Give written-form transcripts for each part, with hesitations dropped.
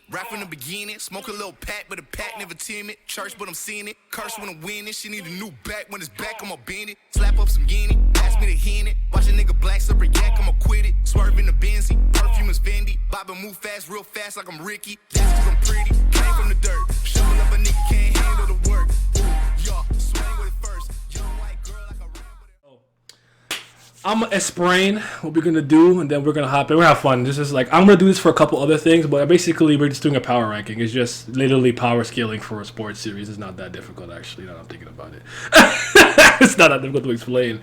Right from the beginning, smoke a little pack, but the pack never timid. Church, but I'm seeing it. Curse when I'm winning. She need a new back. When it's back, I'ma bend it. Slap up some guinea, pass me the hen it. Watch a nigga black slipper yak, I'ma quit it. Swerve in the Benzie, perfume is Fendi. Bob and move fast, real fast like I'm Ricky. That's cause I'm pretty, came from the dirt. Shovel up a nigga, can't handle the work. Ooh, y'all, swing with it first. Young white girl like a Rambo. I'm gonna explain what we're gonna do, and then we're gonna hop in. We're gonna have fun. This is like I'm gonna do this for a couple other things, but basically we're just doing a power ranking. It's just literally power scaling for a sports series. It's not that difficult, actually. Now that I'm thinking about it, it's not that difficult to explain.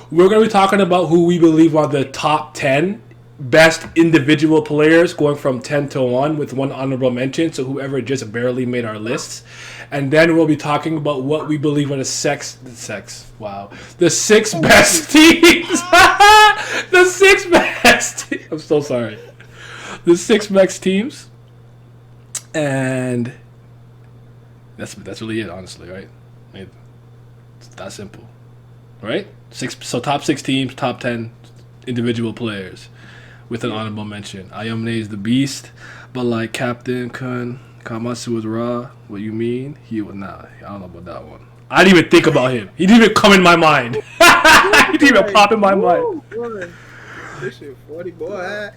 We're gonna be talking about who we believe are the top 10 best individual players, going from 10 to 1 with one honorable mention. So whoever just barely made our lists, and then we'll be talking about what we believe are the six best teams. The six best. I'm so sorry. The six best teams, and that's really it, honestly, right? I mean, it's that simple, right? Top 6 teams, top 10 individual players, with an honorable mention. Aomine is the beast, but like Captain Kun Kamatsu was raw. What you mean? He was not. I don't know about that one. I didn't even think about him. He didn't even come in my mind. He didn't even pop in my mind. This shit 40, boy.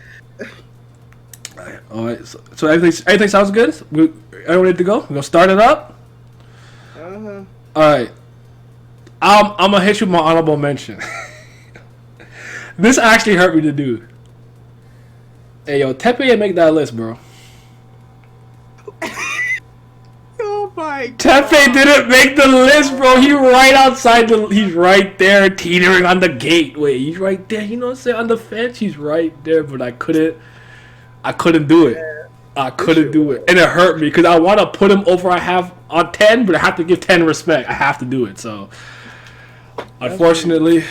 All right. So everything sounds good? Everyone ready to go? We're gonna start it up. Uh-huh. All right. I'm gonna hit you with my honorable mention. This actually hurt me to do. Hey yo, Tepe didn't make that list, bro. Oh my god. Tepe didn't make the list, bro. He's right outside he's right there teetering on the gateway. He's right there, you know what I'm saying? On the fence, he's right there, but I couldn't do it. I couldn't do it. And it hurt me because I want to put him over I have on 10, but I have to give 10 respect. I have to do it. So unfortunately,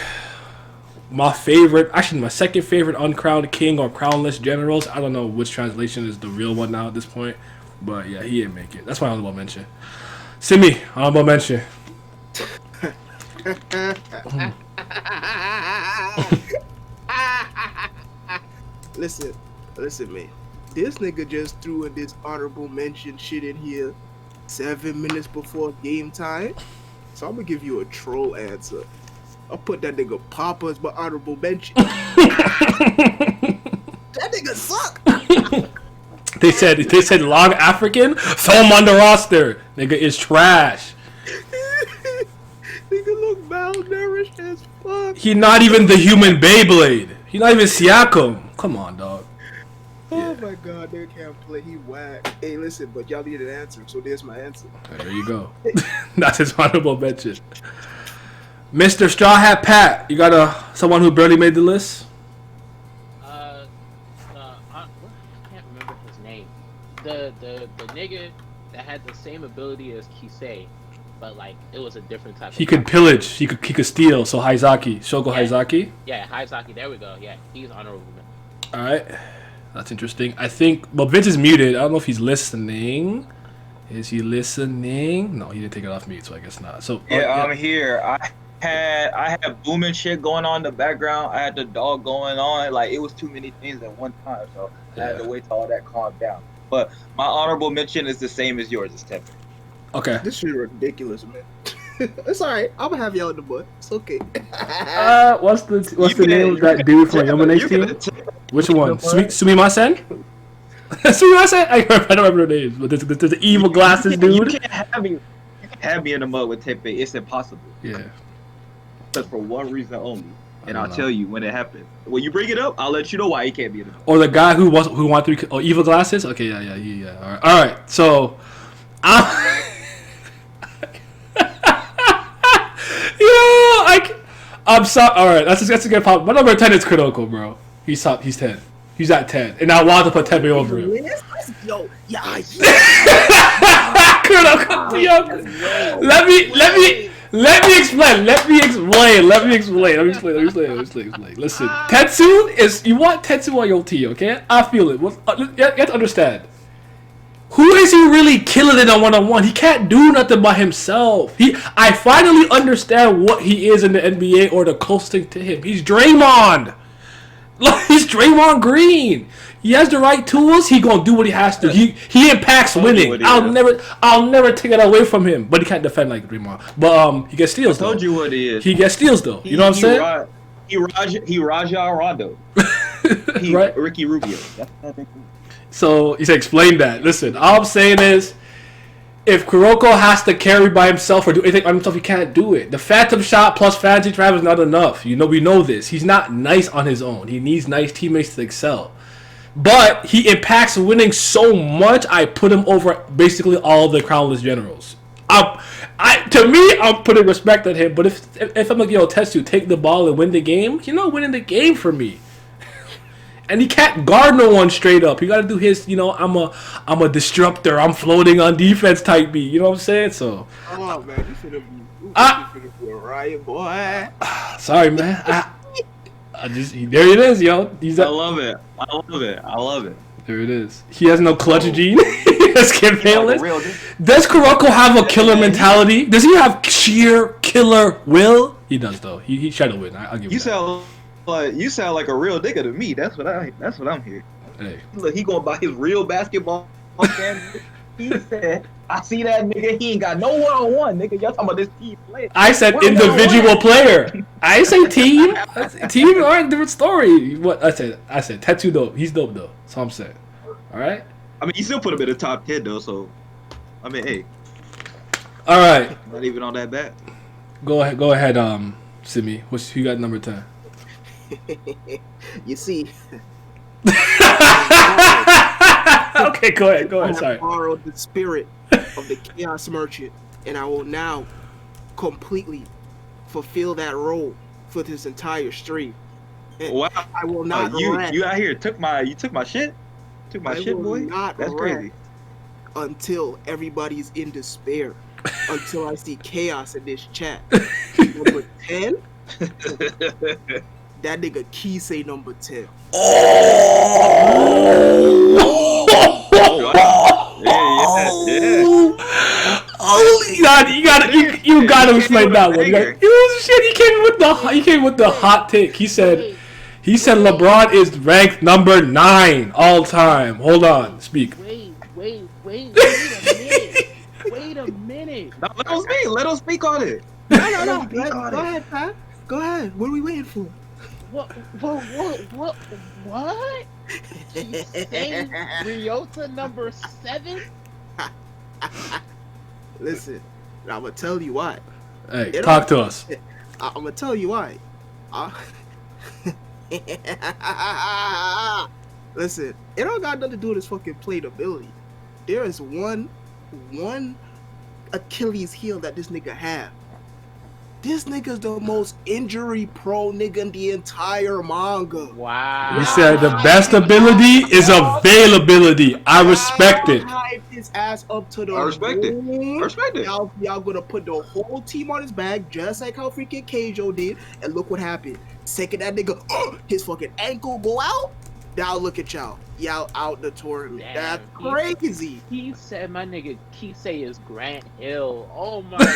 my second favorite uncrowned king or crownless generals. I don't know which translation is the real one now at this point. But yeah, he didn't make it. That's my honorable mention. Simi, honorable mention. Listen, man. This nigga just threw in this honorable mention shit in here 7 minutes before game time. So I'm gonna give you a troll answer. I'll put that nigga Papa as my honorable mention. That nigga suck. They said long African, throw him on the roster. Nigga is trash. Nigga look malnourished as fuck. He not even the human Beyblade. He not even Siakam. Come on, dog. Oh my god, nigga can't play. He whack. Hey, listen, but y'all need an answer, so there's my answer. There you go. That's his honorable mention. Mr. Straw Hat Pat, you got someone who barely made the list? I can't remember his name. The nigga that had the same ability as Kisei, but like it was a different type. He could pillage. He could steal. So Haizaki, Shogo Haizaki. Yeah, Haizaki. There we go. Yeah, he's honorable mention. All right, that's interesting. I think. Well, Vince is muted. I don't know if he's listening. Is he listening? No, he didn't take it off mute, so I guess not. So yeah, I'm here. I had booming shit going on in the background. I had the dog going on. Like it was too many things at one time, so I had to wait till all that calmed down. But my honorable mention is the same as yours, it's Tepe. Okay. This shit ridiculous, man. It's alright. I'm gonna have y'all in the butt. It's okay. What's the name of that dude from Yomane's team? Which one? Sumimasen? Sumimasen? I don't remember the names, but there's the evil glasses dude. You can't have me in the mud with Tepe. It's impossible. Yeah. But for one reason only. And I'll tell you when it happens. When you bring it up, I'll let you know why he can't be in the mud. Or the guy who wanted to be evil glasses? Okay, yeah. All right. So I'm sorry. All right, that's a good pop. My number 10 is Kuroko, bro. He's 10. He's at 10, and I want to put Tepe over him. Yo, yeah. Kuroko, let me explain. Listen, Tetsu is. You want Tetsu on your team, okay? I feel it. You have to understand. Who is he really killing it on one-on-one? He can't do nothing by himself. I finally understand what he is in the NBA or the closest thing to him. He's Draymond. He's Draymond Green. He has the right tools. He gonna do what he has to. He impacts winning. I'll never take it away from him. But he can't defend like Draymond. But he gets steals. I told you what he is. He gets steals though. You know what I'm saying? He Raja Rondo. He Right. Ricky Rubio. That's So he said, explain that. Listen, all I'm saying is, if Kuroko has to carry by himself or do anything by himself, he can't do it. The phantom shot plus fantasy trap is not enough. We know this. He's not nice on his own. He needs nice teammates to excel. But he impacts winning so much, I put him over basically all the crownless generals. To me, I'm putting respect on him. But if I'm like, yo, Tetsu, take the ball and win the game, you're not winning the game for me. And he can't guard no one straight up. He got to do his, I'm a disruptor. I'm floating on defense type beat. You know what I'm saying? So. Oh man, you should have been a riot, boy. Sorry, man. There it is, yo. I love it. There it is. He has no clutch gene. He has Kid Payless. Does Kuroko have a killer mentality? Does he have sheer killer will? He does though. He tried to win. I'll give you that. You sound like a real nigga to me. That's what I'm hearing. Hey. Look, he going by his real basketball standards. He said, "I see that nigga. He ain't got no one-on-one, nigga. Y'all talking about this team player." I said individual player. I didn't say team. Team, all right, different story. What I said Tetsu dope. He's dope though. That's all I'm saying. All right. I mean, you still put him in the top 10 though. So, I mean, hey. All right. Not even on that bad. Go ahead. Simi. Who got number 10? You see. Okay, go ahead. Sorry. I borrowed the spirit of the Chaos Merchant, and I will now completely fulfill that role for this entire stream. And wow! I will not. You out here took my shit. Took my shit, boy. That's crazy. Until everybody's in despair. Until I see chaos in this chat. Number 10. That nigga Kisei number 10. You gotta explain that one. He came with the hot take. He said LeBron is ranked number 9 all time. Hold on, speak. Wait a minute. No, let us speak on it. No. Go ahead, Pat. Go ahead. What are we waiting for? What? She's saying Ryota number 7? Listen, I'm gonna tell you why. Hey, talk to us. I'm gonna tell you why. Listen, it don't got nothing to do with his fucking playability. There is one Achilles heel that this nigga have. This nigga's the most injury-prone nigga in the entire manga. Wow. He said the best ability is availability. I respect it. Hype his ass up to the I respect it. moon. I respect it. Y'all gonna put the whole team on his back, just like how freaking Keijo did. And look what happened. Second that nigga, his fucking ankle go out. Now look at y'all. Y'all out the tournament. Damn, That's crazy. He said my nigga Kisei is Grant Hill. Oh my god.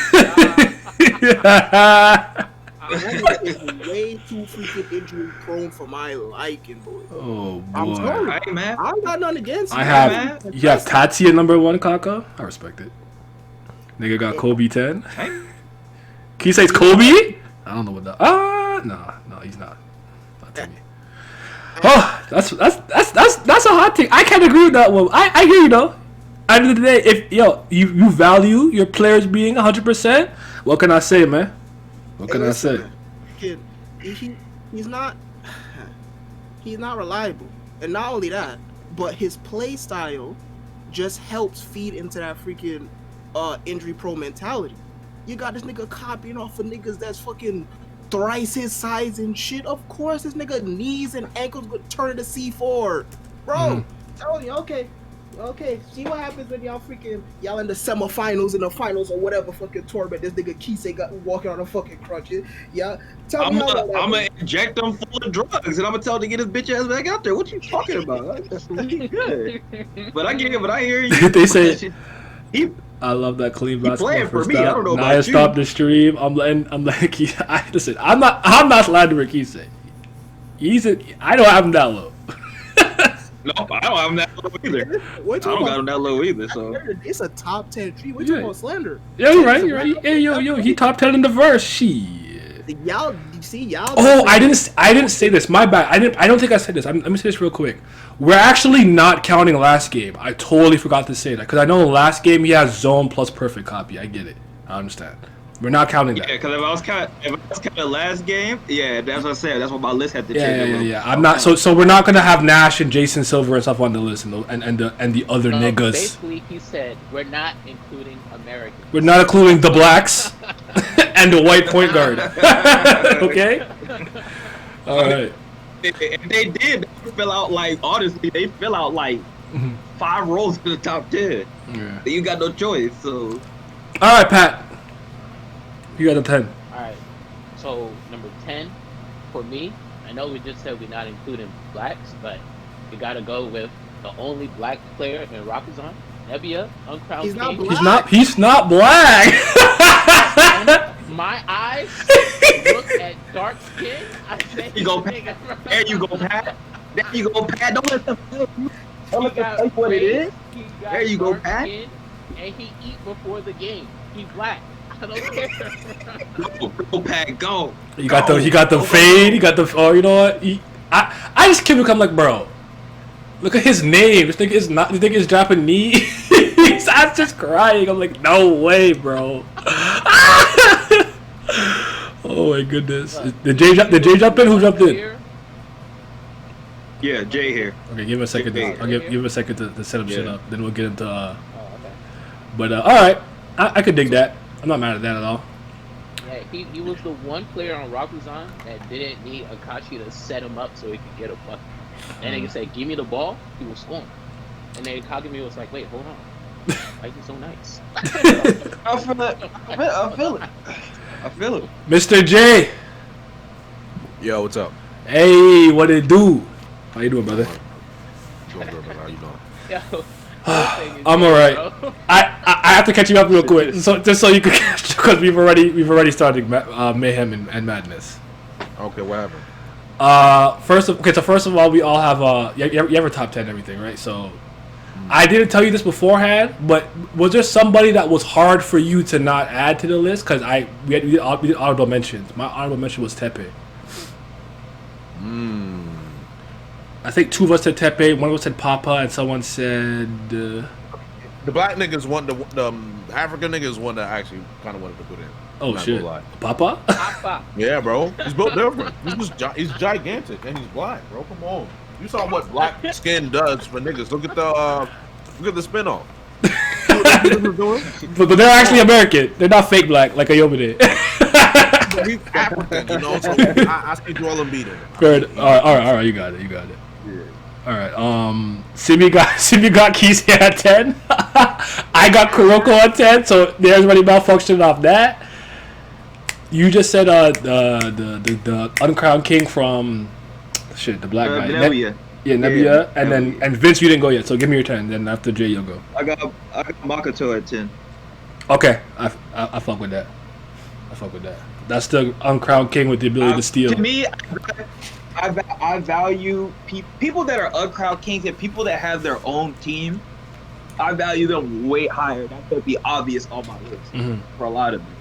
That nigga is way too freaking injury prone for my liking, boy. Oh boy. I'm sorry. Hey, man. I don't got nothing against You him, have man. Tatsuya number 1, Kaka. I respect it. Nigga got Kobe 10. Can you say it's Kobe? I don't know what that. No, he's not. Not to me. Oh, that's a hot take. I can't agree with that one. I hear you though. At the end of the day, if you value your players being 100%, what can I say, man? What can I say? Kid, he's not reliable, and not only that, but his play style just helps feed into that freaking injury pro mentality. You got this nigga copying off of niggas that's fucking thrice his size and shit. Of course, this nigga knees and ankles gonna turn to C4, bro. Telling you, okay. See what happens when y'all in the semifinals, in the finals, or whatever fucking tournament. This nigga Kisei got walking on a fucking crutches. Yeah, I'm gonna inject him full of drugs, and I'm gonna tell him to get his bitch ass back out there. What you talking about? That's really good. But I hear you. They say I love that clean basketball. Playing for first me. stop. I don't know Naya about you. stopped the stream. I'm letting listen. I'm not slandering Kisei. I don't have him that low. Nope, I don't have him that low either. I don't got him that low either. So it's a top 10 tree. We're talking about slander. Yeah, you're right. You're right. Hey, yo, he top 10 in the verse. Shit. Y'all, you see, y'all. Oh, I didn't say this. My bad. I don't think I said this. Let me say this real quick. We're actually not counting last game. I totally forgot to say that because I know the last game he has zone plus perfect copy. I get it. I understand. We're not counting that. yeah, because if I was counting last game, yeah, that's what I said. That's what my list had to change. Yeah. I'm not. So we're not gonna have Nash and Jason Silver and stuff on the list and the other niggas. Basically, he said we're not including Americans. We're not including the blacks and the white point guard. Okay. All right. If they did, they fill out like honestly, they fill out like 5 rows to the top 10. Yeah. You got no choice. So. All right, Pat. You got the 10. All right. So number 10 for me. I know we just said we're not including blacks, but we gotta go with the only black player in Rakuzan, Nebula, Uncrowned He's not King. black. He's not black. My eyes look at dark skin. I say You go, Pat. There you go, Pat. There you go, Pat. Don't let them tell you. Don't let them tell you what it is. There you go, Pat. Skin, and he eat before the game. He black. I don't care. Go, Pat. Go. He got the fade. He got the. Oh, you know what? I just keep looking. I'm like, bro. Look at his name. This thing is not. This thing is Japanese. I'm just crying. I'm like, no way, bro. Oh my goodness. Did Jay jump in? Who jumped in? Yeah, Jay here. Okay, give him a second. I'll give him a second to set up shit Yeah. up. Then we'll get into. Okay. But all right, I could dig that. I'm not mad at that at all. Yeah, he was the one player on Rakuzan that didn't need Akashi to set him up so he could get a bucket. And they said, "Give me the ball," he was scoring. And then Kagami was like, "Wait, hold on, why you so nice?" I feel it. I feel it. Mr. J. Yo, what's up? Hey, what it do? How you doing, brother? Doing good, brother. How you doing? Yo, I'm alright. I have to catch you up real quick, so just so you can catch because we've already started mayhem and madness. Okay, what happened? First of all, we all have you have a top 10 and everything, right? So I didn't tell you this beforehand, but was there somebody that was hard for you to not add to the list? Because we did honorable mentions. My honorable mention was Tepe. I think 2 of us said Tepe, 1 of us said Papa, and someone said The black niggas want the African niggas one that I actually kind of wanted to put in. oh Not shit, gonna lie. Papa. Papa. Yeah, bro. He's built different. He's gigantic and he's black, bro. Come on. You saw what black skin does for niggas. Look at the spin-off. But they're actually American. They're not fake black like Aomine. He's African, you know. So I see Joel Embiid. Good. All right. You got it. Yeah. All right. Simi got Kisei at 10. I got Kuroko at 10. So there's already malfunctioning off that. You just said the uncrowned king from the black guy. Nebula. Nebula, and Nebula. then Vince, you didn't go yet. So give me your 10. Then after Jay, you'll go. I got Makoto at 10. Okay, I fuck with that. That's the uncrowned king with the ability to steal. To me, I value people that are uncrowned kings and people that have their own team. I value them way higher. That could be obvious on my list for a lot of them.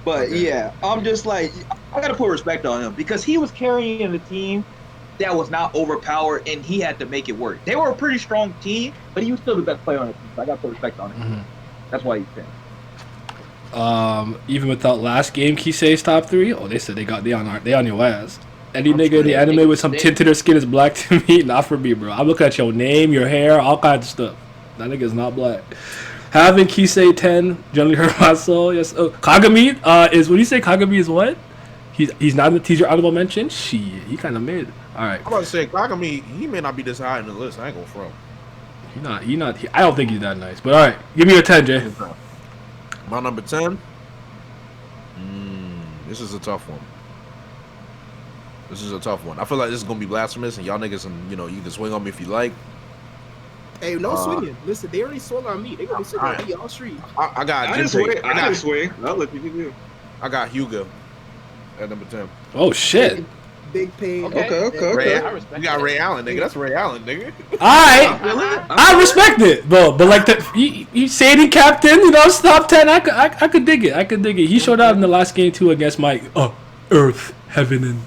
But yeah, I'm just like, I gotta put respect on him because he was carrying the team that was not overpowered and he had to make it work. They were a pretty strong team, but he was still the best player on the team. So I gotta put respect on him. That's why he's 10. Even without last game Kisei's top 3, they said they on your ass. Any nigga in the anime with some tint to their skin is black to me, not for me, bro. I'm looking at your name, your hair, all kinds of stuff. That nigga is not black. Having Kisei 10 generally hurt my soul. Yes. Kagami is when you say Kagami is what? He's not in the teaser honorable mention. Shit, he kind of mid. All right. I'm about to say Kagami, he may not be this high in the list. I ain't gonna front. He not. I don't think he's that nice. But all right, give me your 10, Jay. My number 10. This is a tough one. I feel like this is gonna be blasphemous, and y'all niggas, you can swing on me if you like. Hey, no swinging. Listen, they already swung on me. They gonna be sitting on me all street. I got I just swing. I just swing. I'll let you do. I got Hugo at number 10. Oh shit. Big pain. Okay. Ray, I respect you got that. Ray Allen, nigga. That's Ray Allen, nigga. I respect it, but like you Sadie captain, you know, top 10. I could dig it. I could dig it. He showed out in the last game too against my Earth, Heaven, and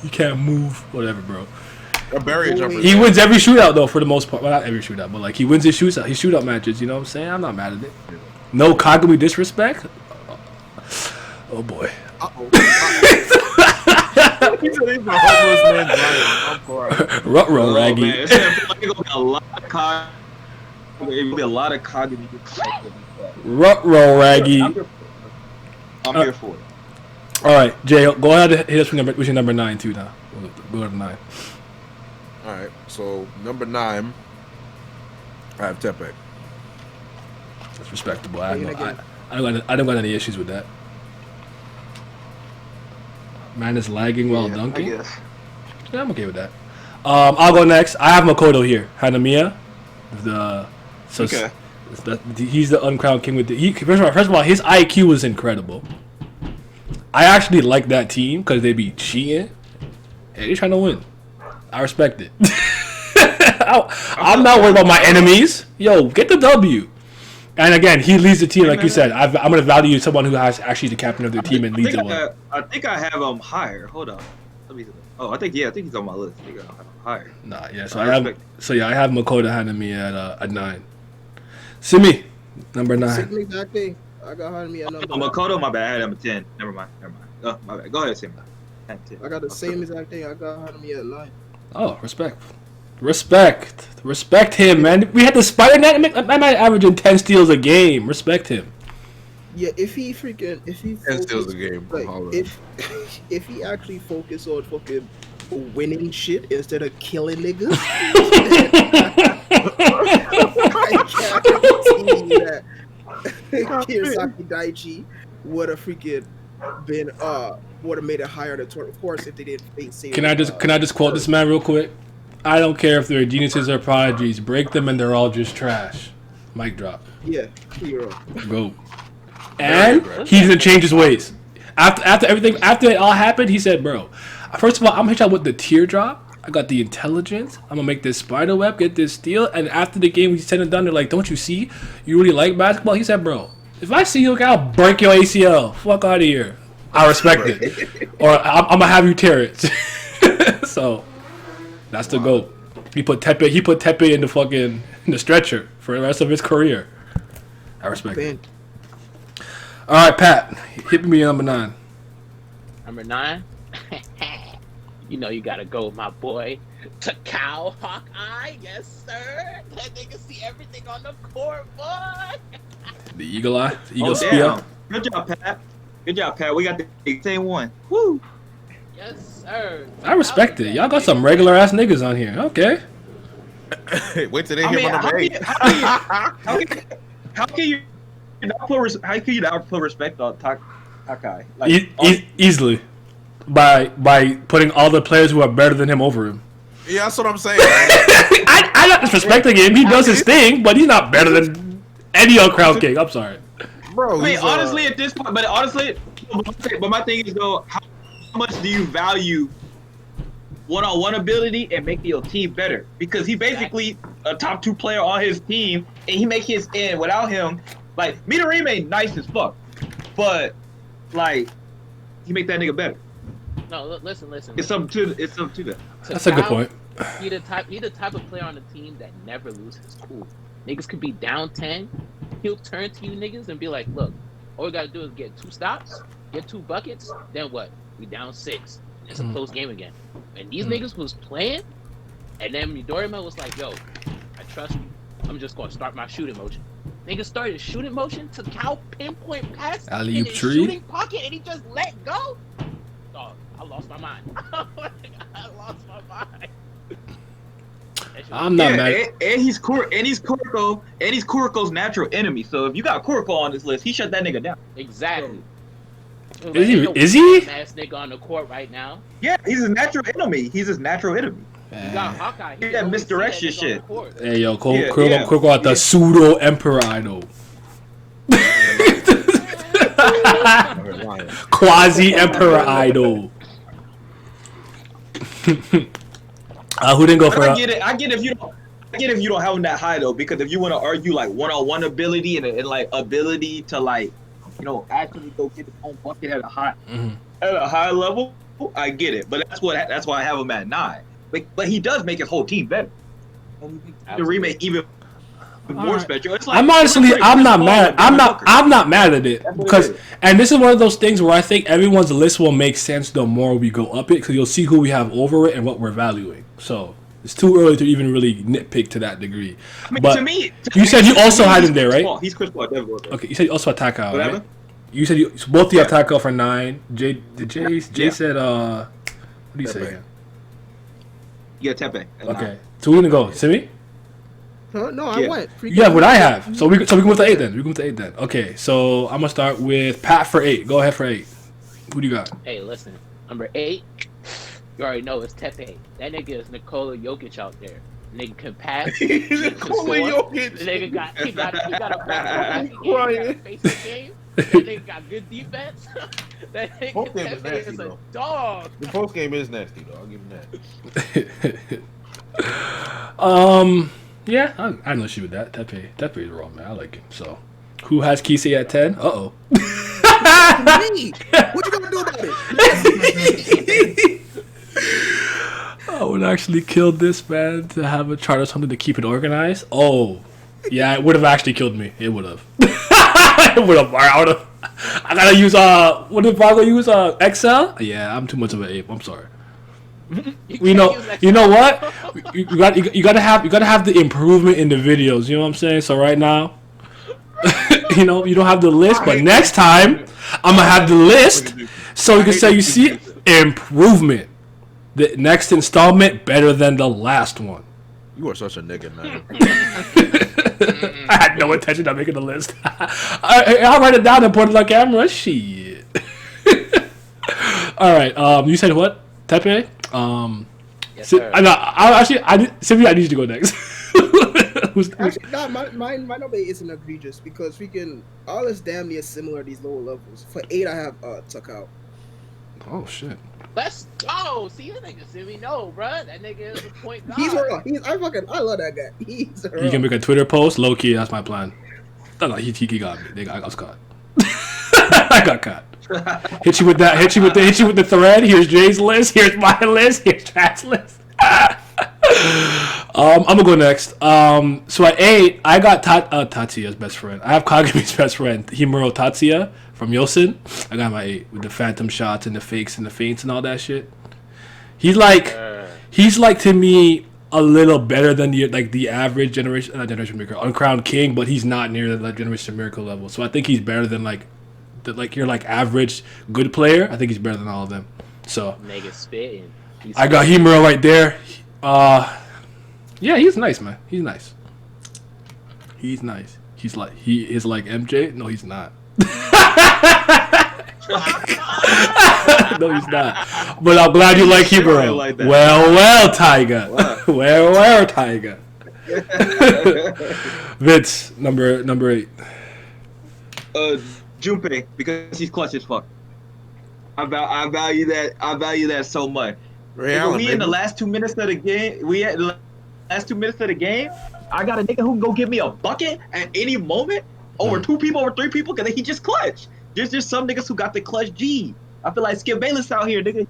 you can't move, whatever, bro. A barrier jumper. He wins every shootout though, for the most part. Well, not every shootout, but like he wins his shootout matches. You know what I'm saying? I'm not mad at it. No Kagami disrespect. Oh boy. He said he's a homeless man giant. I'm sorry. Ruh-roh, Raggy. Man, it's gonna be a lot of Kagami. It'll be a lot of Kagami. Ruh-roh, Raggy. I'm here for it. All right, Jay, go ahead and hit us with your number 9 too now. We'll go to 9. All right, so number 9, I have Tepe. That's respectable. I don't got any issues with that. Man is lagging while dunking. I guess. Yeah, I'm okay with that. I'll go next. I have Makoto here. Hanamiya. He's the uncrowned king with the. First of all, his IQ was incredible. I actually like that team because they be cheating and they trying to win. I respect it. I'm not worried about my enemies. Yo, get the W. And again, he leads the team like you said. I'm gonna value someone who has actually the captain of their team and leads it well. I think I have him higher. Hold on. Let me. Oh, I think he's on my list. I think I have him higher. Nah, yeah. So I have Makoto Hanami at 9. Simi, number 9. Same exact thing. I got Hanami at number 9. Makoto, my bad. I had him at 10. Never mind. Oh, my bad. Go ahead, Simi. I got the same exact thing. I got Hanami at 9. Oh, respect him, man. We had the Spider Net. That man averaging 10 steals a game. Respect him. Yeah, if he 10 steals a game. Like, if he actually focused on fucking winning shit instead of killing niggas, I guarantee you that Kurosaki Daiki would have freaking been would have made it higher than 20. Of course, if they didn't face. Can I just quote this man real quick? I don't care if they're geniuses or prodigies. Break them and they're all just trash. Mic drop. Yeah, hero. Go. And he's gonna change his ways. After it all happened, he said, "Bro, first of all, I'm gonna hit y'all with the teardrop. I got the intelligence. I'm gonna make this spider web, get this steal." And after the game, he said and done. They're like, "Don't you see? You really like basketball?" He said, "Bro, if I see you, I'll break your ACL. Fuck out of here. I respect it, or I'm gonna have you tear it." So that's the GOAT. He put Tepe in the stretcher for the rest of his career. I respect it. All right, Pat, hit me number 9. Number 9? You know you gotta go with my boy, Takao Hawkeye. Yes, sir. That nigga see everything on the court, boy. The eagle eye, the eagle spear. Damn. Good job, Pat. We got the same one. Woo. Yes, sir. I respect it. Y'all got some regular ass niggas on here. Okay. Wait till they hear my number 8. How can you not put respect on Takai? Easily, by putting all the players who are better than him over him. Yeah, that's what I'm saying. I'm not disrespecting him. He does his thing, but he's not better than any uncrowned king. I'm sorry, bro. I mean, honestly, at this point, but my thing is though, how much do you value one-on-one ability and make your team better? Because he basically a top 2 player on his team, and he make his end without him. Like Midorima nice as fuck, but like he make that nigga better. No, listen. It's something to that. That's a good point. He the type of player on the team that never loses his cool. Niggas could be down 10. He'll turn to you niggas and be like, "Look, all we gotta do is get 2 stops, get 2 buckets. Then what? We down 6. It's a close game again." And these niggas was playing, and then Midorima was like, "Yo, I trust you. I'm just gonna start my shooting motion." Nigga started shooting motion to Cal pinpoint pass in Alley-oop his tree. shooting pocket, and he just let go. Dog, I lost my mind. I lost my mind. I'm not mad. And he's Kuroko's natural enemy. So if you got Kuroko on this list, he shut that nigga down. Exactly. Is he? Ass nigga on the court right now. Yeah, he's his natural enemy. You got Hawkeye. He that misdirection shit. Hey yo, Kuroko at the pseudo emperor idol. Quasi emperor idol. Who didn't go for? I get it. I get if you don't. I get if you don't have them that high though, because if you want to argue like one-on-one ability and like ability to like, actually go get his own bucket at a high level, I get it. But that's why I have him at 9. But he does make his whole team better. And he makes the remake even more special. It's like, I'm not mad. I'm not mad at it because, and this is one of those things where I think everyone's list will make sense the more we go up it, because you'll see who we have over it and what we're valuing. So it's too early to even really nitpick to that degree. I mean, but to me, you said you also had him there, right? He's Chris Paul. Okay, you said you also had Takao, Whatever. right? You said both you have Takao for 9. Jay said what do you say again? Yeah, Tepe. Okay, so we're gonna go. Simi? No, I went. Yeah, what I have. So we can move to 8 then. We can move to 8 then. Okay, so I'm gonna start with Pat for 8. Go ahead for 8. Who do you got? Hey, listen, number 8. You already know it's Tepe. That nigga is Nikola Jokic out there. Nigga can pass. Nikola Jokic. The nigga got a basic game. That nigga got good defense. That nigga Tepe is a dog. The post game is nasty though. I'll give him that. Yeah, I have no issue with that. Tepe is wrong, man. I like him. So, who has Kisei at 10? Uh-oh. Me. What you gonna do about it? I would actually kill this, man, to have a chart or something to keep it organized. Oh, yeah, it would have actually killed me. It would have. It would have. I gotta use what did Vago use? Excel? Yeah, I'm too much of an ape. I'm sorry. You know what? You gotta have the improvement in the videos. You know what I'm saying? So right now, you don't have the list, but next time I'm gonna have the list, so you can say you see improvement. The next installment better than the last one. You are such a nigga, man. I had no intention of making the list. I'll write it down and put it on camera. Shit. All right. You said what? Tepe? Yes, sir. I need you to go next. Actually, no, my number 8 isn't egregious because all is damn near similar at these lower levels. For 8, I have Takao. Oh shit. Let's go. See, that nigga Simi, no, bruh. That nigga is a point guard. He's raw. I love that guy. He's raw. You can make a Twitter post. Low key, that's my plan. No, he got me. I got caught. I got caught. Hit you with the thread. Here's Jay's list. Here's my list. Here's Chad's list. I'm gonna go next. So at 8, I got Tatsuya's best friend. I have Kageme's best friend, Himuro Tatsuya from Yosin. I got my 8 with the phantom shots and the fakes and the feints and all that shit. He's like to me a little better than the average Generation Miracle Uncrowned King, but he's not near the Generation Miracle level. So I think he's better than your average good player. I think he's better than all of them. So nigga spitting. I got Himuro right there. Yeah, he's nice, man. He's nice. He is like MJ. No, he's not. No, he's not. But I'm glad you like Himuro. Like that. Well, Taiga. Wow. well, Taiga. Vince, number 8. Junpei, because he's clutch as fuck. I value that so much. In the last 2 minutes of the game, I got a nigga who can go give me a bucket at any moment over 2 people, over 3 people, because he just clutch. There's just some niggas who got the clutch G. I feel like Skip Bayless out here, nigga.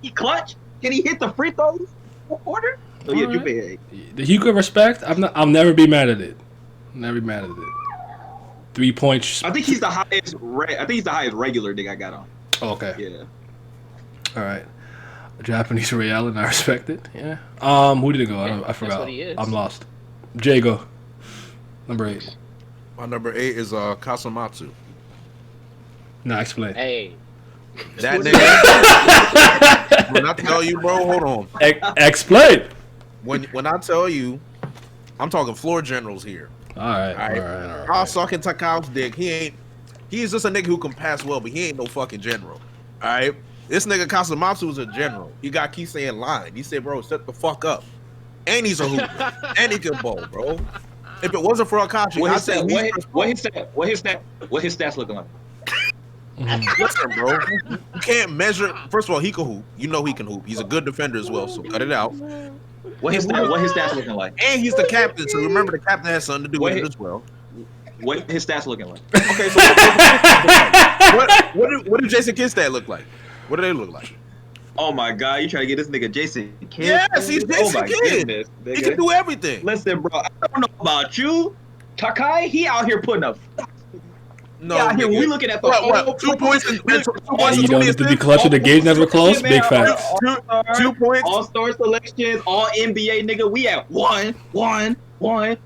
He clutch? Can he hit the free throws? Quarter? So yeah, Junpei. The Hugo respect. I'll never be mad at it. 3 points. I think he's the highest. Regular nigga I got on. Oh, okay. Yeah. All right. Japanese Real, and I respect it. Yeah. Who did it go? I forgot. what he is. I'm lost. Jay, go. Number 8. My number 8 is Kasamatsu. Nah, explain. Hey, That nigga. When I tell you, bro, hold on. Explain. When I tell you, I'm talking floor generals here. All right. I'll suck in Takao's dick. He's just a nigga who can pass well, but he ain't no fucking general. All right. This nigga Kasamatsu is a general. He got Kisei in line. He said, bro, shut the fuck up. And he's a hooper. And he can bowl, bro. If it wasn't for Akashi, What his stats looking like? Listen, bro. You can't measure. First of all, he can hoop. You know he can hoop. He's a good defender as well. So cut it out. What his stats looking like? And he's the captain. So remember, the captain has something to do with it as well. What his stats looking like? Okay, so what did Jason Kidd's stat look like? What do they look like? Oh my God, you trying to get this nigga Jason Kidd? Yes, he's Jason Kidd. Goodness, He can do everything. Listen, bro, I don't know about you. Takai, he out here putting up. No, Yeah, here we looking at the what, 2 points and 2 points You and don't 20 need to be assists? clutch with the game's never close. Big facts. 2 points. All-star selections, all NBA nigga. We at one.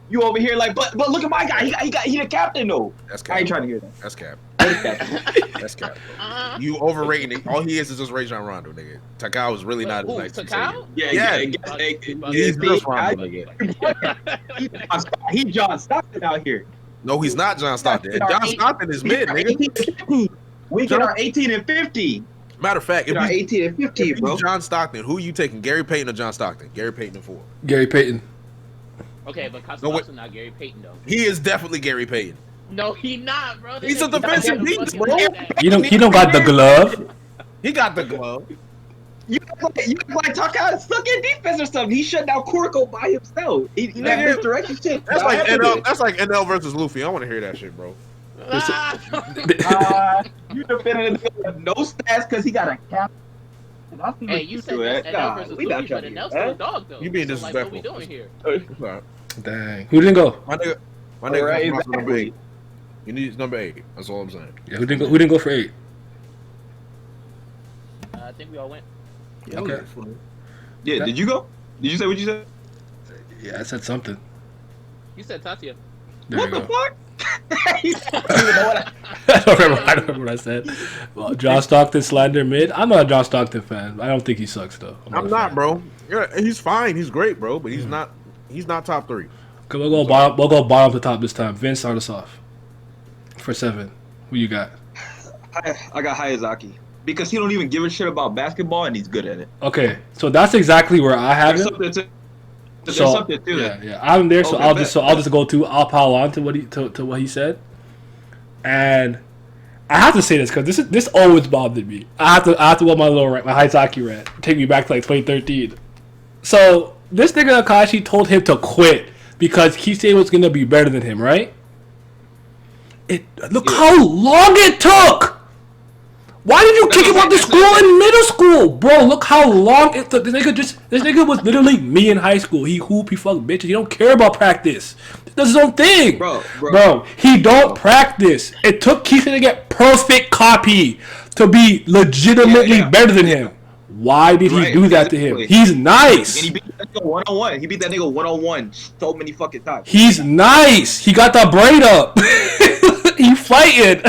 You over here like, but look at my guy. He the captain though. That's cap. I ain't trying to hear that. That's cap. What is that? That's cap. Bro. You overrating it. All he is just Rajon Rondo, nigga. Takao is really not as nice. Takao? Yeah. He's just Rondo, nigga. He John Stockton out here. No, he's not John Stockton. John Stockton is mid, nigga. We get our 18 and 50. Matter of fact, if Our we 18 and 50, if bro. he's John Stockton, who you taking? Gary Payton or John Stockton? Gary Payton in 4. Gary Payton. Okay, but Casamino's not Gary Payton though. He is definitely Gary Payton. No, he not, bro. He's a defensive beast, bro. He don't got the glove. He got the glove. You like talk out sucking defense or something. He shut down Kuroko by himself. That misdirection shit. That's like NL. That's like NL versus Luffy. I want to hear that shit, bro. You defended him with no stats because he got a cap. Hey, you said that's NL versus Luffy, but NL's still a dog though. You being So, like, what we disrespectful. doing here? Sorry. Dang. Who didn't go? My nigga Right, right, number exactly. 8. You need number 8. That's all I'm saying. Yeah, who didn't go for 8? I think we all went. Yeah, Okay. Yeah, did you go? Did you say what you said? Yeah, I said something. You said Tatsuya. There What you the go. fuck? I don't remember what I said. Well, John Stockton slander mid. I'm not a John Stockton fan. I don't think he sucks though. I'm a not, fan. bro. Yeah, he's fine. He's great, bro. But he's not. He's not top 3. Okay, we'll go bottom to top this time. Vince, start us off for 7. Who you got? I got Hayazaki because he don't even give a shit about basketball and he's good at it. Okay, so that's exactly where I have There's him. something to there's So something to that. yeah, I'm there. So Okay, I'll bet. just go to. I'll pile on to what he said, and I have to say this because this always bothered me. I have to go my Hayazaki rant. Take me back to like 2013. So this nigga Akashi told him to quit because Kisei was gonna be better than him, right? Look how long it took. Why did you kick him out of school in middle school, bro? Look how long it took. This nigga was literally me in high school. He hoop, he fuck bitches. He don't care about practice. He does his own thing, bro. He don't practice. It took Keith to get perfect copy to be legitimately better than him. Why did he do that to him? He's nice. And he beat that nigga 1-on-1. He beat that nigga 1-on-1 so many fucking times. He's nice. He got the braid up. He fighting.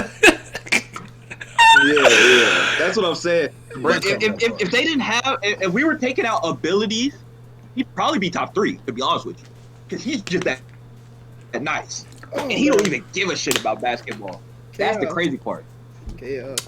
Yeah. That's what I'm saying. If they didn't have, if we were taking out abilities, he'd probably be top 3. To be honest with you, because he's just that nice, and he don't even give a shit about basketball. That's the crazy part. It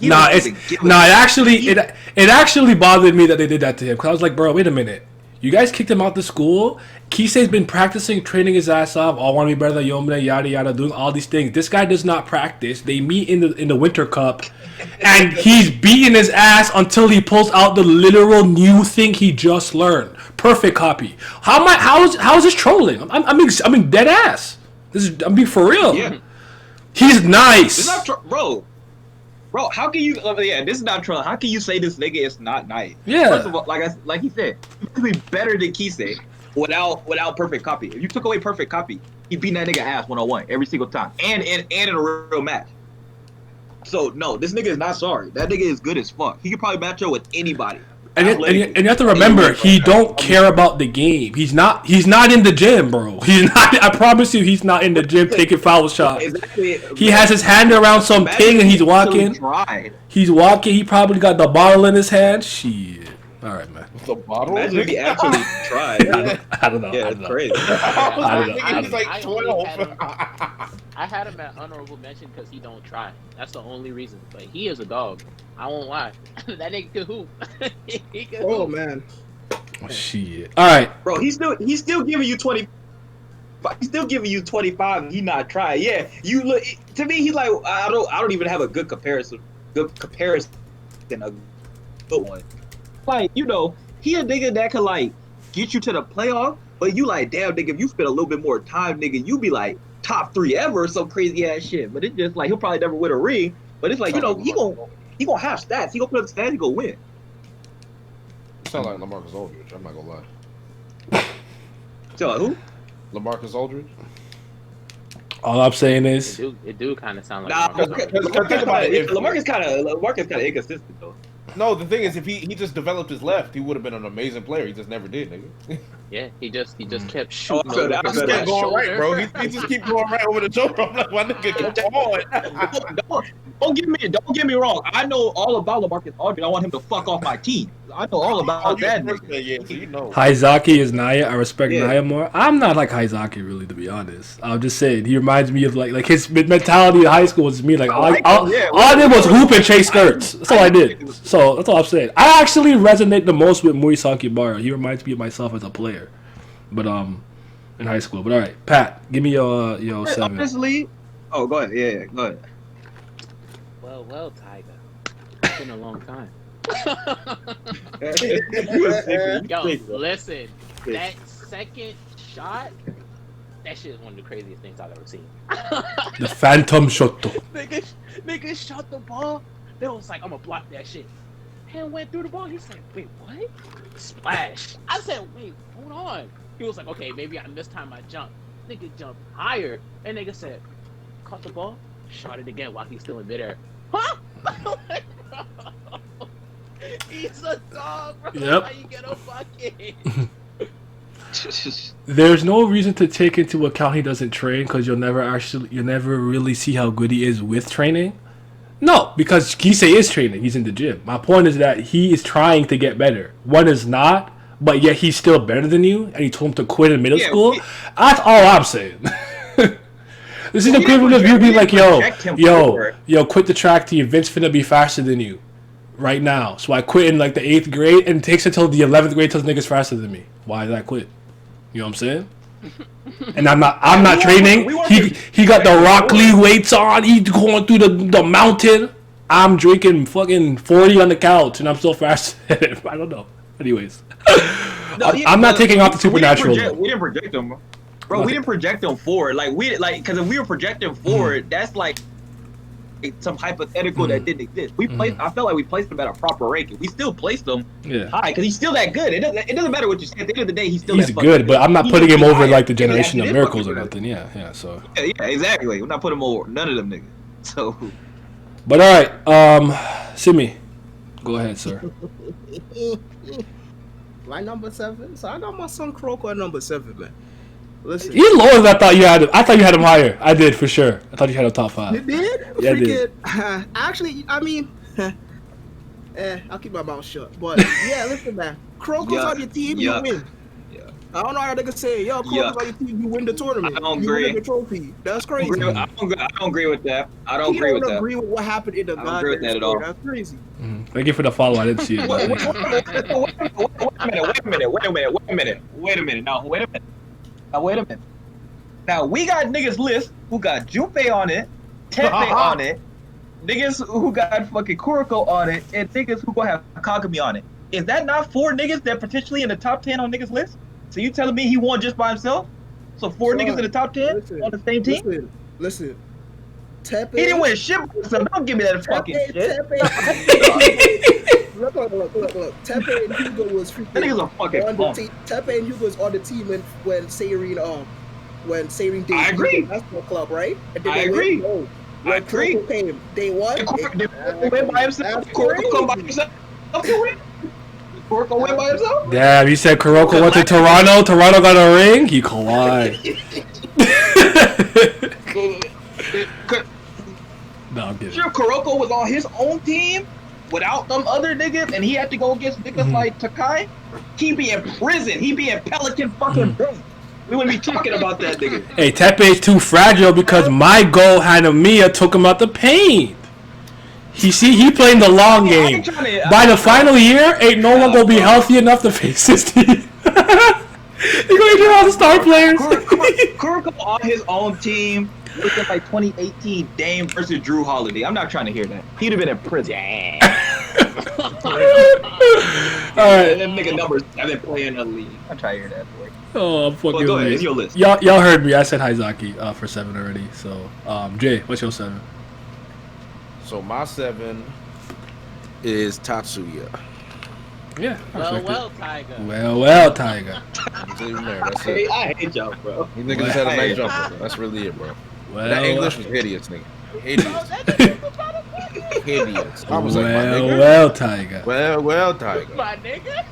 actually bothered me that they did that to him because I was like, bro, wait a minute. You guys kicked him out the school. Kisei's been practicing, training his ass off. All want to be better than Aomine, yada yada, doing all these things. This guy does not practice. They meet in the Winter Cup, and he's beating his ass until he pulls out the literal new thing he just learned. Perfect copy. How is this trolling? I'm in dead ass. I'm being for real. Yeah. He's nice. It's not bro. How can you? Yeah, this is not trolling. How can you say this nigga is not nice? Yeah. First of all, like he said, he could be better than Kisei without perfect copy. If you took away perfect copy, he beat that nigga ass 1-on-1 every single time, and in a real match. So no, this nigga is not sorry. That nigga is good as fuck. He could probably match up with anybody. And you have to remember, he don't care about the game. He's not in the gym, bro. He's not. I promise you, he's not in the gym taking foul shots. Exactly. He has his hand around some thing and he's walking. He's walking. He probably got the bottle in his hand. Shit. All right, man. The bottle? Imagine if he actually tried. I don't know. Yeah, it's crazy. He's like 12. I had him at honorable mention because he don't try. That's the only reason. But he is a dog. I won't lie. That nigga can hoop. He can hoop. Man. Oh, shit. All right. Bro, he's still giving you 20. He's still giving you 25. He not trying. Yeah, you look to me. He's like I don't even have a good good comparison, a good one. Like, you know, he a nigga that could like get you to the playoff, but you like, damn nigga, if you spend a little bit more time, nigga, you be like top 3 ever, some crazy ass shit. But it's just like he'll probably never win a ring. But it's like, you know, he gonna have stats. He gonna put up stats. He gonna win. You sound like LaMarcus Aldridge. I'm not gonna lie. So like, who? LaMarcus Aldridge. All I'm saying is, It do kind of sound like. Nah, Think about it. LaMarcus kind of inconsistent though. No, the thing is, if he just developed his left, he would have been an amazing player. He just never did, nigga. Yeah, he just kept shooting. I feel over that. his He kept going shoulder. right, bro. He just keep going right over the shoulder. I'm like, my nigga, come on. Don't get me wrong. I know all about LaMarcus Aldridge. I want him to fuck off my team. I know all about that nigga. Yeah, so you know. Haizaki is Naya. I respect Yeah. Naya more. I'm not like Haizaki, really, to be honest. I'm just saying, he reminds me of like his mentality in high school was me. Like, all I did was hoop and chase skirts. That's all I did. So that's all I'm saying. I actually resonate the most with Murasakibara. He reminds me of myself as a player, but in high school. But all right, Pat, give me your 7. Honestly, go ahead. Yeah, go ahead. Well, Tiger. It's been a long time. Yo, listen. That second shot, that shit is one of the craziest things I've ever seen. The Phantom Shot. Nigga shot the ball. They was like, I'm gonna block that shit. And went through the ball. He said, wait, what? Splash. I said, wait, hold on. He was like, okay, maybe this time I jumped. Nigga jumped higher. And nigga said, caught the ball, shot it again while he's still in midair. Huh? He's a dog, bro. Yep. How you get a bucket? There's no reason to take into account he doesn't train because you'll never really see how good he is with training. No, because Kisei is training. He's in the gym. My point is that he is trying to get better. One is not, but yet he's still better than you, and he told him to quit in middle school. That's all I'm saying. This is the equivalent of you being like, yo, quit the track team. Vince finna be faster than you right now. So I quit in like the 8th grade, and it takes until the 11th grade till the nigga's faster than me. Why did I quit? You know what I'm saying? And I'm not training. He got the Rock Lee weights on. He's going through the mountain. I'm drinking fucking 40 on the couch, and I'm still faster than him. I don't know. Anyways, I'm not taking off the supernatural. We didn't project him, bro. We didn't project him forward. Because if we were projecting forward, that's like some hypothetical that didn't exist. I felt like we placed him at a proper ranking. We still placed him high because he's still that good. It doesn't matter what you say. At the end of the day, he's good, good. but I'm not putting him over like the generation of miracles or nothing. Yeah. So yeah, exactly. We're not putting him over none of them niggas. So, but all right, Simi, go ahead, sir. My number 7. So I got my son Kuroko at number 7, man. Listen, He's lower than I thought you had him. I thought you had him higher. I did for sure. I thought you had him top 5. you did? Yeah, I did. Actually, I mean, I'll keep my mouth shut. But yeah, listen, man. Kuroko's on your team, you win. Yeah. I don't know how they can say, yo, Kuroko's on your team, you win the tournament. I don't you agree. win the trophy. That's crazy. I don't agree with that. I don't agree with that. agree with what happened in the I don't agree with that at all. That's crazy. Thank you for the follow. I didn't see it. Wait a minute. Now, wait a minute. Now, we got niggas list who got Junpei on it, Tepe on it, niggas who got fucking Kuroko on it, and niggas who gonna have Kagami on it. Is that not 4 niggas that potentially in the top 10 on niggas list? So you telling me he won just by himself? So 4 niggas in the top 10 on the same team? Listen. Tepe. He didn't win shit, so don't give me that fucking shit. Look. Tepe and Hugo was freaking That nigga's a fucking on the punk. team. Tepe and Hugo was on the team when Seirin debuted I agree. the basketball club, right? And then I they agree. went, no. I agree. Kuroko came. They won. Kuroko went by himself. Kuroko come by himself. Kuroko went by himself. Damn, you said Kuroko went to Toronto. Toronto got a ring. He Kawhi. No, I'm kidding. Sure, Kuroko was on his own team without them other niggas, and he had to go against niggas like Takai. He be in prison. He be in Pelican fucking Bay. We wouldn't be talking about that nigga. Hey, Tepe's too fragile because my goal Hanamiya took him out the paint. He playing the long game. By the final year, ain't no one gonna be healthy enough to face this team. You're gonna do all the star players. Kuroko on his own team looking like 2018 Dame versus Drew Holiday. I'm not trying to hear that. He'd have been in prison. All right. That nigga number 7 playing in the league. I'm trying to hear that, boy. Oh, I'm fucking. Well, go ahead. It's your list. Y'all heard me. I said Haizaki for 7 already. So, Jay, what's your 7? So my 7 is Tatsuya. Yeah. Well, Tiger. Well, Tiger. He's even there. That's it. I hate y'all, bro. These niggas just had a nice jumper. Bro. That's really it, bro. That English was hideous, nigga. Hideous. Hideous. I was like, my nigga. Well, Tiger. Well, Tiger. My nigga.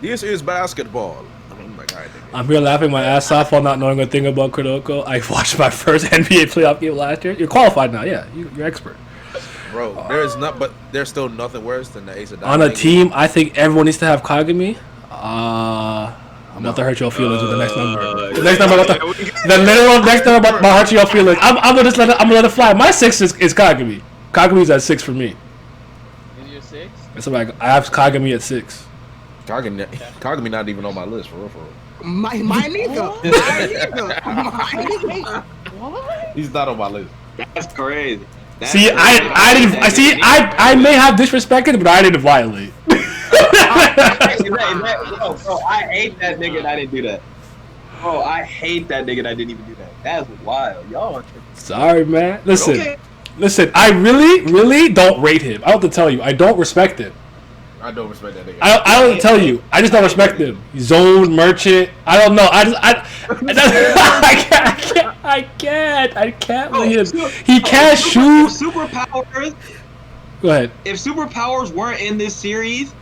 This is basketball. I'm like, all right, nigga. I'm here laughing my ass off while not knowing a thing about Kuroko. I watched my first NBA playoff game last year. You're qualified now, yeah. You're expert. Bro, there's still nothing worse than the Ace of On a Diamonds. team, I think everyone needs to have Kagami. I'm about to hurt your feelings with the next number. The next number, the literal next number about hurt your feelings. I'm gonna let it fly. My 6 is Kagami. Kagami's at 6 for me. Is your 6? It's like I have Kagami at 6. Kagami not even on my list, for real. Mine neither. He's not on my list. That's crazy. See, I may have disrespected, but I didn't violate. Bro, I hate that nigga that I didn't do that. Bro, I hate that nigga that didn't even do that. That's wild. Y'all are Sorry, man. Listen, Okay. listen. I really don't rate him. I don't have to tell you. I don't respect him. I don't respect that nigga. I don't tell you. I just don't respect him. Zone merchant. I don't know. I can't with him. He can't shoot. Superpowers. Go ahead. If superpowers weren't in this series,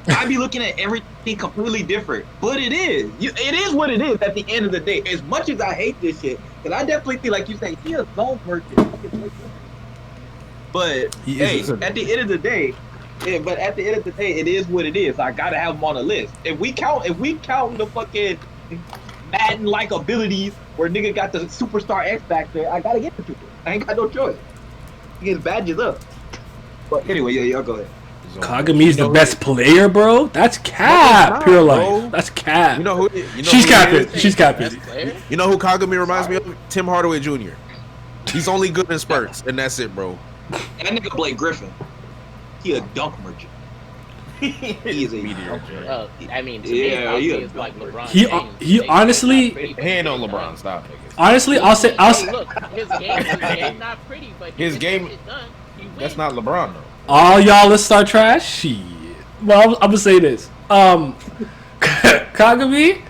I'd be looking at everything completely different. But it is. It is what it is at the end of the day. As much as I hate this shit, because I definitely feel like you say he a zone merchant. But hey, at the end of the day, it is what it is. I gotta have him on the list. If we count the fucking Madden-like abilities where nigga got the superstar X factor, I gotta get to it. I ain't got no choice. He gets badges up. But anyway, yeah, y'all go ahead. Kagami's the best player, bro. That's cap. Pure life. That's cap. You know who? She's capping. She's capping. You know who Kagami reminds me of? Tim Hardaway Jr. He's only good in spurts, and that's it, bro. That nigga Blake Griffin. He a dunk merchant. He is a meteor. I mean, to me, Yeah, I'll he say a it's like dunk LeBron. He- James. he They- honestly- they're not pretty, He ain't no but they LeBron. done. Stop, nigga. Honestly, I'll say. Hey, look, his game not pretty, but His he game- gets it done. He wins. That's not LeBron though. All y'all let's start trash. Shit. Well, I'm gonna say this. Kagami,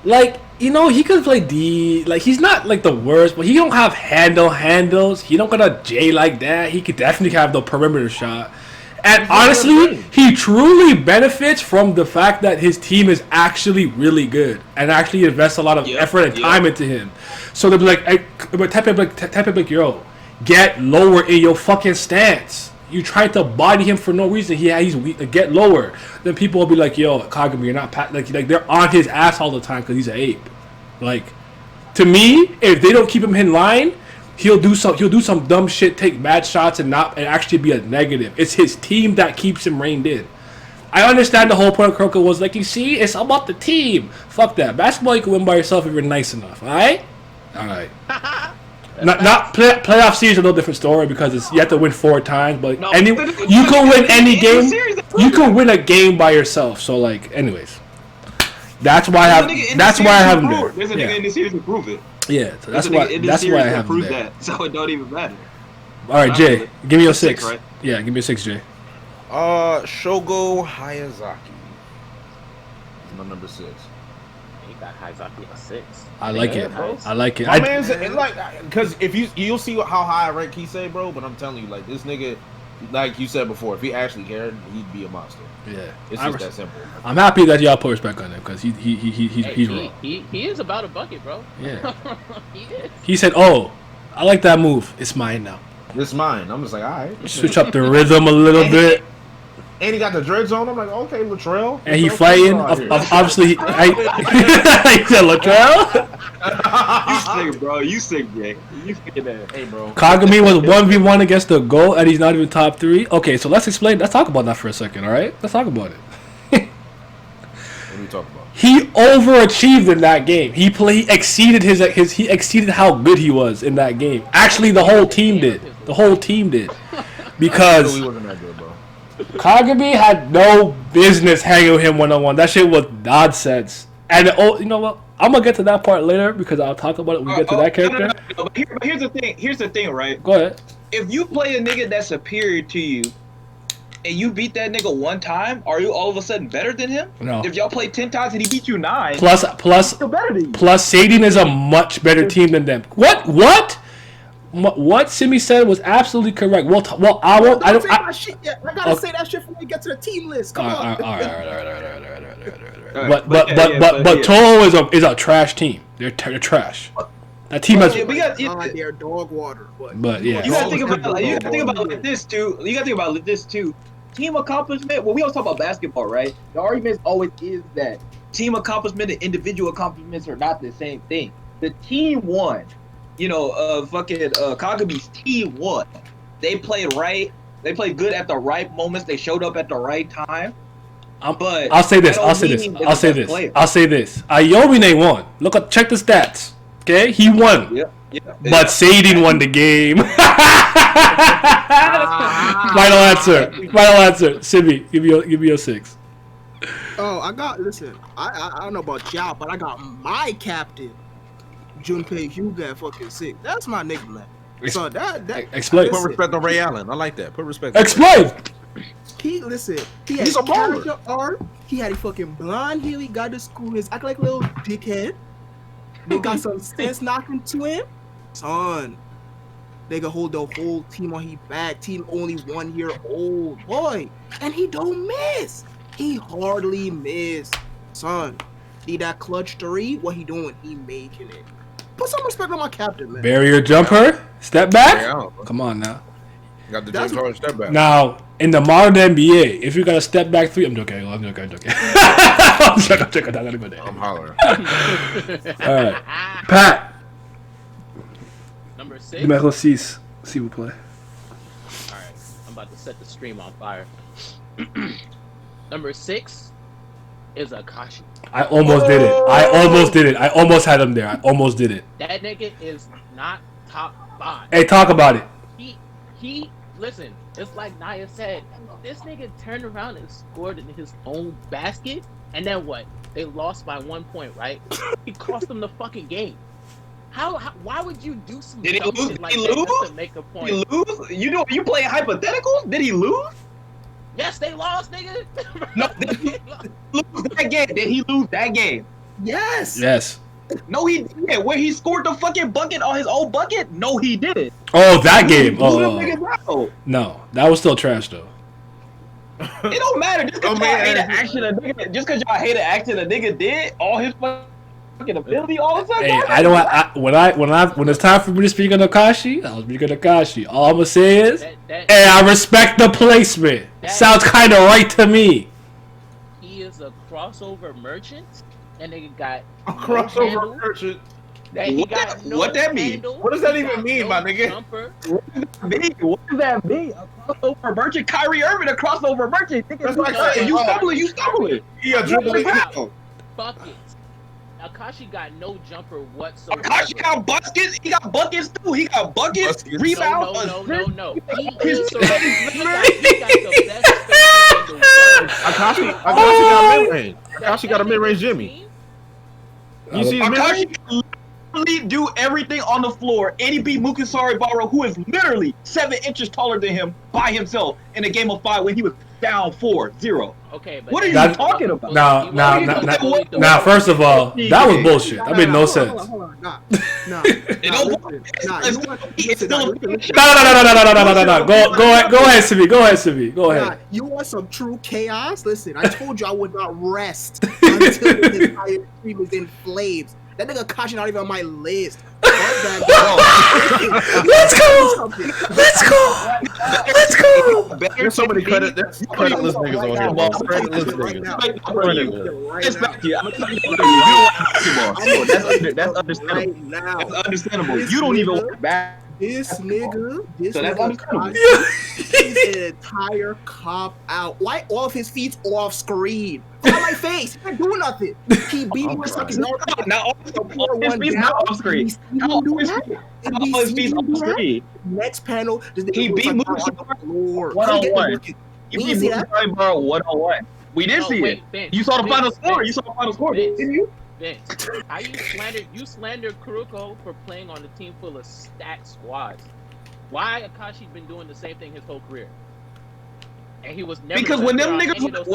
like, you know, he could play D. Like, he's not like the worst, but he don't have handles. He don't got a J like that. He could definitely have the perimeter shot. And honestly, he truly benefits from the fact that his team is actually really good and actually invests a lot of effort and time into him. So they'll be like, type of like, yo, get lower in your fucking stance. You trying to body him for no reason. He's weak. Get lower. Then people will be like, yo, Kagami, you're not like they're on his ass all the time because he's an ape. Like, to me, if they don't keep him in line, he'll do some dumb shit, take bad shots, and actually be a negative. It's his team that keeps him reined in. I understand the whole point of Kuroko was like, you see, it's about the team. Fuck that. Basketball, you can win by yourself if you're nice enough. All right. Playoff series is a little different story because you have to win 4 times. But you can win any game. You can win a game by yourself. So like, anyways, that's why I have him there. There's a nigga in this series to prove it. Yeah, so that's why I have him there. That, so it don't even matter. All right, Jay, give me your 6. 6, right? Yeah, give me a 6, Jay. Shogo Hayazaki. My number 6. He got Haizaki at 6. I like it. Nice. I like it. My man's like, because if you'll see how high I rank he say, bro. But I'm telling you, like, this nigga, like you said before, if he actually cared, he'd be a monster. Yeah, It's just that simple. I'm happy that y'all put respect on him because he's wrong. He is about a bucket, bro. Yeah. He is. He said, "Oh, I like that move. It's mine now." It's mine. I'm just like, all right. Switch up the rhythm a little bit. And he got the dreads on. I'm like, okay, Latrell. And he fighting. Obviously, he said Latrell. You sick, bro. You sick, Jay. You sick that. Hey, bro. Kagami was 1v1 against the GOAT, and he's not even top 3. Okay, so let's talk about that for a second. All right, let's talk about it. What are we talking about? He overachieved in that game. He exceeded he exceeded how good he was in that game. Actually, the whole team did. The whole team did. Because He wasn't that good, bro. Kagami had no business hanging with him one-on-one. That shit was nonsense. And you know what? I'm gonna get to that part later because I'll talk about it when we get to that character. No. But here's the thing. Here's the thing, right? Go ahead. If you play a nigga that's superior to you, and you beat that nigga one time, are you all of a sudden better than him? No. If y'all play 10 times and he beat you 9, Plus, still better than you. Sading is a much better team than them. What Simi said was absolutely correct. I won't. I don't. Say that shit yet. I gotta say that shit before we get to the team list. Come on. All right. But Toho is a trash team. They're trash. That team has. They're dog water. But yeah. You gotta think about like this too. You gotta think about this too. Team accomplishment. Well, we always talk about basketball, right? The argument always is that team accomplishment and individual accomplishments are not the same thing. The team won. Kagami's team won. They played right. They played good at the right moments. They showed up at the right time. But I'll say this. Aomine won. Check the stats. Okay, he won. Yeah. But Sading won the game. Final answer. Simi, give me your 6. Oh, listen. I don't know about y'all, but I got my captain, Junpei Hyuga, fucking 6. That's my nigga, man. So that explain. Put respect on Ray Allen. I like that. Put respect. Explain. He had He's a baller. character art. He had a fucking blonde hair. He got to school. He's acting like a little dickhead. They got some sense knocking to him. Son, they can hold the whole team on his back. Team only 1 year old, boy. And he don't miss. He hardly miss. Son, need that clutch 3? What he doing? He making it. Put some respect on my captain, man. Barrier jumper. Step back. Yeah. Come on now. Got the James Harden step back. Now, in the modern NBA, if you got a step back 3, I'm joking. I'm joking. I'm joking. I gotta go there. I'm hollering. All right. Pat. Number 6. Numéro 6, s'il vous plaît. Alright, I'm about to set the stream on fire. Number 6 is Akashi. I almost did it. I almost had him there. I almost did it. That nigga is not top 5. Hey, talk about it. He listen, it's like Naya said, this nigga turned around and scored in his own basket, and then what? They lost by 1 point, right? He cost them the fucking game. Why would you do some Did he dumb lose? shit like Did he that lose? just to make a point? Did he lose? You play hypotheticals? Did he lose? Yes, they lost, nigga. No, did he lose that game? Did he lose that game? Yes. No, he didn't. Where he scored the fucking bucket on his own bucket? No, he didn't. Oh, that game. Oh. No, that was still trash though. It don't matter. Just because y'all hate an action a nigga did, all his fucking ability all of a sudden. Hey, when it's time for me to speak on Akashi, I'll speak on Akashi. All I'm gonna say is, hey, I respect the placement. Sounds kind of right to me. He is a crossover merchant, and nigga got A crossover merchant. What that mean? What does that even mean, my nigga? What does that mean? A crossover merchant? Kyrie Irving, a crossover merchant. That's like saying, You stumble it. He a dribbling out. Buckets. Akashi got no jumper whatsoever. Akashi got buckets. He got buckets too. He got buckets. Rebounds. No. He got the best space in the world. Akashi got mid-range. Akashi got a mid-range Jimmy. You see his mid-range? Akashi can literally do everything on the floor, and he beat Mukasari Baro, who is literally 7 inches taller than him by himself in a game of 5 when he was down 4-0. Okay, but what are you talking about? Now, first of all, that was bullshit. That made no sense. Hold on. Nah. No. Go ahead, Sibi. Go ahead. You want some true chaos? Listen, I told you I would not rest until the entire team is in flames. That nigga Akashi not even on my list. Let's go. There's so many creditless niggas on here. Creditless niggas. That's understandable. You don't even work basketball. This nigga, So that's understandable. he's an entire cop out. Why all of his feet's off screen? Look at my face. He can't do nothing. He beat Murasakibara. Now, all his feet's not off screen. How his feet's off screen? Next panel, this He nigga beat was like, Murasakibara 1-on-1. He beat Murasakibara 1-on-1. We did see it. You saw the final score. You saw the final score, didn't you? Vince, how you slandered Kuroko for playing on a team full of stacked squads. Why Akashi's been doing the same thing his whole career? And he was never because when them niggas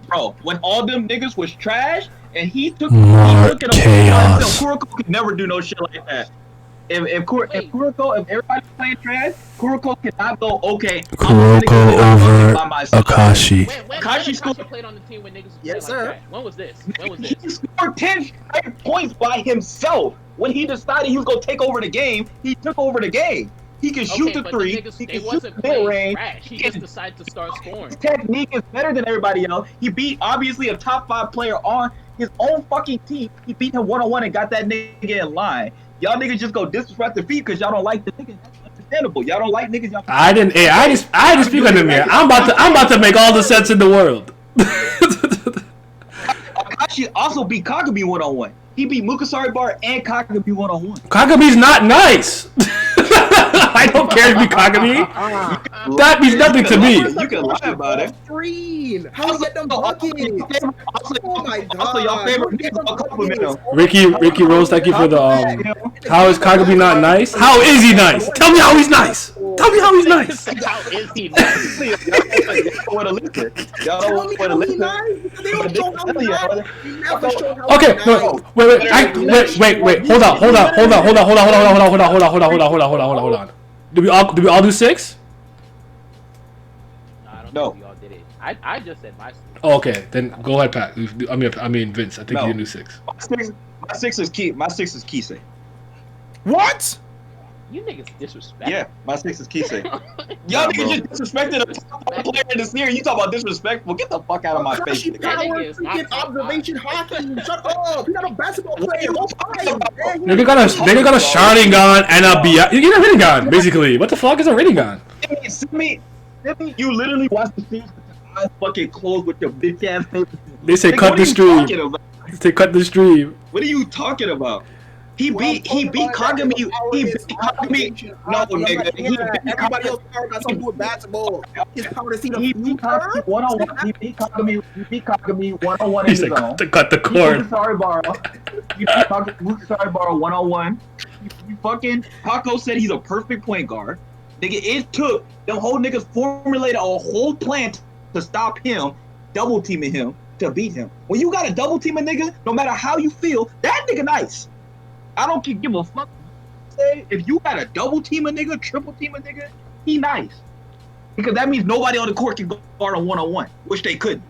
bro, when all them niggas was trash and he took More chaos. chaos. Kuroko could never do no shit like that. If everybody's playing trash, Kuroko cannot go, okay, Kuroko over Akashi. When Akashi Akashi played on the team when niggas was Yes, playing sir. like that? When was this? He scored 10 straight points by himself. When he decided he was gonna take over the game, he took over the game. He can shoot the but three, niggas, he they can shoot wasn't the playing mid-range. trash. He just decided to start scoring. His technique is better than everybody else. He beat obviously a top 5 player on his own fucking team. He beat him 1-on-1 and got that nigga in line. Y'all niggas just go disrespect the feet because y'all don't like the niggas. That's understandable. Y'all don't like niggas. Y'all I didn't. Hey, I just speak on the mirror. I'm about to make all the sense in the world. Akashi also beat Kagami 1-on-1. He beat Murasakibara and Kagami 1-on-1. Kagami's not nice. I don't care to be Kagami. That means nothing to me. You can lie about it. Screen. How we get them buckets? Oh my god. Also, y'all favorite niggas all compliment him. Ricky Rose, thank you for the How is Kagami not nice? How is he nice? Tell me how he's nice. Tell me how he's nice. How is he nice? Y'all don't want to listen. Y'all don't want to listen. They don't show how he nice. They never show how Okay, he no, nice. wait. Hold on. Did we all do 6? No, I don't No. think we all did it. I just said my. Oh, okay, then go ahead, Pat. I mean Vince. I think No. you do 6. My six is key. My 6 is Kisei. What? You niggas disrespect. Yeah, my 6 is Kisei. Y'all niggas just disrespected a top player in the series. You talk about disrespectful. Get the fuck out of my face. Akashi nigga. power nigga is not freaking top observation hockey. Shut up. You're not a basketball player. Go fight. Nigga got a Sharingan and a Bia. You get a Rinnegan, basically. What the fuck is a Rinnegan? Send me, you literally watch the series with your eyes fucking closed with your bitch ass paper. They say Nigga, cut what the are you stream. talking about? They cut the stream. What are you talking about? He beat Kagami. He beat Kagami. No, nigga. He beat Everybody else power got something to do with basketball. His power to see the He beat Kagami future. 1-on-1. He beat Kagami 1-on-1 in He his said own. cut the cord. He beat Murasakibara 1-on-1. You fucking Kako said he's a perfect point guard. Nigga, it took them whole niggas formulated a whole plan to stop him, double teaming him to beat him. When you got a double team a nigga, no matter how you feel, that nigga nice. I don't give a fuck. If you got a double team a nigga, triple team a nigga, he nice. Because that means nobody on the court can guard a 1-on-1, which they couldn't.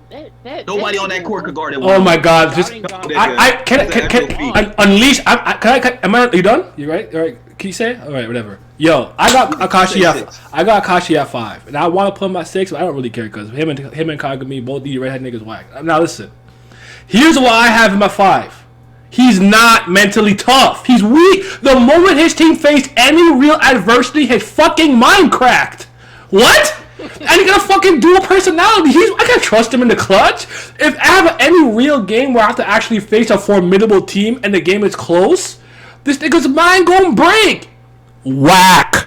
Nobody on that court could guard it. Oh my god! Just Sharingan. I can unleash. Am I? You done? You right? All right. Can you say? All right. Whatever. Yo, I got Akashi at 5, and I want to put him at 6, but I don't really care because him and Kagami, both these redhead niggas whack. Now listen. Here's why I have him at 5. He's not mentally tough. He's weak. The moment his team faced any real adversity, his fucking mind cracked. What? And he got a fucking dual personality. I can't trust him in the clutch. If I have any real game where I have to actually face a formidable team and the game is close, this nigga's mind gonna break. Whack.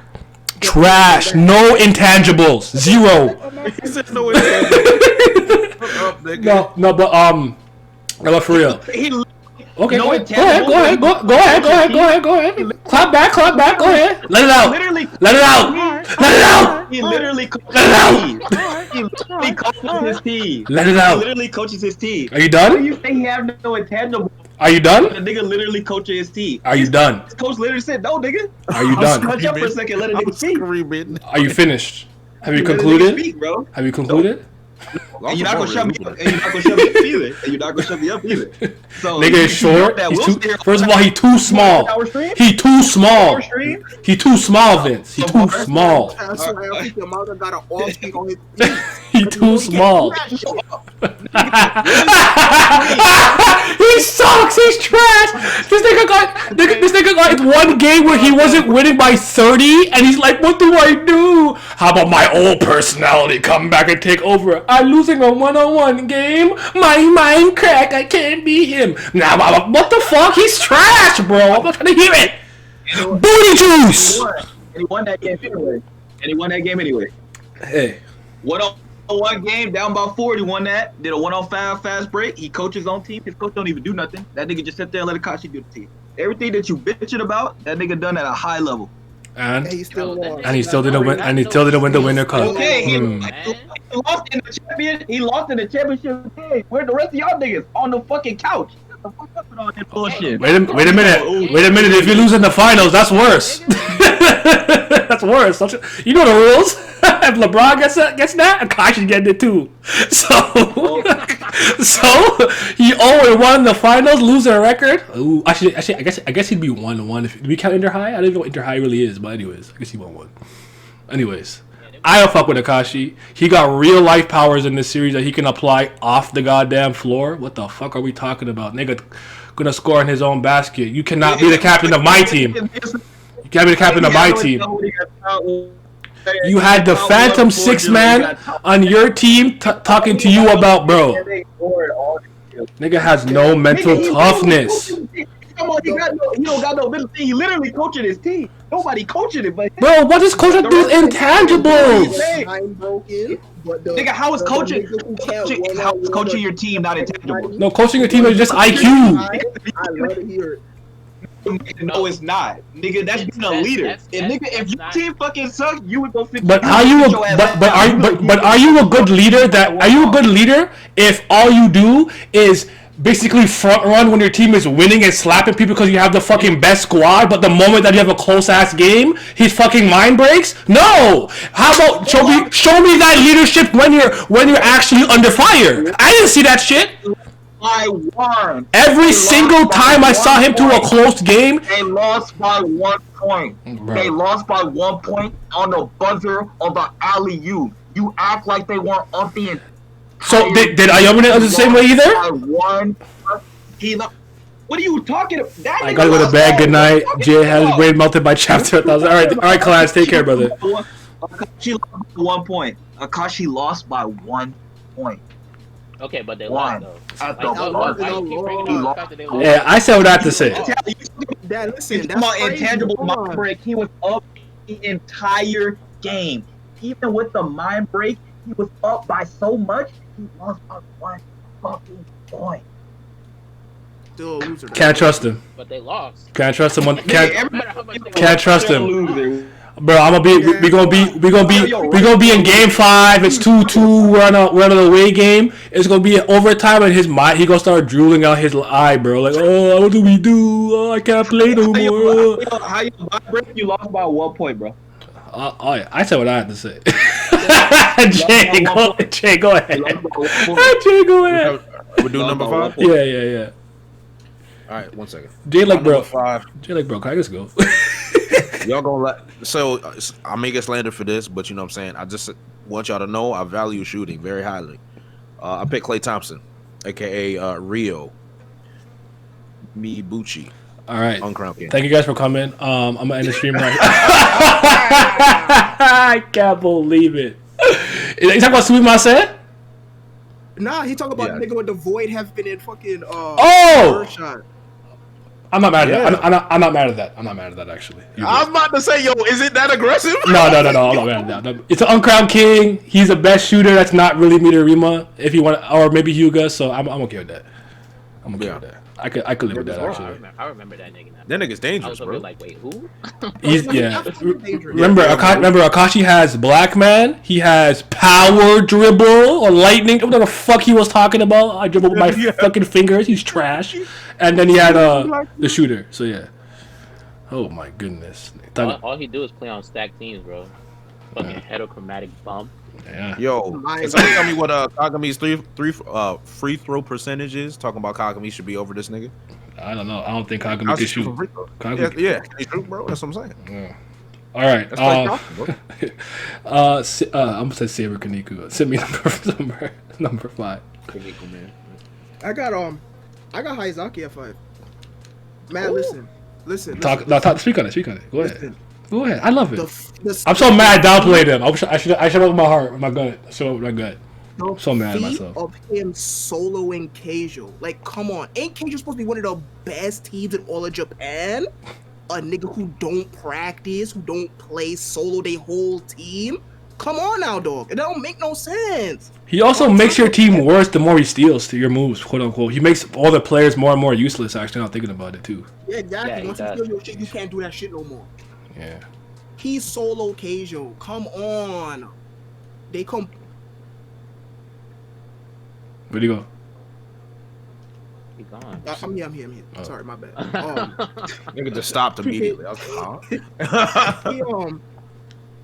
Trash. No intangibles. 0. He said no intangible. Shut up, nigga. No, but for real. Okay, No go ahead. Clap back, go ahead. Let it out. He literally coaches his team. Let it He out. literally coaches his team. Are you How do done? you say he have no intangible? Are you The done? nigga literally coaches his team. Are you done? His coach literally said, "No, nigga." Are you done? Shut up for a second. Let a I'm nigga speak. screaming. Are you finished? Have you Let a nigga concluded? speak, bro. Have you concluded? And you're not gonna shut me up. And you're not gonna shut me up either. And you're not gonna shut me up either. So Nigga is short. That He's we'll too, stay here first of all, he too small. Our stream? He too small. Our stream? He too small, Vince. He too small. I think your mother got an off speak on his feet. He too small. He sucks. He's trash. This nigga got one game where he wasn't winning by 30, and he's like, "What do I do? How about my old personality come back and take over? I'm losing a one-on-one game. My mind crack. I can't beat him. Now, what the fuck? He's trash, bro. I'm not trying to hear it. Booty juice. And he won that game anyway. Hey. 1-on-1 game, down by 40, won that. Did a 1-on-5 fast break. He coaches his own team. His coach don't even do nothing. That nigga just sit there and let Akashi do the team. Everything that you bitching about, that nigga done at a high level. And he still lost. he still didn't win. And he still didn't win the winner cup. Okay, he lost in the champion. He lost in the championship game. Where the rest of y'all niggas on the fucking couch? Shut the fuck up with all that bullshit. Wait a minute. If you lose in the finals, that's worse. That's worse. You know the rules. If LeBron gets that, Akashi's getting it too. So he 0-1 in the finals, losing a record. Ooh, actually, I guess he'd be 1-1 if we count Inter High. I don't even know what Inter High really is, but anyways, I guess he 1-1. Anyways, I don't fuck with Akashi. He got real life powers in this series that he can apply off the goddamn floor. What the fuck are we talking about? Nigga gonna score in his own basket. You cannot be the captain of my team. You can't be the captain of my team. You had the Phantom 6-man on your team talking to you about, bro. Nigga has no mental toughness. Come on, he don't got no mental thing. He literally coaching his team. Nobody coaching it, but bro, what is coaching these intangibles? Nigga, how is coaching your team not intangible? No, coaching your team is just IQ. I love to hear it. No, it's not, nigga. That's being a leader. If your team fucking sucks, you would go sit. But are you a good leader? Are you a good leader if all you do is basically front run when your team is winning and slapping people because you have the fucking best squad, but the moment that you have a close ass game, his fucking mind breaks? No. How about show me that leadership when you're actually under fire? I didn't see that shit. I won. Every single time I saw him to a close game, they lost by 1 point. Bro. They lost by 1 point on the buzzer of the alley-oop. You act like they weren't up the. So did Aomine do the same way either? What are you talking about? I gotta go to bed. Good night. Jay has brain melted by chapter 1,000. All right, class. Take care, brother. Akashi lost by 1 point. Akashi lost by 1 point. Okay, but they lost though. Yeah, I said what I had to say. Dad, listen, that's my intangible mind break. He was up the entire game. Even with the mind break, he was up by so much. He lost by 1 fucking point. Still a loser. Can't trust him. But they lost. Can't trust him. Can't trust him. Bro, we gonna be in game 5. It's 2-2. We're on the away game. It's gonna be overtime, and his mind, he gonna start drooling out his eye, bro. Like, oh, what do we do? Oh, I can't play no more. How you break? You lost by 1 point, bro. Yeah, I said what I had to say. Jay, go ahead. Jay, go ahead. We do number 5. Yeah. All right, 1 second. Jay, like, bro. 5. Jay, like, bro. Can I just go? Y'all gonna I may get slandered for this, but you know what I'm saying. I just want y'all to know I value shooting very highly. I picked Klay Thompson, aka Rio Mibuchi. All right. Uncrowned King. Thank you guys for coming. I'm gonna end the stream right. I can't believe it. You talking about Sweet Mase? Nah, he talking about the nigga with the void having in fucking Shot. I'm not mad at that. I'm not mad at that. I'm not mad at that, actually. I was about to say, yo, is it that aggressive? No. I'm not mad at that. It's an uncrowned king. He's the best shooter. That's not really Midorima, if you want, or maybe Hyuga. So I'm okay with that. I'm okay with that. I could live with that, actually. I remember that nigga now. That nigga's dangerous, I was bro. Like, wait, who? Remember, Akashi has Black Man. He has Power Dribble or Lightning. What the fuck he was talking about? I dribble with my fucking fingers. He's trash. And then he had the shooter. So yeah. Oh my goodness. All he do is play on stacked teams, bro. Fucking heterochromatic bum. Yeah. Yo, can somebody tell me what Kagami's free throw percentage is? Talking about Kagami should be over this nigga. I don't know. I don't think Kagami can shoot. Yeah, can he shoot, bro? That's what I'm saying. Yeah. All right. That's like bro. I'm gonna say Saber Kaneko. Send me number 5. Kaneko, man. I got Haizaki at 5. Man, listen. Speak on it. Go ahead. Listen. Go ahead. I love it. The I'm so mad I downplayed him. I should open my heart, my gut. Show up my gut. I'm so mad at feat myself. of him soloing Keijo. Like, come on. Ain't Keijo supposed to be one of the best teams in all of Japan? A nigga who don't practice, who don't play solo they whole team? Come on now, dog. It don't make no sense. He also makes your team worse the more he steals to your moves, quote unquote. He makes all the players more and more useless, actually, not thinking about it, too. Yeah, exactly. Yeah, Once you steal your shit, you can't do that shit no more. Yeah. He's solo Keijo. Come on. They come. Where'd he go? He gone. I'm here. Oh. Sorry, my bad. Nigga just stopped immediately. I was like, huh?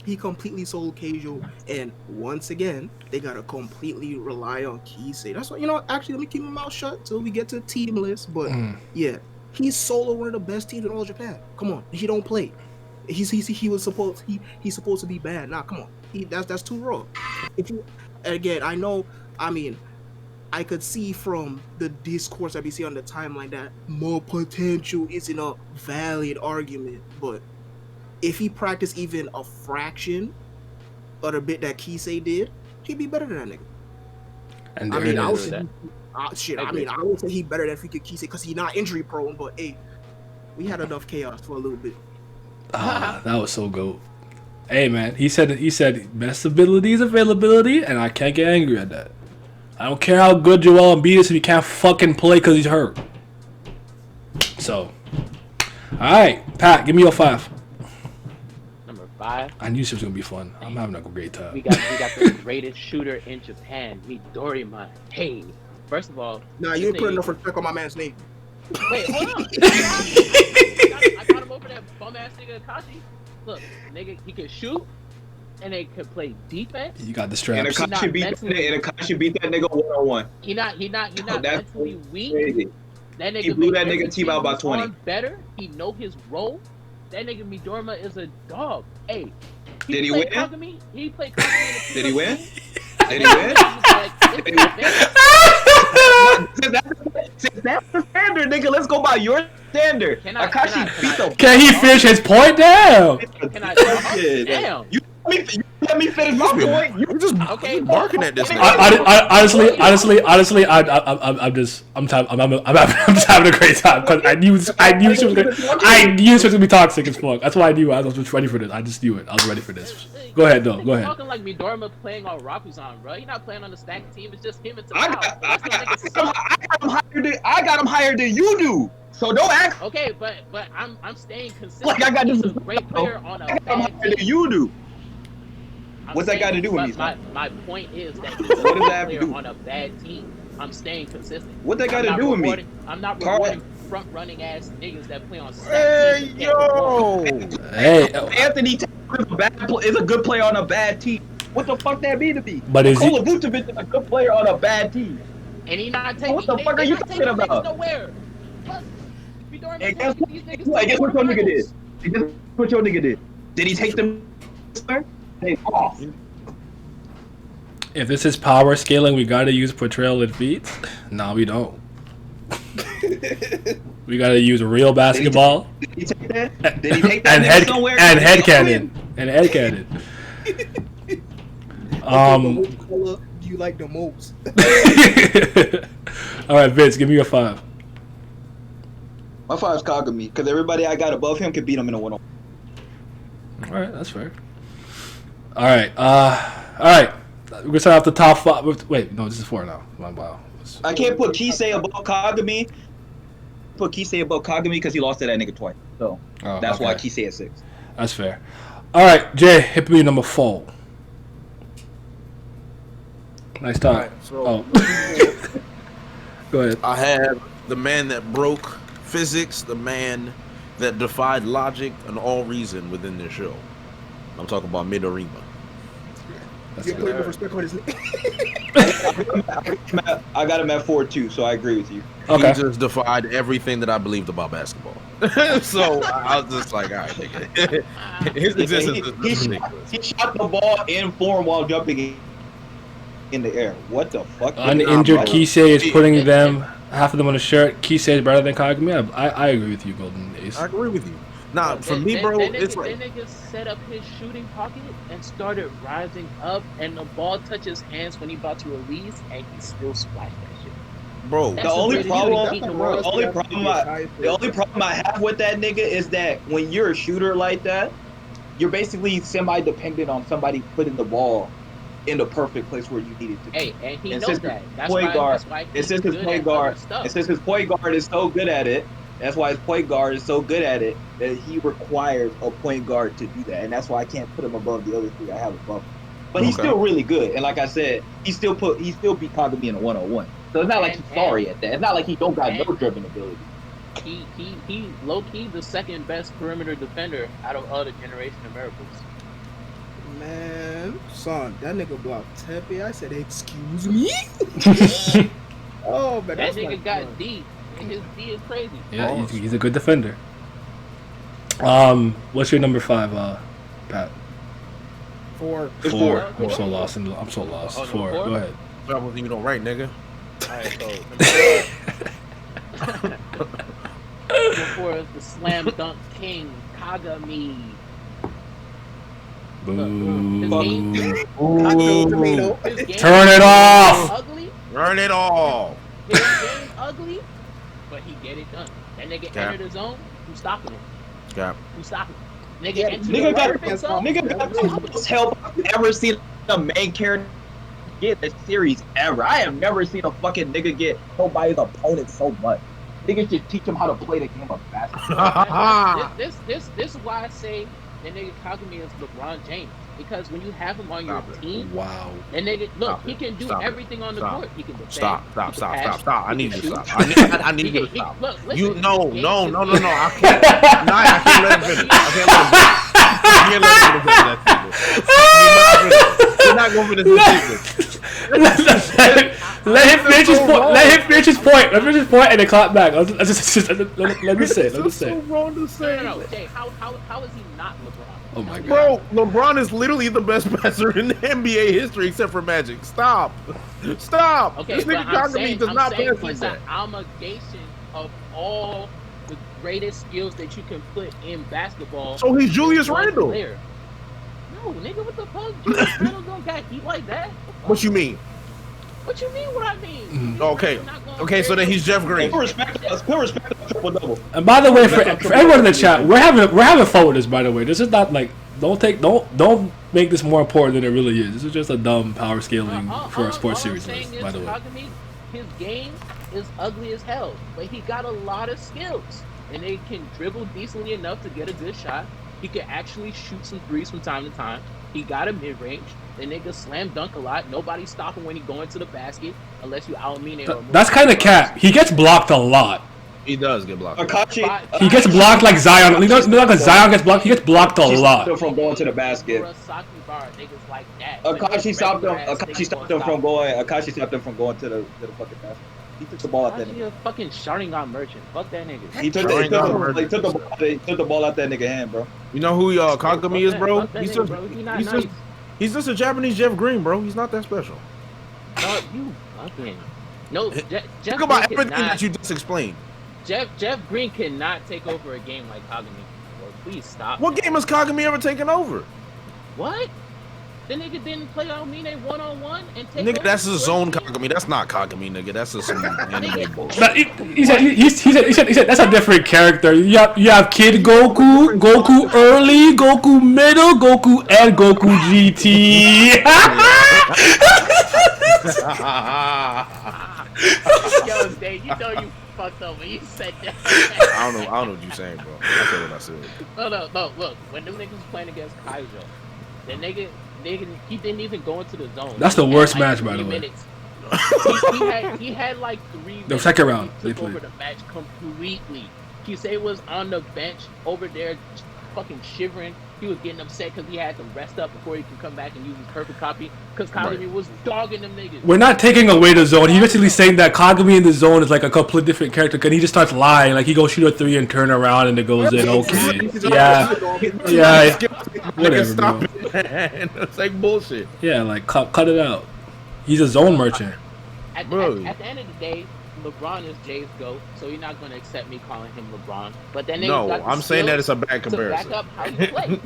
He completely sold Keijo, and once again, they gotta completely rely on Kisei. That's why, actually, let me keep my mouth shut till we get to team list. But yeah, he's solo one of the best teams in all of Japan. Come on, he don't play. He's supposed to be bad. Nah, come on, that's too raw. If you again, I could see from the discourse that we see on the timeline that more potential isn't a valid argument, but if he practiced even a fraction of the bit that Kisei did, he'd be better than that nigga. And I would say he's better than freaking Kisei because he's not injury prone, but hey, we had enough chaos for a little bit. That was so goat. Hey man, he said best ability is availability, and I can't get angry at that. I don't care how good Joel Embiid is if he can't fucking play because he's hurt. So, all right, Pat, give me your 5. Number 5. I knew this was gonna be fun. I'm having a great time. We got the greatest shooter in Japan, Midorima. Hey, first of all, Nah, you ain't put enough respect on my man's name. Wait, hold on. I got him over that bum ass nigga Akashi. Look, nigga, he can shoot, and they can play defense. You got the And straps. Akashi beat that nigga 1-on-1. He not That's mentally weak. crazy. That nigga He blew that make nigga team out by everything 20. better. He know his role. That nigga Midorima is a dog. Hey, Did he win? Kagami. He played Kagami in the Did he win? preseason. Did he win? Like, Did he Since that's the standard, nigga. Let's go by your standard. Akashi beat the. Can he finish his point down? Can I damn. You let me finish my point. You just Okay. barking at this nigga. Honestly, I'm just having a great time because I knew she was gonna be toxic as fuck. That's why I knew I was ready for this. I just knew it. I was ready for this. Go ahead, though. Go ahead. Talking like Midorima playing on Rakuzan, bro. He's not playing on the stacked team. It's just him and I Takao. got him higher than you do. So don't act Okay, but I'm staying consistent. like I got this. He's a great player on a I got him bad higher team. than you do. I'm What's that got to saying, do with but me, son? My point is that he's What a does great that have to player do? on a bad team. I'm staying consistent. What that got I'm to not do with me? rewarding- I'm not Carl- rewarding front running ass niggas that play on stacked Hey teams and can't perform. yo. Hey, Anthony is a good player on a bad team. What the fuck that mean to me? But is he- Nikola Vucevic is a good player on a bad team. And he not taking. What the fuck are you talking about? Nowhere. Plus, Midorima And telling guess these niggas what? to Guess what score your nigga did? finals. Guess what your nigga did? Did he take them? Hey, off. if this is power scaling, we gotta use portrayal and feats. No, we don't. We gotta use real basketball Did he take that? Did he take that and nigga somewhere? head cannon and head cannon. What color do you like the most? All right, Vince, give me your 5. My 5's Kagami, because everybody I got above him can beat him in a 1-on-1. All right, that's fair. All right, we're gonna start off the top 5. Wait, no, this is 4 now. Wow. I can't put Kisei above Kagami. Put Kisei above Kagami because he lost to that nigga twice. So that's why Kisei at 6. That's fair. All right, Jay, hit me number 4. Nice time. Alright, so Go ahead. I have the man that broke physics, the man that defied logic and all reason within this show. I'm talking about Midorima. That's You put good. enough respect on his name. I got him at 4 too, so I agree with you. Okay. He just defied everything that I believed about basketball. So I was just like, all right, nigga. His existence is ridiculous. He shot the ball in form while jumping in the air. What the fuck? Uninjured bro. Kisei is putting them, half of them on the shirt. Kisei is better than Kagami. I agree with you, Golden Ace. I agree with you. Nah, for me, That bro, nigga, it's like, that nigga set up his shooting pocket and started rising up, and the ball touched his hands when he about to release, and he still splashed that shit. bro. That's The only way to problem- beat the The world. only problem I have with that nigga is that when you're a shooter like that, you're basically semi-dependent on somebody putting the ball in the perfect place where you need it to be. Hey, and he And knows since that. his That's point why. guard- That's why And he's since his good point at guard, other stuff. and since his point guard is so good at it, that's why his point guard is so good at it that he requires a point guard to do that, and that's why I can't put him above the other three I have above him. But he's Okay. still really good, and like I said, he still beat Kagami in a 1-on-1. So it's not like he's sorry at that. It's not like he don't got no dribbling ability. He low key the second best perimeter defender out of all the generation of miracles. Man, son, that nigga blocked Tepe. I said, excuse me? Oh, man, That that's nigga like got fun. D, and his D is crazy. Yeah, he's a good defender. What's your number 5, Pat? 4. It's 4. four. I'm so lost. I'm so lost. Oh, 4. number 4? Go ahead. Trouble you don't write, nigga. Alright, so number 4 is the slam dunk king, Kagami. Boo. Tomato. His game Turn it is off. Ugly. Run it all. His game ugly, but he get it done. That nigga Yeah. entered the zone. Who's stopping him? Yeah. Who's stopping him? Nigga, Yeah, entered Nigga the got perfect zone. the most help I've ever seen a main character get the series ever. I have never seen a fucking nigga get helped by his opponent so much. Niggas just teach him how to play the game of basketball. This is why I say that nigga Kagami is LeBron James, because when you have him on your Stop it. team, Wow. and nigga, look, Stop he it. can do Stop it. everything on the Stop. court. He can defend. Stop. he can pass, I he need can you to shoot. stop. I need you to stop. Look, listen, You his no. game is- I can't. Nah, I can't let him finish. I can't let him finish. You're not gonna finish this segment. Let him finish his point. Let him finish his point. Let and then clap back. Let me say. Let me So say. wrong to say. No, Jay, how is he not LeBron? Oh my god. Bro, LeBron is literally the best passer in the NBA history except for Magic. Stop. Okay, This but nigga I'm Kagami saying, does not he's pass like an that. amalgamation of all the greatest skills that you can put in basketball. So he's Julius in one Randle. player. No, nigga, what the fuck? Julius Randle don't got heat like that. What you mean? What you mean? What I mean? Okay. Okay, so then he's Jeff Green. Put respect to triple double. And by the way, for everyone in the chat, we're having fun with this. By the way, this is not like don't make this more important than it really is. This is just a dumb power scaling for a sports series list. By the way, Kagami, his game is ugly as hell, but he got a lot of skills, and they can dribble decently enough to get a good shot. He can actually shoot some threes from time to time. He got a mid range. The nigga slam dunk a lot. Nobody's stopping when he going to the basket unless you Aomine or that's kind of cap. He gets blocked a lot. He does get blocked. Akashi He gets blocked like Zion. You know like a Zion gets blocked. He gets blocked a lot. from going to the basket. Murasakibara, niggas like that. Akashi stopped him. Regular-ass Akashi niggas stopped gonna him from stop going. Akashi stopped him from going to the fucking basket. He took the ball out that Akashi nigga. a fucking Sharingan merchant. Fuck that nigga. He took the ball out that nigga hand, bro. You know who Kagami is, bro? Fuck that He's nigga, just bro. He not he's nice. just he's just a Japanese Jeff Green, bro. He's not that special. No, you fucking. No, Jeff Think about Green everything cannot- that you just explained. Jeff Green cannot take over a game like Kagami. Bro, please stop. What game has Kagami ever taken over? What? The nigga didn't play Aomine 1-on-1 and take Nigga, over that's the his score? own Kagami. That's not Kagami, nigga. That's just some anime bullshit. But he said that's a different character. You have Kid Goku, Goku early, Goku middle, Goku and Goku GT. Yo, Dave, you know you fucked up when you said that. I don't know what you're saying, bro. I said what I said. No, look. When them niggas was playing against Kaijo, the nigga, he didn't even go into the zone. That's the He worst had, like, match, by 3 the way. minutes. he had like 3 minutes. The second round, He they took over played. the match completely. Kisei was on the bench over there fucking shivering. He was getting upset because he had to rest up before he could come back and use his perfect copy. Because Kagami was dogging them niggas. We're not taking away the zone. He's basically saying that Kagami in the zone is like a completely different character. Cause he just starts lying. Like he goes shoot a 3 and turn around and it goes in. Okay. Yeah. Whatever, Stop bro. it, man. It's like bullshit. Yeah, like cut it out. He's a zone merchant. At the end of the day, LeBron is Jay's GOAT, so you're not going to accept me calling him LeBron. But then I'm saying that it's a bad comparison. To back up how you play.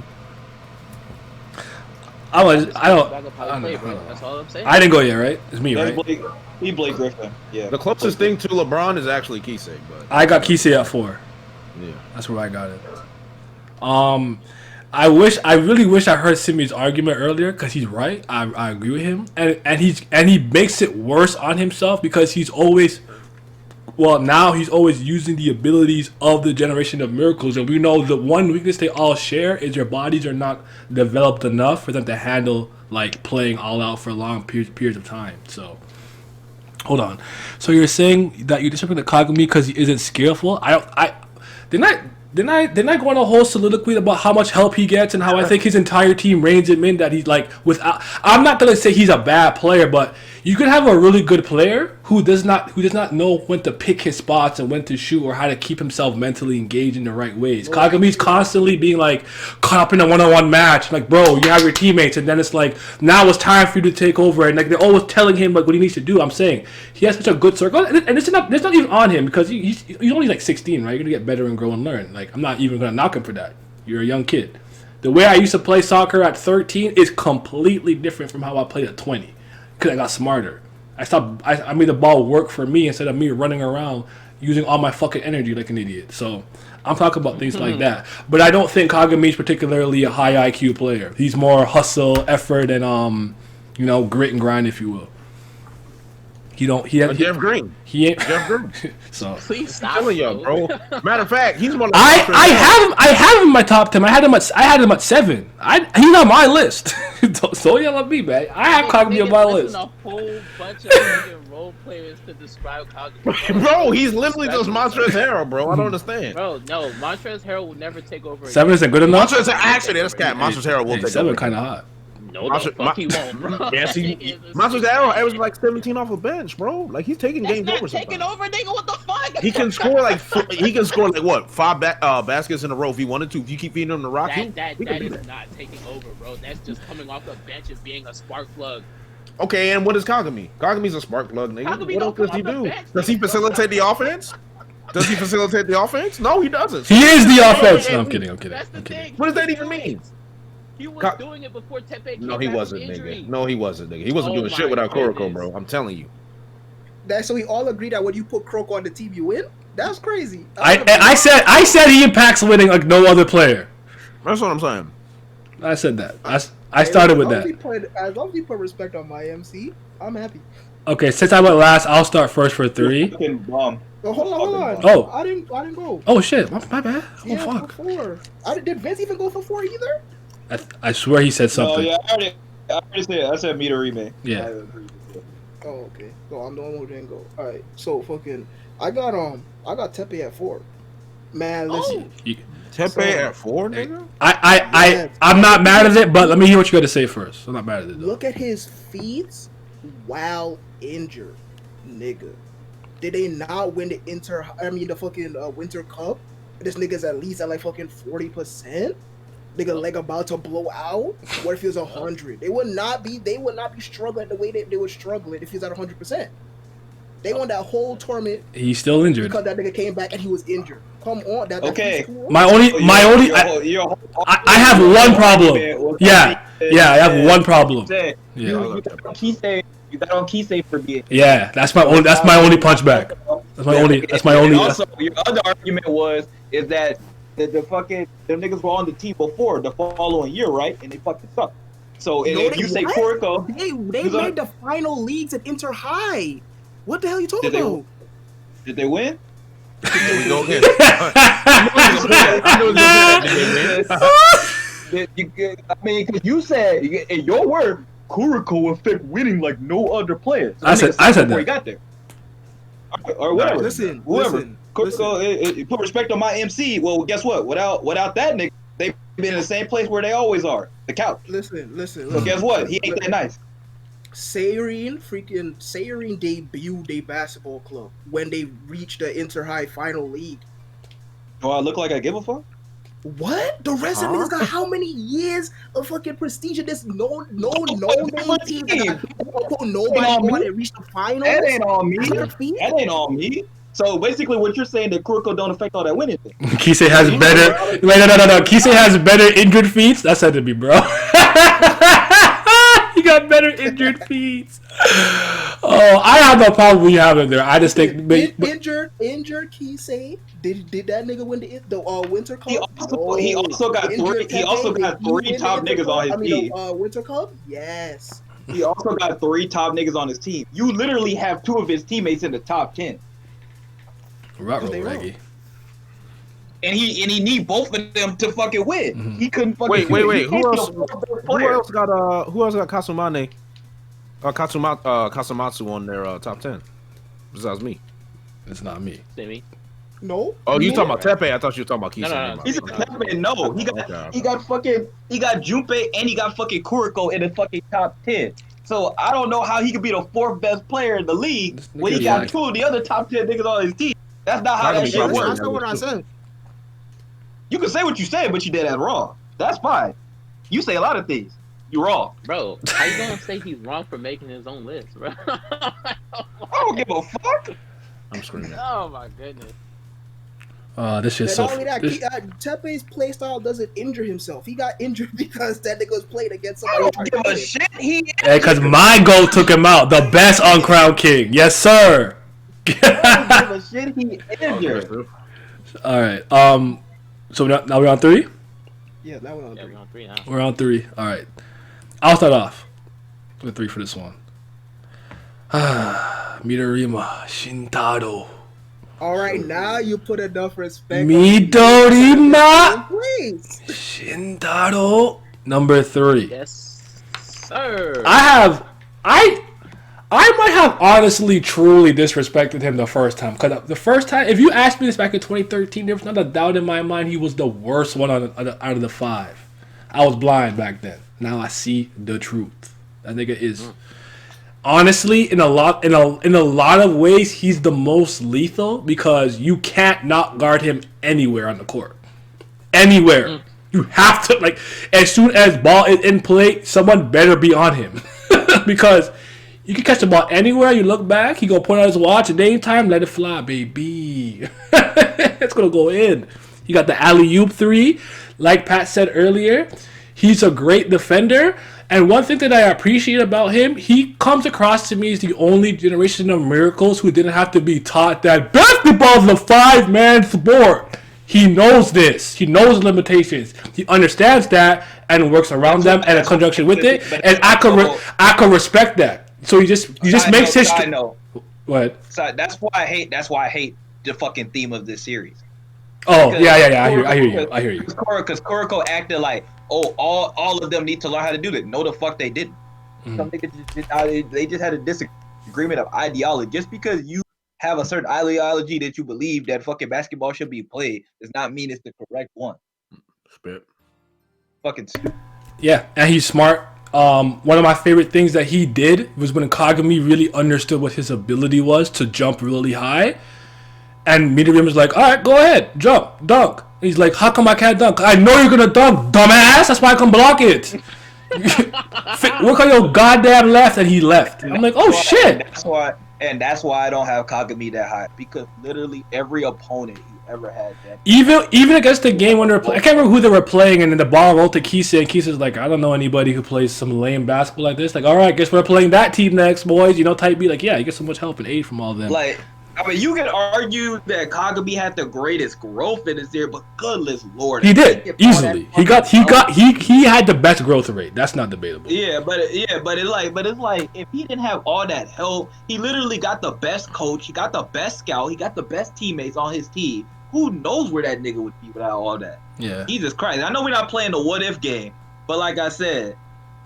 I don't Bro. That's all I'm saying. I didn't go yet, right? It's me, right? Blake Griffin. Yeah. The closest thing to LeBron is actually Kisei, but I got Kisei at 4. yeah, That's where I got it. I really wish I heard Simi's argument earlier because he's right. I agree with him, and he makes it worse on himself because he's always using the abilities of the generation of miracles, and we know the one weakness they all share is their bodies are not developed enough for them to handle like playing all out for long periods of time. So. Hold on. So you're saying that you disrespect the Kagami because he isn't skillful? Didn't I go on a whole soliloquy about how much help he gets and how I think his entire team reins him in, that he's like without. I'm not gonna say he's a bad player, but you could have a really good player who does not know when to pick his spots and when to shoot or how to keep himself mentally engaged in the right ways. Kagami's constantly being like caught up in a one-on-one match, like bro, you have your teammates, and then it's like now it's time for you to take over, and like they're always telling him like what he needs to do. I'm saying he has such a good circle, and it's not even on him because he's only like 16, right? You're gonna get better and grow and learn. Like I'm not even gonna knock him for that. You're a young kid. The way I used to play soccer at 13 is completely different from how I played at 20 because I got smarter. I made the ball work for me instead of me running around using all my fucking energy like an idiot. So I'm talking about things like that. But I don't think Kagami's particularly a high IQ player. He's more hustle, effort, and grit and grind, if you will. Jeff Green. He ain't Jeff Green. So Please stop, I'm telling you, bro. Matter of fact, he's one of the I have him in my top 10. I had him at 7. He's on my list. Don't yell at me, man. I have Kagami on my list. A whole bunch of fucking role players to describe Kagami. Bro, he's literally just Montrezl Harrell, bro. I don't understand. Bro, no, Montrezl Harrell will never take over. 7 isn't good enough. Actually, that's cat. Montrezl Harrell will take over. 7 kind of hot. No, the fuck he won't, bro. Yes, Montrezl Harrell averaged like 17 off a bench, bro. Like he's taking That's games not over. taking over, nigga. What the fuck? He can score like what 5 baskets in a row if he wanted to. If you keep feeding him the rock, that is not taking over, bro. That's just coming off the bench and being a spark plug. Okay, and what is Kagami? Kagami's a spark plug, nigga. Kagami What else don't does he come off do? the bench, Does he nigga. facilitate the offense? Does he facilitate the offense? No, he doesn't. He is the offense. No, I'm kidding. That's the thing. What does that even mean? He was doing it before Tepe came No, he back wasn't, from injury. nigga. No, he wasn't, nigga. He wasn't Oh doing shit my without Kuroko, goodness. bro. I'm telling you. So we all agree that when you put Kuroko on the team, you win. That's crazy. I said he impacts winning like no other player. That's what I'm saying. I said that. I started with that. As long as you put respect on my MC, I'm happy. Okay, since I went last, I'll start first for 3. Fucking bum. Oh, hold on. Oh. I didn't go. Oh shit, my bad. Oh Yeah, fuck. for 4. Did Vince even go for 4 either? I swear he said something. No, yeah, I already said. I said Midorima. Yeah. I agree with you. Oh, okay. So I'm the one who didn't go. All right. So fucking, I got Tepe at 4. Man, listen. Tepe at 4, nigga. I'm not mad at it, but let me hear what you got to say first. I'm not mad at it though. Look at his feeds while injured, nigga. Did they not win the Winter Cup? This nigga's at least at like fucking 40%. Nigga leg about to blow out. What if he was 100? They would not be struggling the way they were struggling if he was at 100%. They won that whole tournament. He's still injured. Because that nigga came back and he was injured. Come on, Okay. I have one problem. Yeah, I have one problem. You got on Kisei for being. Yeah, that's my only punchback. That's my only. Also, your other argument is that the fucking them niggas were on the team before the following year, right? And they fucking suck. So if you say Kuroko, they made the final leagues at Inter High. What the hell are you talking about? Did they win? Here we go again. I mean, because you said in your word, Kuroko affect winning like no other player. So I said before that. he got there. Or whatever. Listen, whoever. listen. Kuroko, put respect on my MC. Well, guess what? Without that nigga, they been in the same place where they always are, the couch. Listen. So guess what? He ain't that nice. Sayrin debuted a basketball club when they reached the Inter-High Final League. Do I look like I give a fuck? What? The rest of niggas got how many years of fucking prestige in this no name team that nobody want to reach the finals? That ain't on me. That ain't on me. So basically, what you're saying that Kuroko don't affect all that winning thing. Kisei has better. Wait, no. Kisei has better injured feet. That's said to be, bro. He got better injured feet. Oh, I have no problem with you having there. I just think injured Kisei. Did that nigga win the Winter Cup? He also got three top niggas on his team. Winter Cup? Yes. He also got 3 top niggas on his team. You literally have 2 of his teammates in the top 10. Reggie. And he need both of them to fucking win. Mm-hmm. He couldn't fucking Wait. Who else got Kasumane? Kasumatsu on their top 10? Besides me. It's not me. Sammy. No. Oh, you talking about Tepe? I thought you were talking about Kisei. No. He said Tepe, no. He got Junpei and he got fucking Kuroko in the fucking top 10. So I don't know how he could be the 4th best player in the league when he got 2 of the other top 10 niggas on his team. That's not how that shit works. That's not what I said. You can say what you say, but you did that wrong. That's fine. You say a lot of things. You're wrong. Bro, how you gonna say he's wrong for making his own list, bro? I don't give a fuck. I'm screaming. Oh my goodness. This shit's And so. not only that, Tepe's playstyle doesn't injure himself. He got injured because that nigga was playing against I somebody. don't give a shit. Hey, because my goal took him out. The best uncrowned king. Yes, sir. I don't give a shit. He injured. All right. So now we're on 3? Yeah, that went on Yeah, 3. we're on 3 now. We're on 3. All right. I'll start off with 3 for this one. Midorima, Shintaro. All right, now you put enough respect. Midorima, Please. Shintaro, number 3. Yes, sir. I might have honestly, truly disrespected him the first time. Because the first time, if you asked me this back in 2013, there was not a doubt in my mind he was the worst one out of the 5. I was blind back then. Now I see the truth. That nigga is honestly in a lot of ways he's the most lethal because you can't not guard him anywhere on the court. Anywhere. You have to, like, as soon as ball is in play, someone better be on him. Because you can catch the ball anywhere. You look back, he gonna point out his watch. At any time, let it fly, baby. It's gonna go in. You got the alley-oop 3, like Pat said earlier. He's a great defender, and one thing that I appreciate about him, he comes across to me as the only generation of miracles who didn't have to be taught that basketball is a 5-man sport. He knows this. He knows the limitations. He understands that and works around them and in conjunction with it. And I could respect that. So he just makes history. I know. What? So that's why I hate the fucking theme of this series. Oh, yeah. I hear you. Because Kuroko acted like, oh, all of them need to learn how to do that. No, the fuck they didn't. Some niggas they just had a disagreement of ideology. Just because you have a certain ideology that you believe that fucking basketball should be played does not mean it's the correct one. Spit. Fucking stupid. Yeah, and he's smart. One of my favorite things that he did was when Kagami really understood what his ability was to jump really high. And Midorima was like, all right, go ahead, jump, dunk. He's like, how come I can't dunk? I know you're going to dunk, dumbass. That's why I can block it. Work on your goddamn left. And he left. I'm like, oh, shit. That's why I don't have Kagami that high. Because literally every opponent he ever had that. Even against the game when they were playing, I can't remember who they were playing, and then the ball rolled to Kisei, and Kisei's like, I don't know anybody who plays some lame basketball like this. Like, all right, guess we're playing that team next, boys. You know, type B. Like, yeah, you get so much help and aid from all of them. Like, I mean, you can argue that Kagami had the greatest growth in his year, but goodness lord, he did easily. He had the best growth rate. That's not debatable. But it's like if he didn't have all that help, he literally got the best coach, he got the best scout, he got the best teammates on his team. Who knows where that nigga would be without all that? Yeah. Jesus Christ. I know we're not playing the what if game, but like I said,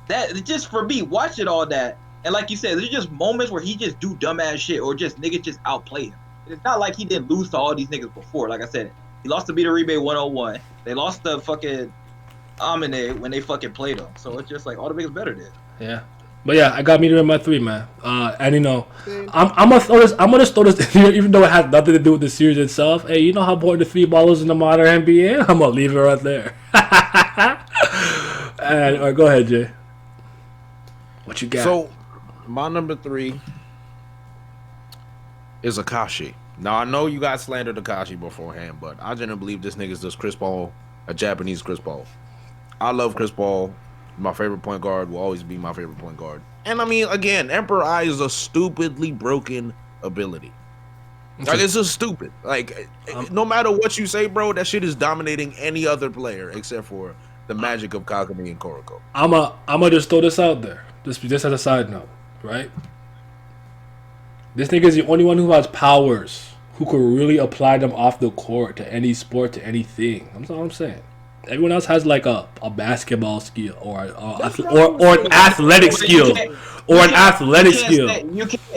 that just for me watching all that. And like you said, there's just moments where he just do dumbass shit or just niggas just outplay him. And it's not like he didn't lose to all these niggas before. Like I said, he lost to Midorima 101. They lost to fucking Aomine when they fucking played them. So it's just like all the biggest better than. Yeah. But yeah, I got Midorima in my 3, man. And you know, I'm gonna throw this in here, even though it has nothing to do with the series itself. Hey, you know how important the 3 ball is in the modern NBA? I'm gonna leave it right there. And all right, go ahead, Jay. What you got? So, my number 3 is Akashi. Now, I know you guys slandered Akashi beforehand, but I genuinely believe this nigga's just Chris Paul, a Japanese Chris Paul. I love Chris Paul. My favorite point guard will always be my favorite point guard. And I mean, again, Emperor Eye is a stupidly broken ability. Like, it's just stupid. Like, no matter what you say, bro, that shit is dominating any other player except for the magic of Kagami and Kuroko. I'ma just throw this out there. Just as a side note, right? This nigga is the only one who has powers who could really apply them off the court to any sport, to anything. That's all I'm saying. Everyone else has like a basketball skill or an athletic skill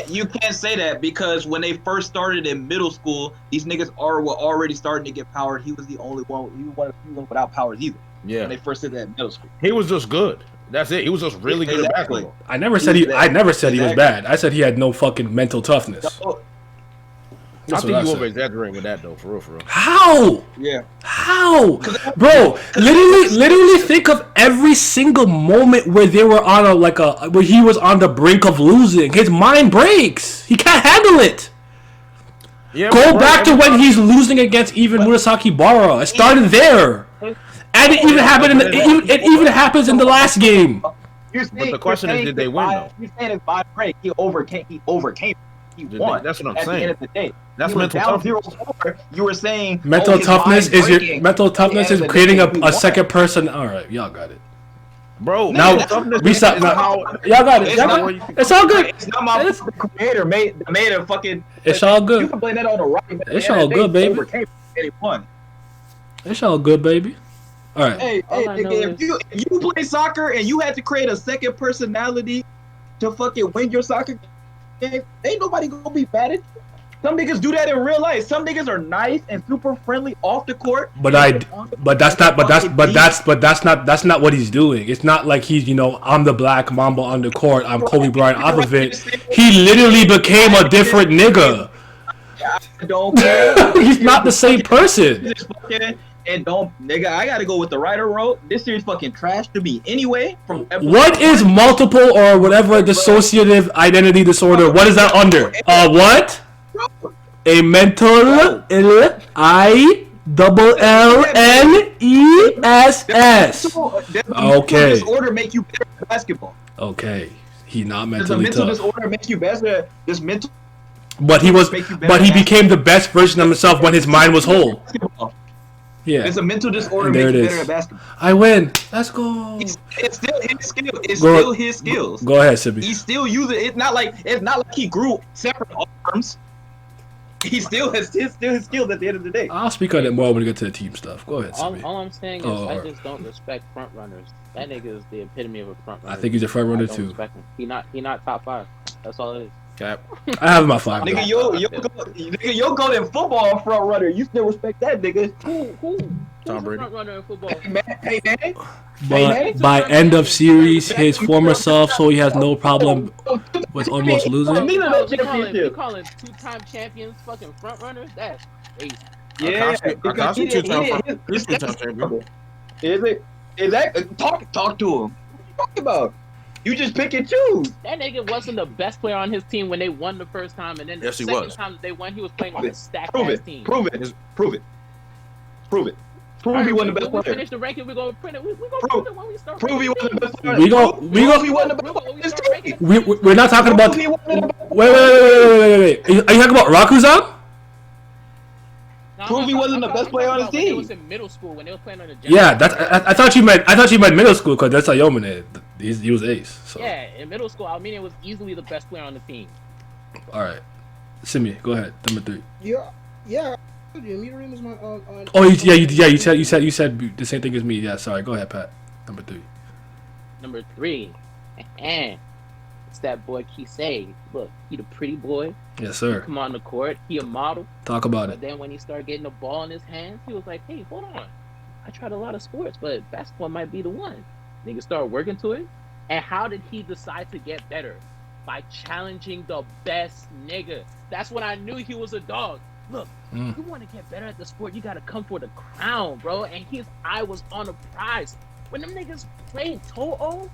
You can't say that because when they first started in middle school, these niggas were already starting to get powered. He was the only one. He was without powers either. Yeah. When they first did that in middle school, He was just good. That's it. He was just really good at basketball. I never said he was bad. I said he had no fucking mental toughness. I think you over exaggerating with that though, for real. How? Yeah. How? Bro, literally think of every single moment where they were on where he was on the brink of losing. His mind breaks. He can't handle it. Yeah, Go back to when he's losing against even Murasakibara. It started there. And it even happened it even happens in the last game. But the question is, did they win though? You're saying it's by break. He overcame. He won. That's what I'm at saying. The end of the day. That's mental toughness. 0-4, you were saying Mental toughness is creating a second person. person. All right, y'all got it. Bro, Now y'all got it. It's all good. It's not my creator made a fucking. It's all good. You can blame that on the right. It's all good, baby. Overcame and he won. It's all good, baby. All right. Hey, if you play soccer and you had to create a second personality to fucking win your soccer game, ain't nobody gonna be mad at you. Some niggas do that in real life. Some niggas are nice and super friendly off the court. That's not what he's doing. It's not like he's, I'm the Black Mamba on the court. I'm Kobe Bryant off of it. He literally became a different nigga. I don't care. He's not the same person. And nigga, I gotta go with the writer wrote. This series fucking trash to me anyway. What is multiple or whatever dissociative identity disorder? What is that under? What? A mental illness. Okay. Disorder make you better at basketball. Okay. He not Does a mentally mental tough. disorder make you better? This mental. But he became the best version of himself when his mind was whole. Yeah. It's a mental disorder make you better at basketball. I win. Let's go. It's still his skill. It's still his skills. Go ahead, Sibi. He's still using it. It's not like he grew separate arms. He still has his skills at the end of the day. I'll speak on it more when we get to the team stuff. Go ahead, Sibi. All I'm saying is I just don't respect front runners. That nigga is the epitome of a front runner. I think he's a front runner I don't too. respect him. He not top 5. That's all it is. Cap. I have my 5. Nigga, yo go in football front runner. You still respect that nigga? Who? Tom Brady. Front runner in football? Hey man. But by end of series, his former self, so he has no problem with almost losing. You calling 2-time champions fucking front runners? That's crazy. Yeah, Akashi 2-time. He's 2-time champion. Is it? Is that talk to him? What you talking about? You just pick and choose. That nigga wasn't the best player on his team when they won the first time, and then the second time that they won, he was playing on a stacked ass team. Prove it. Prove he wasn't the best player. When we finish the ranking, we're gonna print it. We're gonna print it when we start. Prove he wasn't the best player. We wasn't the best player on his team. We're not talking about. Wait. Are you talking about Rakuzan? Prove he wasn't the best player on his team. It was in middle school when they was playing on the. Yeah, I thought you meant middle school because that's Aomine. He was ace. So. Yeah, in middle school, Aomine was easily the best player on the team. All right, Simi, go ahead. Number 3. Yeah. Midorima is my Oh you said the same thing as me. Yeah, sorry. Go ahead, Pat. Number 3. Number 3, it's that boy Kisei. Look, he the pretty boy. Yes, sir. Come on the court. He a model. Talk about But it. then when he started getting the ball in his hands, he was like, "Hey, hold on. I tried a lot of sports, but basketball might be the one. Nigga started working to it. And how did he decide to get better? By challenging the best nigga. That's when I knew he was a dog. Look, you want to get better at the sport, you got to come for the crown, bro. And his eye was on the prize. When them niggas played Toho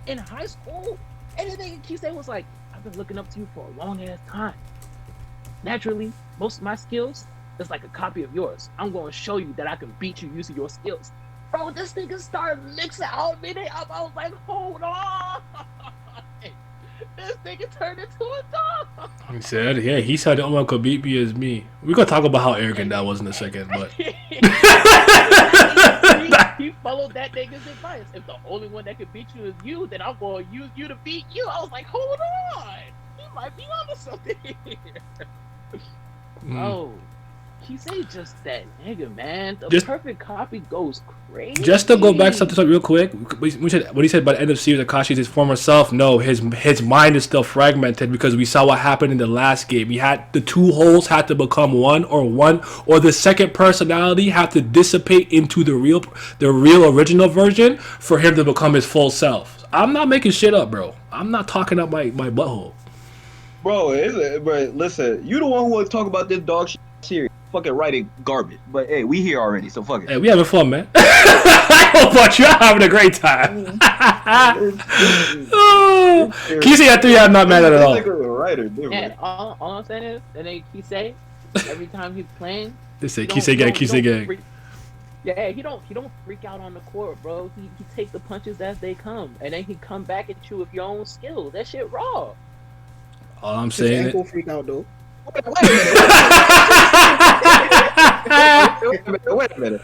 in high school, and the nigga Kisei was like, I've been looking up to you for a long ass time. Naturally, most of my skills is like a copy of yours. I'm going to show you that I can beat you using your skills. Bro, this nigga started mixing Aomine up. I was like, hold on. This nigga turned into a dog. He said, yeah, he said the only one could beat me is me. We're going to talk about how arrogant that was in a second, but. He followed that nigga's advice. If the only one that could beat you is you, then I'm going to use you to beat you. I was like, hold on. He might be onto something here. Oh. Kisei just that nigga, man. The perfect copy goes crazy. Just to go back to something real quick, what he said by the end of the series, Akashi's his former self. No, his mind is still fragmented because we saw what happened in the last game. He had the two holes had to become one, or the second personality had to dissipate into the real original version for him to become his full self. I'm not making shit up, bro. I'm not talking up my butthole. Bro, but listen, you the one who was talking about this dog shit series. Fucking writing garbage, but hey, we here already, so fuck it. Hey, we having fun, man. I hope about you having a great time. Kisei at 3, I'm not mad at it all. And all I'm saying is, that nigga Kisei, every time he's playing, they say Kisei gang. Yeah, he don't freak out on the court, bro. He take the punches as they come, and then he come back at you with your own skill. That shit raw. All I'm saying is, freak out though. Wait a minute.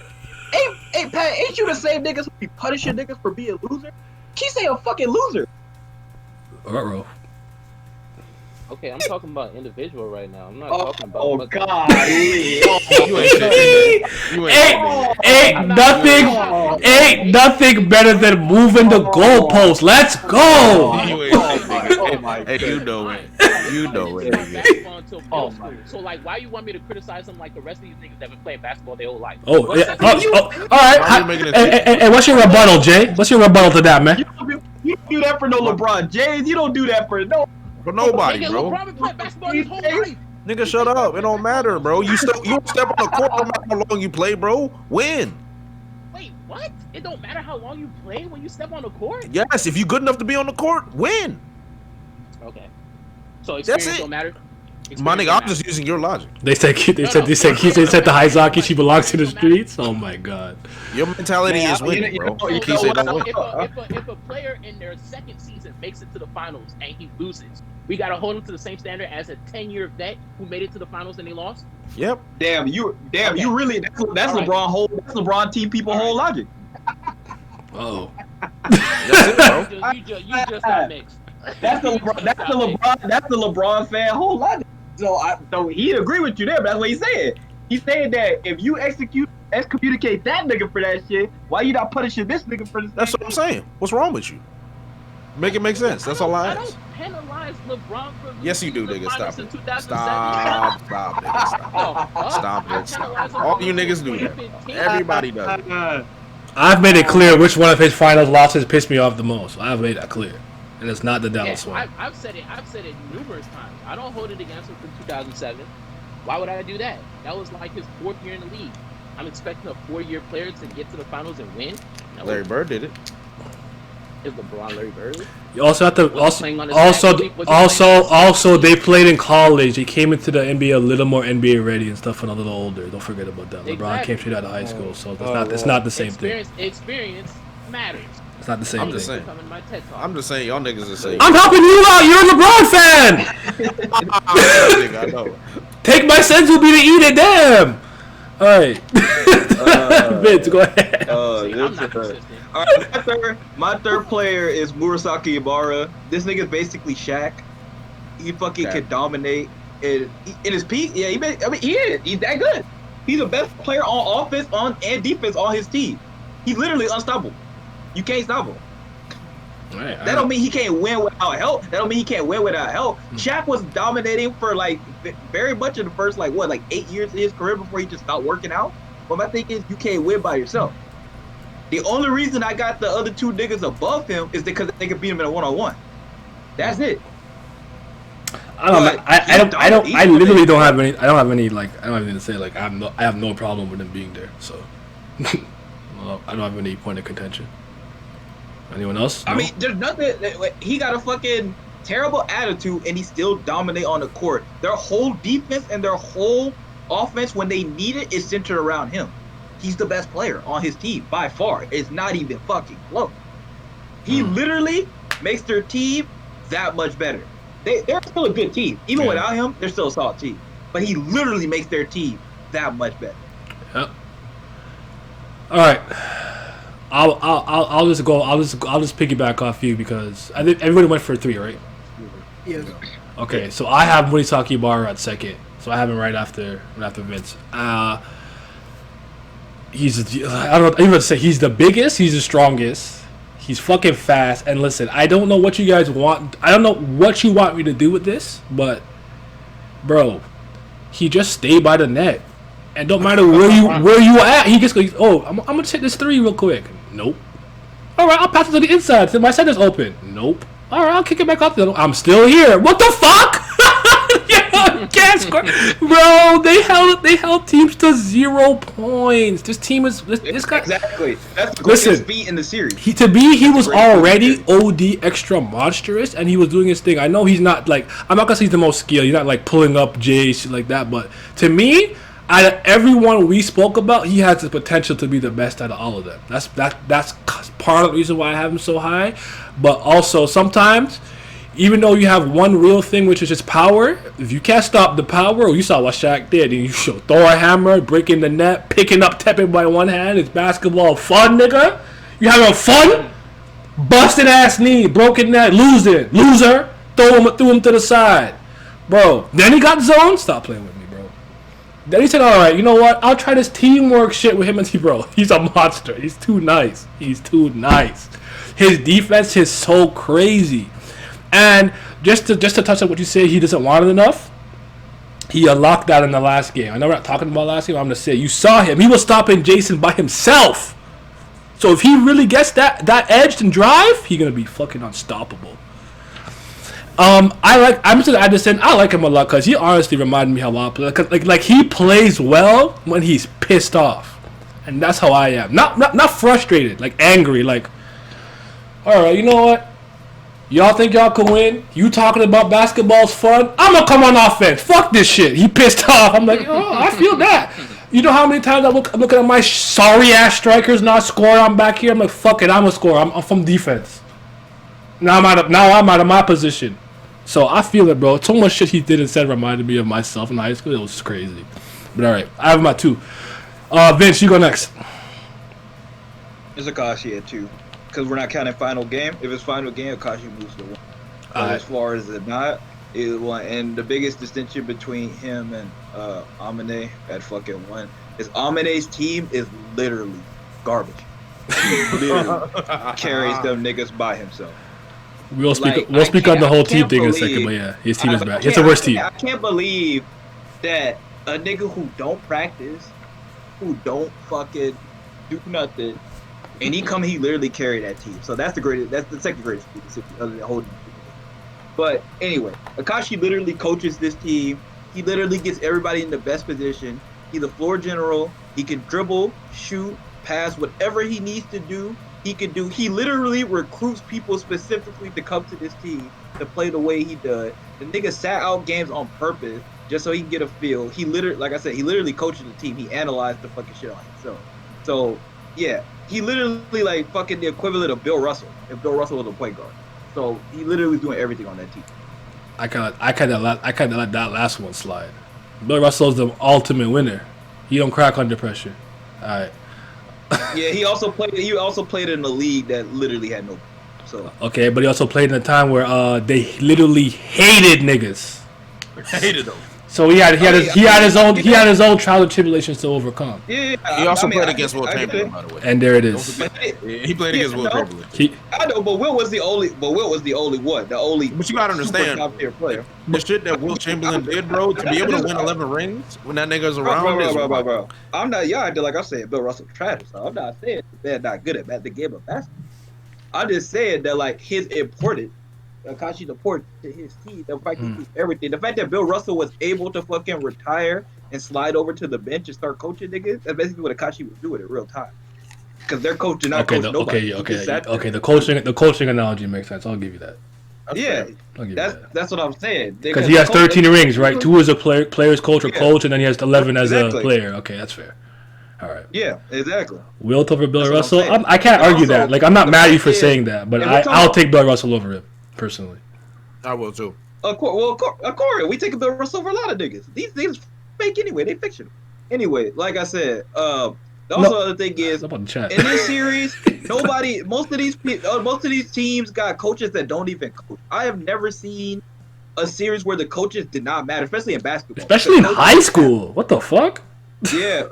Hey, Pat, ain't you the same niggas who be punishing niggas for being loser? Kisei a fucking loser. Uh-oh. Okay, I'm talking about individual right now. I'm not talking about. Oh God! Ain't nothing better than moving the goalpost. Let's go. Hey, you know it. You know it. So like, why you want me to criticize him like the rest of these niggas that been playing basketball their whole life? Oh, yeah. All right. Hey, what's your rebuttal, Jay? What's your rebuttal to that, man? You don't do that for no LeBron James. You don't do that for nobody, bro. LeBron been playing basketball his whole life. Nigga, shut up. It don't matter, bro. You step on the court no matter how long you play, bro. Win. Wait, what? It don't matter how long you play when you step on the court? Yes, if you're good enough to be on the court, win. Okay. So experience don't matter? My nigga, I'm just using your logic. They said Kisei said the Haizaki, she belongs to the streets. Oh my God. Your mentality is winning, bro. If a player in their second season makes it to the finals and he loses, we gotta hold him to the same standard as a 10-year vet who made it to the finals and he lost. Yep. Damn, you really that's LeBron right. That's LeBron team people whole logic. Oh. That's it, bro. You just got mixed. That's the LeBron fan whole logic. So he agree with you there, but that's what he said. He said that if you excommunicate that nigga for that shit, why you not punishing this nigga for this? That's what I'm saying. What's wrong with you? Make it make sense. That's all I ask. I don't penalize LeBron for yes, you do, nigga. Stop it. Stop it. Stop. All you niggas do that. Everybody does it. I've made it clear which one of his finals losses pissed me off the most. I've made that clear. And it's not the Dallas one. I've said it numerous times. I don't hold it against him from 2007. Why would I do that? That was like his 4th year in the league. I'm expecting a 4-year player to get to the finals and win. No. Larry Bird did it. Is LeBron Larry Bird? You also have to also they played in college. He came into the NBA a little more NBA ready and stuff, and a little older. Don't forget about that. Exactly. LeBron came straight out of high school, so it's not the same thing. Experience matters. It's not the same I'm just saying, y'all niggas are saying. I'm helping you out. You're a LeBron fan. I know. Take my sense will be to eat it. Damn. All right. Vince, go ahead. All right, my third player is Murasakibara. This nigga's basically Shaq. He fucking can dominate. In his peak, yeah, he is. He's that good. He's the best player on offense and defense on his team. He's literally unstoppable. You can't stop him. Right, that don't mean he can't win without help. Shaq was dominating for like very much in the first 8 years of his career before he just stopped working out. But my thing is, you can't win by yourself. The only reason I got the other two niggas above him is because they could beat him in a one-on-one. That's it. I literally don't have any. I don't have any like. I don't have anything to say. Like I have no problem with him being there. So I don't have any point of contention. Anyone else? No? I mean, there's nothing. He got a fucking terrible attitude, and he still dominate on the court. Their whole defense and their whole offense, when they need it, is centered around him. He's the best player on his team by far. It's not even fucking close. He literally makes their team that much better. They're still a good team. Even without him, they're still a solid team. But he literally makes their team that much better. Yep. All right. I'll just go. I'll just piggyback off you because I think everybody went for 3, right? Yes. Okay, so I have Murasakibara at second. So I have him right after Vince. He's I don't know. I even say he's the biggest. He's the strongest. He's fucking fast. And listen, I don't know what you guys want. I don't know what you want me to do with this, but bro, he just stay by the net, and don't matter where you at. He just goes, oh, I'm gonna hit this 3 real quick. Nope. All right, I'll pass it to the inside. So my center's open. Nope. All right, I'll kick it back out there. I'm still here. What the fuck? Can't score. Bro, they held teams to 0 points. This team is this guy. Exactly. That's the greatest beat in the series. He was already OD extra monstrous, and he was doing his thing. I know he's not like, I'm not gonna say he's the most skilled. He's not like pulling up Jay shit like that. But to me, out of everyone we spoke about, he has the potential to be the best out of all of them. That's part of the reason why I have him so high. But also sometimes, even though you have one real thing, which is just power, if you can't stop the power, or you saw what Shaq did, and you show throw a hammer, breaking the net, picking up tapping by one hand, it's basketball fun, nigga. You having fun? Busted ass knee, broken net, loser, threw him to the side, bro. Then he got zone. Stop playing with me, bro. Then he said, all right, you know what? I'll try this teamwork shit with him and bro. He's a monster. He's too nice. His defense is so crazy. And just to touch on what you say, he doesn't want it enough. He unlocked that in the last game. I know we're not talking about last game. I'm gonna say you saw him. He was stopping Jason by himself. So if he really gets that edge and drive, he's gonna be fucking unstoppable. I'm just gonna add this in. I like him a lot because he honestly reminded me how I play. Like he plays well when he's pissed off, and that's how I am. Not frustrated, like angry. Like, all right, you know what? Y'all think y'all can win? You talking about basketball's fun? I'm gonna come on offense. Fuck this shit. He pissed off. I'm like, oh, I feel that. You know how many times I'm looking at my sorry ass strikers not score? I'm back here. I'm like, fuck it. I'm gonna score. I'm from defense. Now I'm out of my position. So I feel it, bro. So much shit he did and said reminded me of myself in high school. It was crazy. But all right, I have him at 2. Vince, you go next. It's Akashi at 2. Because we're not counting final game. If it's final game, Akashi moves to 1. As far as the not, it one. And the biggest distinction between him and Aomine at fucking 1 is Amine's team is literally garbage. He literally carries them niggas by himself. We'll speak on the whole team thing in a second, but yeah, his team is bad. It's the worst team. I can't believe that a nigga who don't practice, who don't fucking do nothing, and he literally carried that team. So that's the second greatest team other than holding. But anyway, Akashi literally coaches this team. He literally gets everybody in the best position. He's the floor general. He can dribble, shoot, pass, whatever he needs to do. He can do. He literally recruits people specifically to come to this team to play the way he does. The nigga sat out games on purpose just so he can get a feel. He literally, like I said, he literally coaches the team. He analyzed the fucking shit on himself. So yeah, he literally like fucking the equivalent of Bill Russell if Bill Russell was a point guard. So he literally was doing everything on that team. I kind of let that last one slide. Bill Russell's the ultimate winner. He don't crack under pressure. All right. Yeah, he also played in a league that literally had no. So okay, but he also played in a time where they literally hated niggas. Hated them. So he had his own trials and tribulations to overcome. Yeah, He also played against Will Chamberlain, by the way. And there it is. Yeah, he played against Will Chamberlain. I know, but Will was the only one. But you gotta understand, top tier player. the shit that Will Chamberlain did, bro, to be able to win 11 rings when that nigga's around. Bro. I'm not. Y'all acting like I said Bill Russell trash. So I'm not saying they're not good at the game of basketball. I'm just saying that like his important. Akashi's important to his team. The fact he everything. The fact that Bill Russell was able to fucking retire and slide over to the bench and start coaching niggas. That's basically what Akashi was doing in real time. Because their coach did not coach nobody. Okay. The coaching analogy makes sense. I'll give you that. That's what I'm saying. Because he has 13 rings, right? 2 as a player's coach or coach, and then he has 11 as a player. Okay, that's fair. All right. Yeah, exactly. Wilt over Bill Russell? I can't argue that. Like, I'm not mad at you for saying that, but I'll take Bill Russell over him, personally. I will, too. Corey, we take Bill Russell over a lot of niggas. These niggas fake anyway. They fiction. Anyway, like I said, the other thing is, in this series, most of these teams got coaches that don't even coach. I have never seen a series where the coaches did not matter, especially in basketball. Especially in high school. What the fuck? Yeah.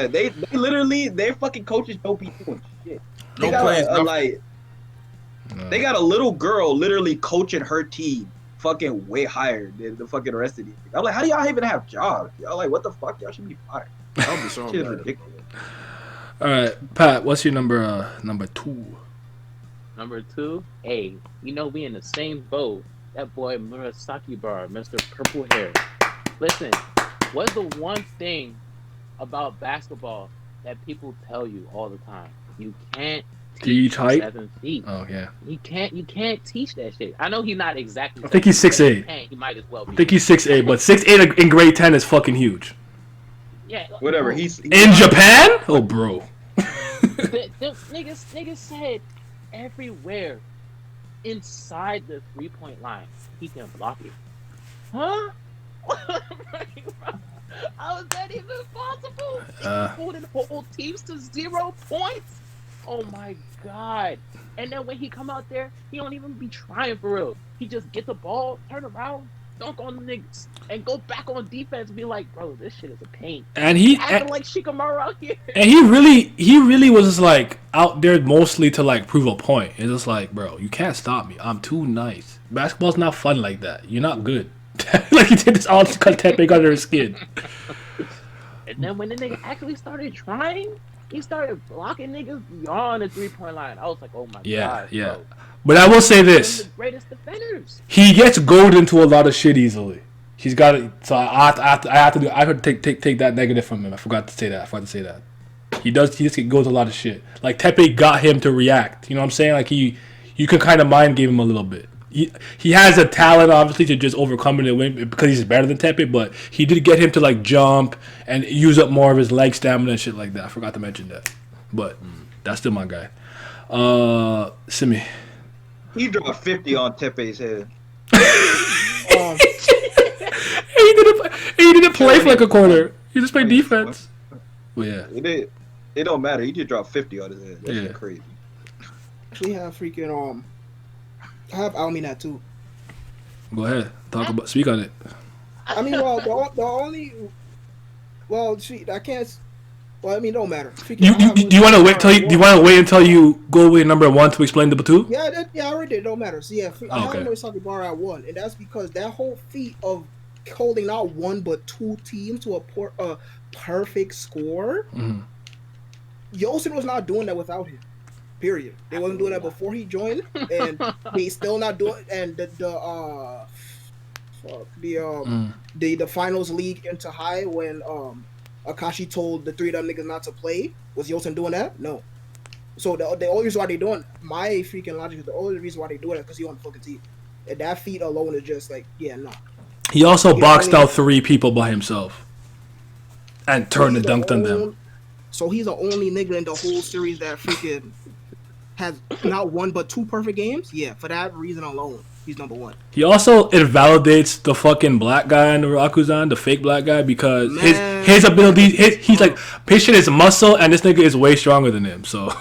They literally, their fucking coaches don't be doing shit. They got a little girl literally coaching her team fucking way higher than the fucking rest of these. I'm like, how do y'all even have jobs? Y'all like, what the fuck? Y'all should be fired. I'll be so shit is ridiculous. All right, Pat, what's your number 2? Number 2? Hey, we in the same boat. That boy Murasakibara, Mr. Purple Hair. Listen, what's the one thing about basketball that people tell you all the time? You can't teach 7 feet. Oh yeah. You can't teach that shit. I know he's not exactly. I think he's 6'8". He might as well be. I think he's 6'8", but 6'8" in grade 10 is fucking huge. Yeah. Whatever. He's in Japan? Oh, bro. the niggas said everywhere inside the 3-point line he can block it. Huh? How is that even possible? Holding whole teams to 0 points? Oh my god. And then when he come out there, he don't even be trying for real. He just get the ball, turn around, dunk on the niggas, and go back on defense and be like, bro, this shit is a pain. And he acting like Shikamaru out here. And he really was just like out there mostly to like prove a point. It's just like, bro, you can't stop me. I'm too nice. Basketball's not fun like that. You're not good. Like he did this all to cut Tepe under his skin. And then when the nigga actually started trying, he started blocking niggas beyond the 3-point line. I was like, oh my god. Yeah. Bro. But I will say this: the greatest defenders. He gets goaded into a lot of shit easily. He's got it. So I could take that negative from him. I forgot to say that. He just goes a lot of shit. Like Tepe got him to react. You know what I'm saying? Like you can kind of mind game him a little bit. He has a talent obviously to just overcome it and win because he's better than Tepe, but he did get him to like jump and use up more of his leg stamina and shit like that. I forgot to mention that, but that's still my guy. Simi. He dropped 50 on Tepe's head. He didn't play for like a quarter. He just played defense. Well, yeah. It don't matter. He just dropped 50 on his head. That's shit crazy. Actually, have freaking I have Aomine at 2. Go ahead. Speak on it. I mean, well, the only, I can't. Well, I mean, don't matter. Do you want to wait till you? Do you want to wait until you go with number 1 to explain the 2? Yeah, I already did. Don't matter. So yeah, I have Murasakibara at 1, and that's because that whole feat of holding not 1 but 2 teams to a perfect score. Mm-hmm. Yosin was not doing that without him. Period. They wasn't doing that before he joined, and they still not doing. And the finals league into high when Akashi told the 3 of them niggas not to play. Was Yosin doing that? No. So the only reason why they doing my freaking logic is the only reason why they doing it because he on the fucking team. And that feat alone is just like no. He also boxed out 3 people by himself and turned and dunked on them. So he's the only nigga in the whole series that freaking has not 1 but 2 perfect games. Yeah, for that reason alone, he's number 1. He also invalidates the fucking black guy in the Rakuzan, the fake black guy, because his abilities, he's like patient is muscle, and this nigga is way stronger than him. So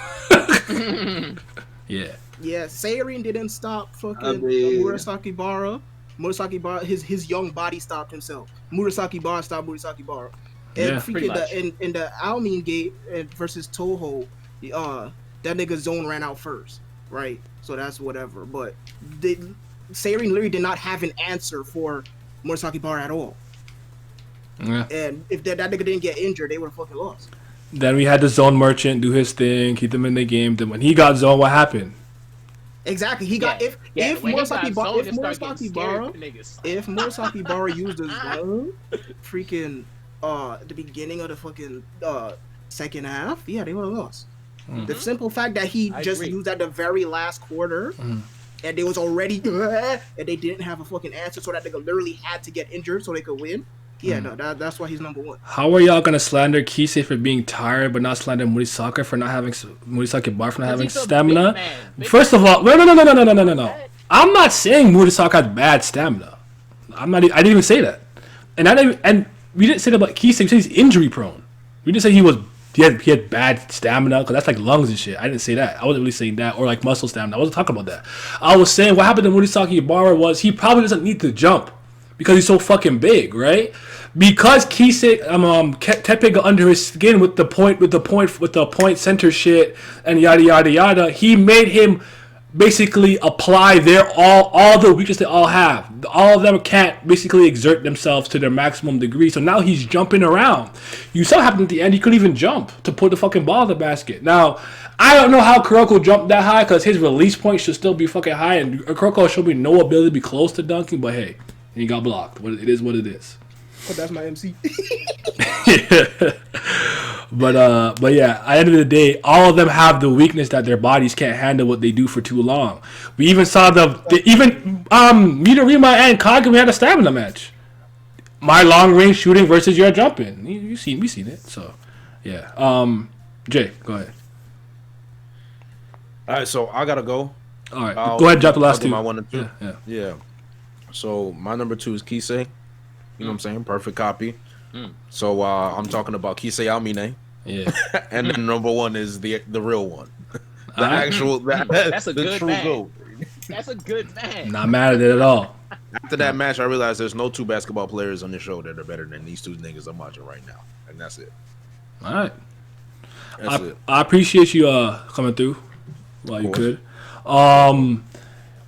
yeah. Yeah, Seirin didn't stop fucking Murasakibara. Murasakibara, his young body stopped himself. Murasakibara stopped Murasakibara. And Yeah. Pretty much. in the Aomine gate versus Toho, that nigga zone ran out first, right? So that's whatever. But Seirin literally did not have an answer for Murasakibara at all. Yeah. And if that nigga didn't get injured, they would have fucking lost. Then we had the zone merchant do his thing, keep them in the game. Then when he got zoned, what happened? Exactly. He got if Murasakibara used the zone, freaking at the beginning of the fucking second half, yeah, they would have lost. The simple fact that he just used at the very last quarter, and they was already and they didn't have a fucking answer, so that nigga literally had to get injured so they could win. Yeah, no, that's why he's number one. How are y'all gonna slander Kisei for being tired, but not slander Murasakibara for not having Murasakibara for not having stamina? First of all, no. I'm not saying Murasakibara has bad stamina. I didn't even say that, and we didn't say that about Kisei. We said he's injury prone. We didn't say he had bad stamina because that's like lungs and shit. I didn't say that. I wasn't really saying that, or like muscle stamina. I wasn't talking about that. I was saying what happened to Murasakibara was he probably doesn't need to jump because he's so fucking big, right? Because Kisei Tepe got under his skin with the point center shit and yada yada yada, he made him basically apply all the weakness they all have. All of them can't basically exert themselves to their maximum degree. So now he's jumping around. You saw what happened at the end. He couldn't even jump to put the fucking ball in the basket. Now, I don't know how Kuroko jumped that high because his release point should still be fucking high, and Kuroko showed me no ability to be close to dunking. But hey, he got blocked. It is what it is. Oh, that's my MC. Yeah. But yeah, at the end of the day, all of them have the weakness that their bodies can't handle what they do for too long. We even saw Midorima and Kagami had a stamina match. My long range shooting versus your jumping. We seen it. So yeah. Jay, go ahead. All right, so I gotta go. All right, go ahead. Drop the last two. My 1 and 2. Yeah. So my number 2 is Kisei. You know what I'm saying? Perfect copy. So I'm talking about Kisei Aomine. Yeah. And then number 1 is the real one. The Alright. actual That's a the good true man. GOAT. That's a good man. Not mad at it at all. After that match, I realized there's no 2 basketball players on this show that are better than these 2 niggas I'm watching right now. And that's it. All right. That's it. I appreciate you coming through while you could.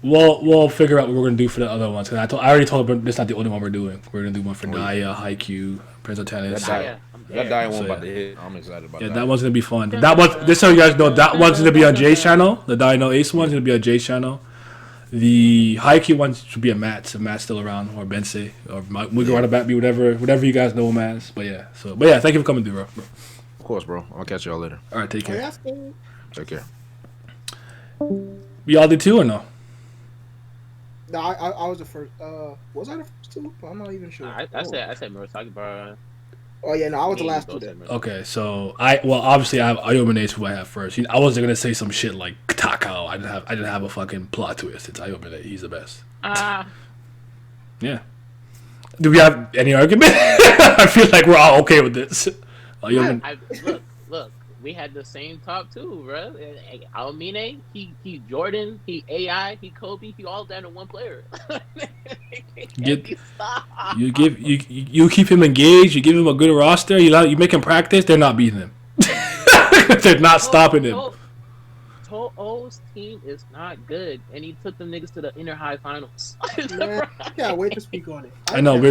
We'll figure out what we're gonna do for the other ones. Cause I already told them this is not the only one we're doing. We're gonna do one for Daya, Haikyuu, Prince of Tennis. That Daya one So, about to hit. I'm excited about Yeah, that. that one's gonna be fun. That one, just so you guys know, that one's gonna be on Jay's channel. The Dino Ace one's gonna be on Jay's channel. The Haikyuu one should be a Matt's, if Matt's still around, or Bensei, or Mugarata whatever you guys know him as. But yeah, thank you for coming through, bro. Of course, bro. I'll catch y'all later. All right, take care. That's cool. Take care. Y'all did too or no? No, I was the first. Was I the first 2? I'm not even sure. I said Murasakibara. Oh yeah, no, I was the last 2 then. Okay, so obviously I have Aomine who I have first. I wasn't gonna say some shit like Takao. I didn't have a fucking plot twist. It's Aomine. He's the best. Yeah. Do we have any argument? I feel like we're all okay with this. Look, we had the same top 2, bro. Aomine, he Jordan, he AI, he Kobe, he all down to one player. You keep him engaged. You give him a good roster. You make him practice. They're not beating him. They're not stopping him. To'o's team is not good, and he took them niggas to the inner high finals. Man, I can't wait to speak on it. I know we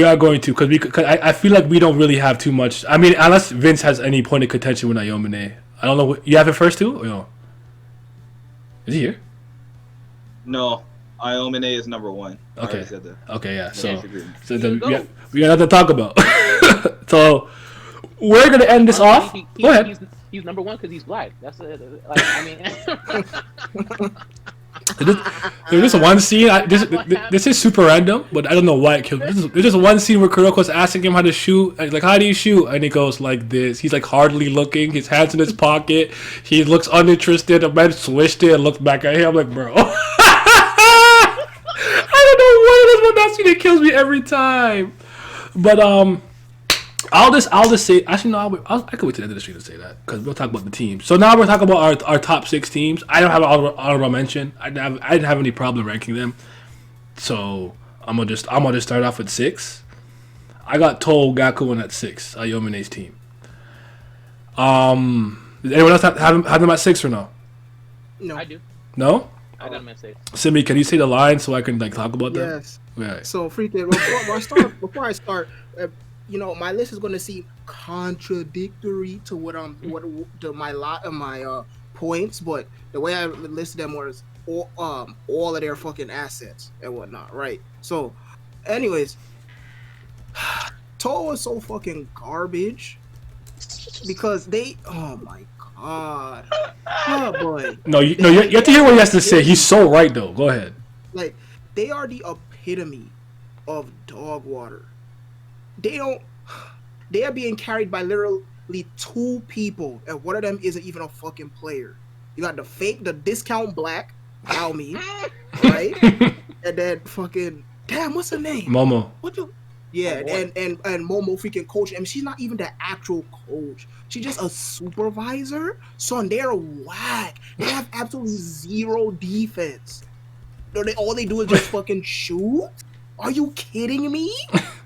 are going to because I feel like we don't really have too much. I mean, unless Vince has any point of contention with Aomine. I don't know. You have it first too? Or no? Is he here? No, Aomine is number 1. I Okay. already said that. Okay, yeah. There So you go. we got nothing to talk about. So we're gonna end this off. Go ahead. He's number 1 because he's black. That's I mean. There's just one scene. This is super random, but I don't know why it killed me. There's just one scene where Kuroko's asking him how to shoot. And he's like, how do you shoot? And he goes like this. He's like hardly looking. His hands in his pocket. He looks uninterested. The man switched it and looked back at him. I'm like, bro. I don't know what it is, but that scene, it kills me every time. But I'll just say. Actually, no. I could wait to the end of the stream to say that because we'll talk about the teams. So now we're talking about our top 6 teams. I don't have an honorable mention. I didn't have any problem ranking them. So I'm gonna just start off with 6. I got Toho Gaku in at 6. Ayomine's team. Does anyone else have them at 6 or no? No. I do. No? I got him at 6. Simi, can you say the line so I can like talk about that? Yes. Right. So freaking before I start, my list is gonna seem contradictory to my points, but the way I listed them was all of their fucking assets and whatnot, right? So, anyways, Toho is so fucking garbage because oh my god, oh boy. No, you have to hear what he has to say. He's so right though. Go ahead. Like, they are the epitome of dog water. They are being carried by literally 2 people, and one of them isn't even a fucking player. You got the discount black, Aomine, right? And then fucking, damn, what's her name? Momo. Yeah, and Momo freaking coach. I mean, she's not even the actual coach. She's just a supervisor. Son, they're whack. They have absolutely 0 defense. All they do is just fucking shoot? Are you kidding me?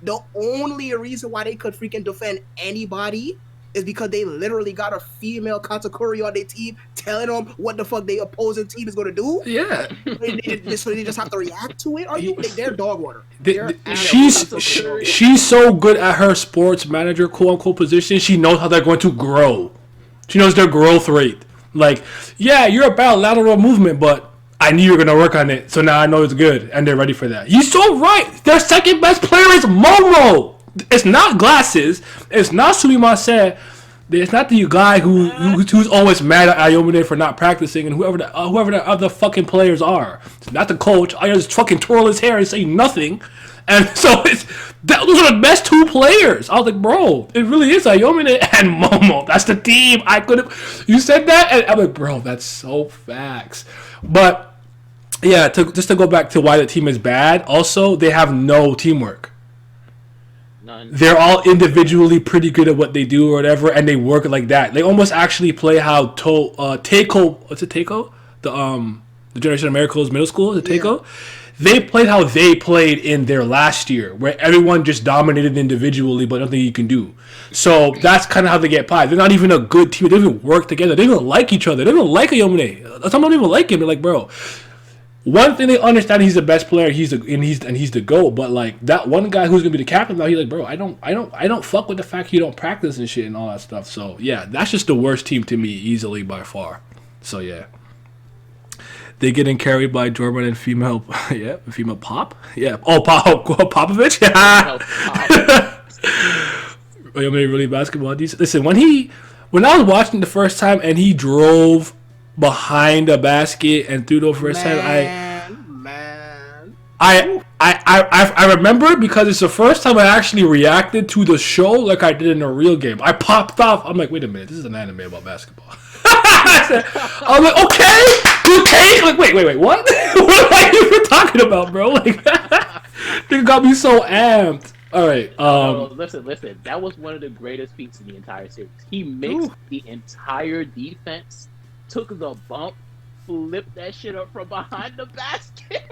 The only reason why they could freaking defend anybody is because they literally got a female Katakuri on their team telling them what the fuck the opposing team is going to do? Yeah. So they just have to react to it? They're dog water. She's so good at her sports manager, quote unquote, position. She knows how they're going to grow. She knows their growth rate. Like, yeah, you're about lateral movement, but I knew you were going to work on it, so now I know it's good, and they're ready for that. You're so right. Their second best player is Momo. It's not Glasses. It's not Sumimasen. It's not the guy who's always mad at Aomine for not practicing, and whoever the other fucking players are. It's not the coach. I just fucking twirl his hair and say nothing. And so those are the best 2 players. I was like, bro, it really is Aomine and Momo. That's the team. You said that, and I'm like, bro, that's so facts. But yeah, just to go back to why the team is bad. Also, they have no teamwork. None. They're all individually pretty good at what they do or whatever, and they work like that. They almost actually play how Teiko. What's it, Teiko? The Generation of Miracles middle school. Is it Teiko? Yeah. They played how they played in their last year, where everyone just dominated individually, but nothing you can do. So that's kind of how they get pie. They're not even a good team. They don't even work together. They don't even like each other. They don't like Aomine. Some don't even like him. They're like, bro. One thing they understand, he's the best player. He's the GOAT. But like that one guy who's gonna be the captain now, he's like, bro, I don't fuck with the fact you don't practice and shit and all that stuff. So yeah, that's just the worst team to me, easily by far. So yeah. They getting carried by Jordan and female Pop? Yeah. Oh, Popovich? You made really basketball decent. Listen, when I was watching the first time and he drove behind the basket and threw the first time, I remember it because it's the first time I actually reacted to the show like I did in a real game. I popped off. I'm like, wait a minute, this is an anime about basketball. I'm like, okay, like, wait, what? What are you even talking about, bro? Like, they got me so amped. All right. Listen. That was one of the greatest feats in the entire series. He mixed the entire defense, took the bump, flipped that shit up from behind the basket.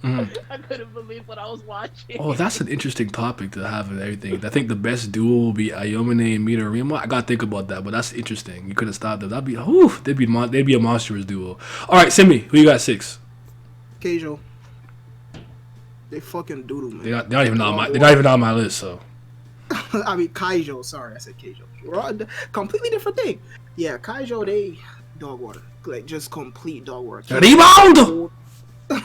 Mm-hmm. I couldn't believe what I was watching. Oh, that's an interesting topic to have and everything. I think the best duo will be Aomine and Midorima. I gotta think about that, but that's interesting. You couldn't stop them. They'd be a monstrous duo. All right, Simi, who you got 6? Keijo. They fucking doodle, man. They're not even on my list. So. I mean Kaijo. Sorry, I said Keijo. Completely different thing. Yeah, Kaijo. They dog water. Like just complete dog water. Rebound. The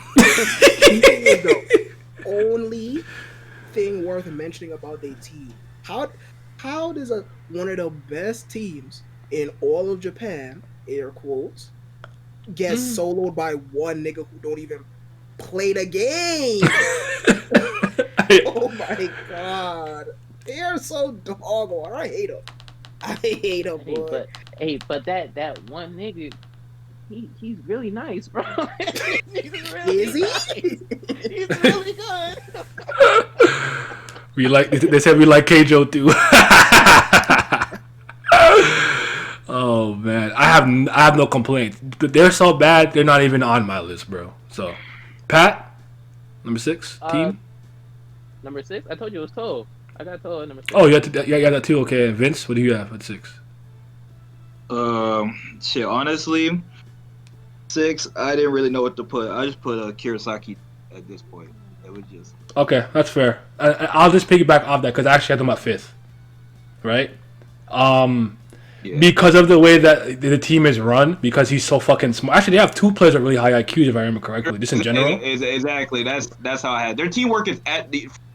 only thing worth mentioning about their team. How does one of the best teams in all of Japan, air quotes, get soloed by one nigga who don't even play the game? Oh my god. They are so dog water. I hate them, boy. But that one nigga, he's really nice, bro. Is he? He's really good. They said we like Keijo too. Oh man, I have no complaints. But they're so bad, they're not even on my list, bro. So Pat, number 6 team. Number 6. I told you it was Toe. I got Toe at number 6. Oh, you got that too. Okay, Vince, what do you have at 6? Shit. Honestly, 6. I didn't really know what to put. I just put Kurosaki at this point. It was just Okay, that's fair. I'll just piggyback off that because I actually had them at 5th, right? Because of the way that the team is run, because he's so fucking smart. Actually, they have 2 players with really high IQs, if I remember correctly, just in general. Exactly. That's how I had. Their teamwork is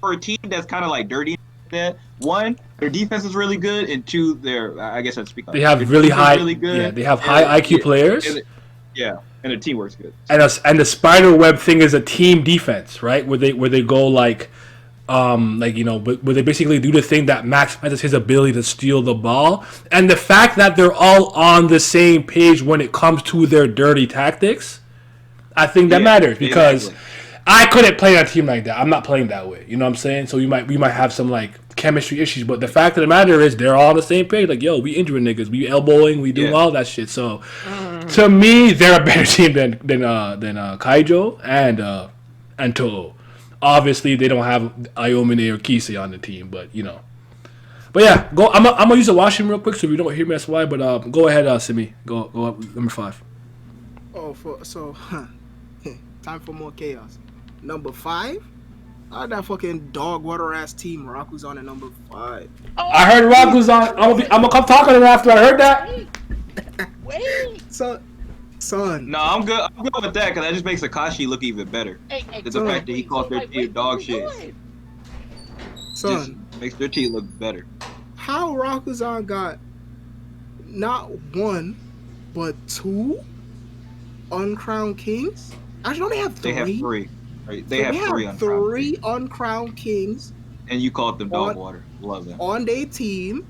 for a team that's kind of like dirty. That 1, their defense is really good, and 2, I guess I'd speak. They have really high, really good. Yeah, they have high IQ players. And their teamwork's good. And the spider web thing is a team defense, right? Where they go like where they basically do the thing that maximizes his ability to steal the ball, and the fact that they're all on the same page when it comes to their dirty tactics, I think that matters because I couldn't play on a team like that. I'm not playing that way. You know what I'm saying? So we might have some like chemistry issues, but the fact of the matter is they're all on the same page. Like, yo, we injuring niggas, we elbowing, we doing all that shit. So to me, they're a better team than Kaijo and Toho. Obviously, they don't have Aomine or Kisei on the team, but you know. But yeah, go. I'm gonna use the washroom real quick, so if you don't hear me, that's why. But go ahead, Simi. Go up number 5. Time for more chaos. Number 5. I that fucking dog water ass team Rakuzan at number 5. I heard Rakuzan. I'm gonna come talk to him after I heard that. Wait. Son. No, I'm good. I'm good with that because that just makes Akashi look even better. The fact that he called their team dog shit. Son, just makes their team look better. How Rakuzan got not 1 but 2 uncrowned kings? Actually, they have 3. They have 3. Right? They have 3 uncrowned kings. And you called them dog water. Love them. On their team.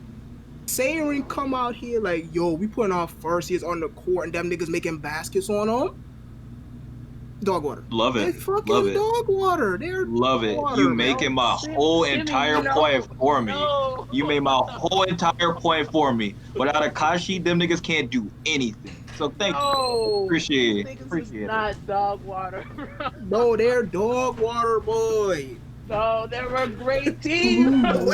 Seirin come out here like, yo, we putting our first years on the court and them niggas making baskets on them. Dog water. Love it. They fucking Love it. dog water. They're Love it. water, You man. making my whole entire point for me. You made my whole entire point for me. Without Akashi, them niggas can't do anything. So thank you. Appreciate it. Not dog water. No, they're dog water, boy. No, they were a great team. I don't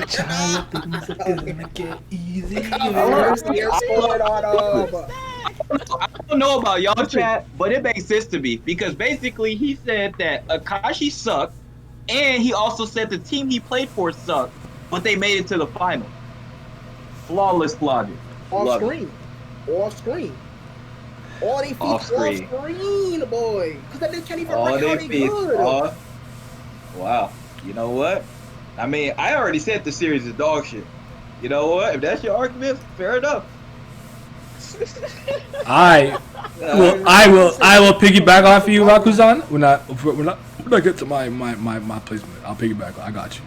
know about y'all chat, but it makes sense to me because basically he said that Akashi sucked, and he also said the team he played for sucked, but they made it to the final. Flawless logic. Off screen. All they feet off screen, boy. Because they can't even write how they good. Wow. You know what? I mean, I already said the series is dog shit. You know what? If that's your argument, fair enough. I will piggyback off of you, Rakuzan. We're not get to my placement. I'll piggyback. I got you.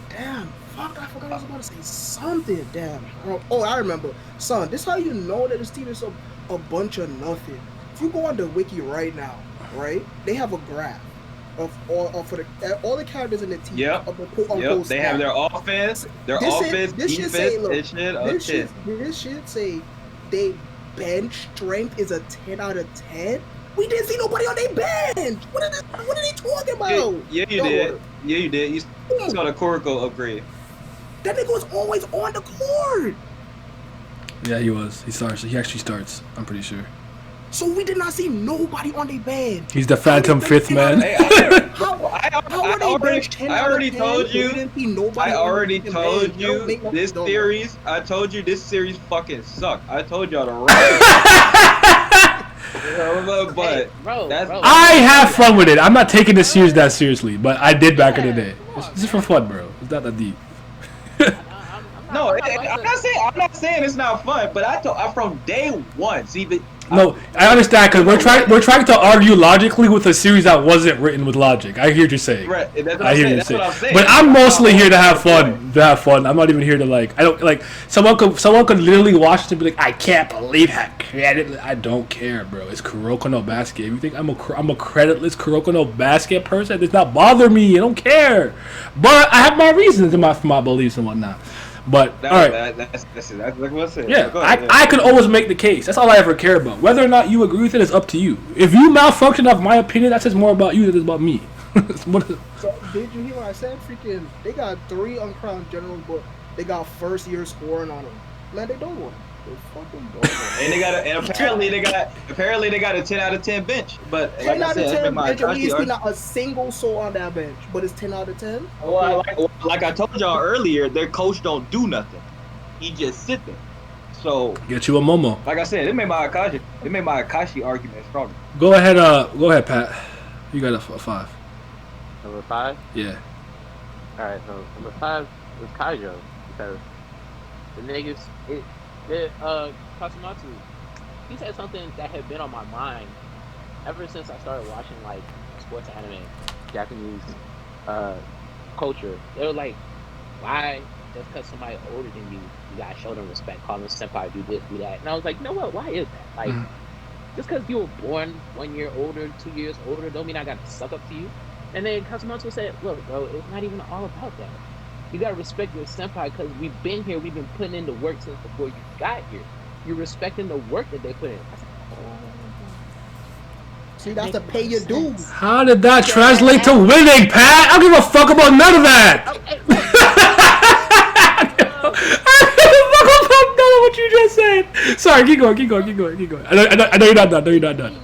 Damn, fuck! I forgot I was about to say something. Damn. Oh, I remember. Son, this how you know that this team is a bunch of nothing. If you go on the wiki right now, right? They have a graph of all the characters in the team. Yep. They have their offense, defense, this shit. This shit say they bench strength is a 10 out of 10. We didn't see nobody on their bench. What are they talking about? Yeah, you did. You saw the Kuroko upgrade. That nigga was always on the court. Yeah, he was. He actually starts. I'm pretty sure. So we did not see nobody on their bench. He's the Phantom Fifth man. Hey, I already told you. This series. I told you this series fucking sucked. I told y'all to run. But I have fun with it. I'm not taking this series that seriously, but I did back in the day. This is for fun, bro. It's not that deep. No, I'm not saying it's not fun, but I'm from day one. See, no, I understand because we're trying to argue logically with a series that wasn't written with logic. I hear what you're saying. Right, that's what I'm saying. But I'm mostly here to have fun. I'm not even here to I don't like someone could literally watch it and be like, I can't believe how creative. I don't care, bro. It's Kuroko no Basket. If you think I'm a creditless Kuroko no Basket person, it does not bother me. I don't care. But I have my reasons for my beliefs and whatnot. But all right, That's like what I said. yeah, Go ahead. I could always make the case. That's all I ever care about. Whether or not you agree with it is up to you. If you malfunction of my opinion, that says more about you than it is about me. So did you hear what I said? Freaking, they got 3 uncrowned generals, but they got first year scoring on them. Man, they don't want. They fucking don't want. And they got apparently they got a 10 out of 10 bench. But 10 like I out of said, 10 my bench, and we Akashi see not a single soul on that bench, but it's 10 out of 10. Well, like I told y'all earlier, their coach don't do nothing. He just sit there. So Get you a Momo. like I said, it made my Akashi argument stronger. Go ahead, Pat. You got a 5. Number 5. Yeah. All right, so number 5 is Kaijo because the niggas, Kasumatsu, he said something that had been on my mind ever since I started watching like sports anime, Japanese culture. They were like, why just because somebody older than you, you gotta show them respect, call them senpai, do this, do that. And I was like, you know what? Why is that? Like, just because you were born 1 year older, 2 years older, don't mean I gotta suck up to you. And then Kasumatsu said, look, bro, it's not even all about that. You gotta respect your senpai because we've been here, we've been putting in the work since before you got here. You're respecting the work that they put in. I said, See, that's to pay your dues. How did that translate to winning, Pat? I don't give a fuck about none of that. I don't give a fuck about none of what you just said. Sorry, keep going. I know you're not done.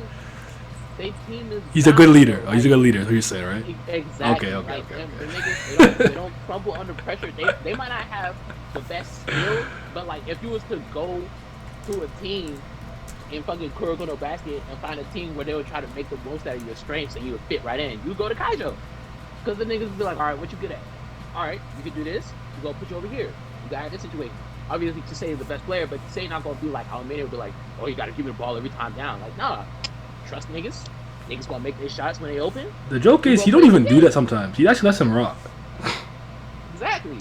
They team is He's a good leader. Oh, he's a good leader. Who you saying, right? Exactly. Okay. The niggas, they don't crumble under pressure. They might not have the best skills, but like if you was to go to a team in fucking Kuroko no Basket and find a team where they would try to make the most out of your strengths and you would fit right in, you go to Kaijo. Because the niggas would be like, all right, what you good at? All right, you can do this. We gonna put you over here. You got this situation. Obviously, to say is the best player, but to say not gonna be like Aomine would be like, oh, you gotta give me the ball every time down. Like, nah. Trust niggas. Niggas gonna make their shots when they open. The joke is he don't even do that sometimes. He actually lets him rock. Exactly.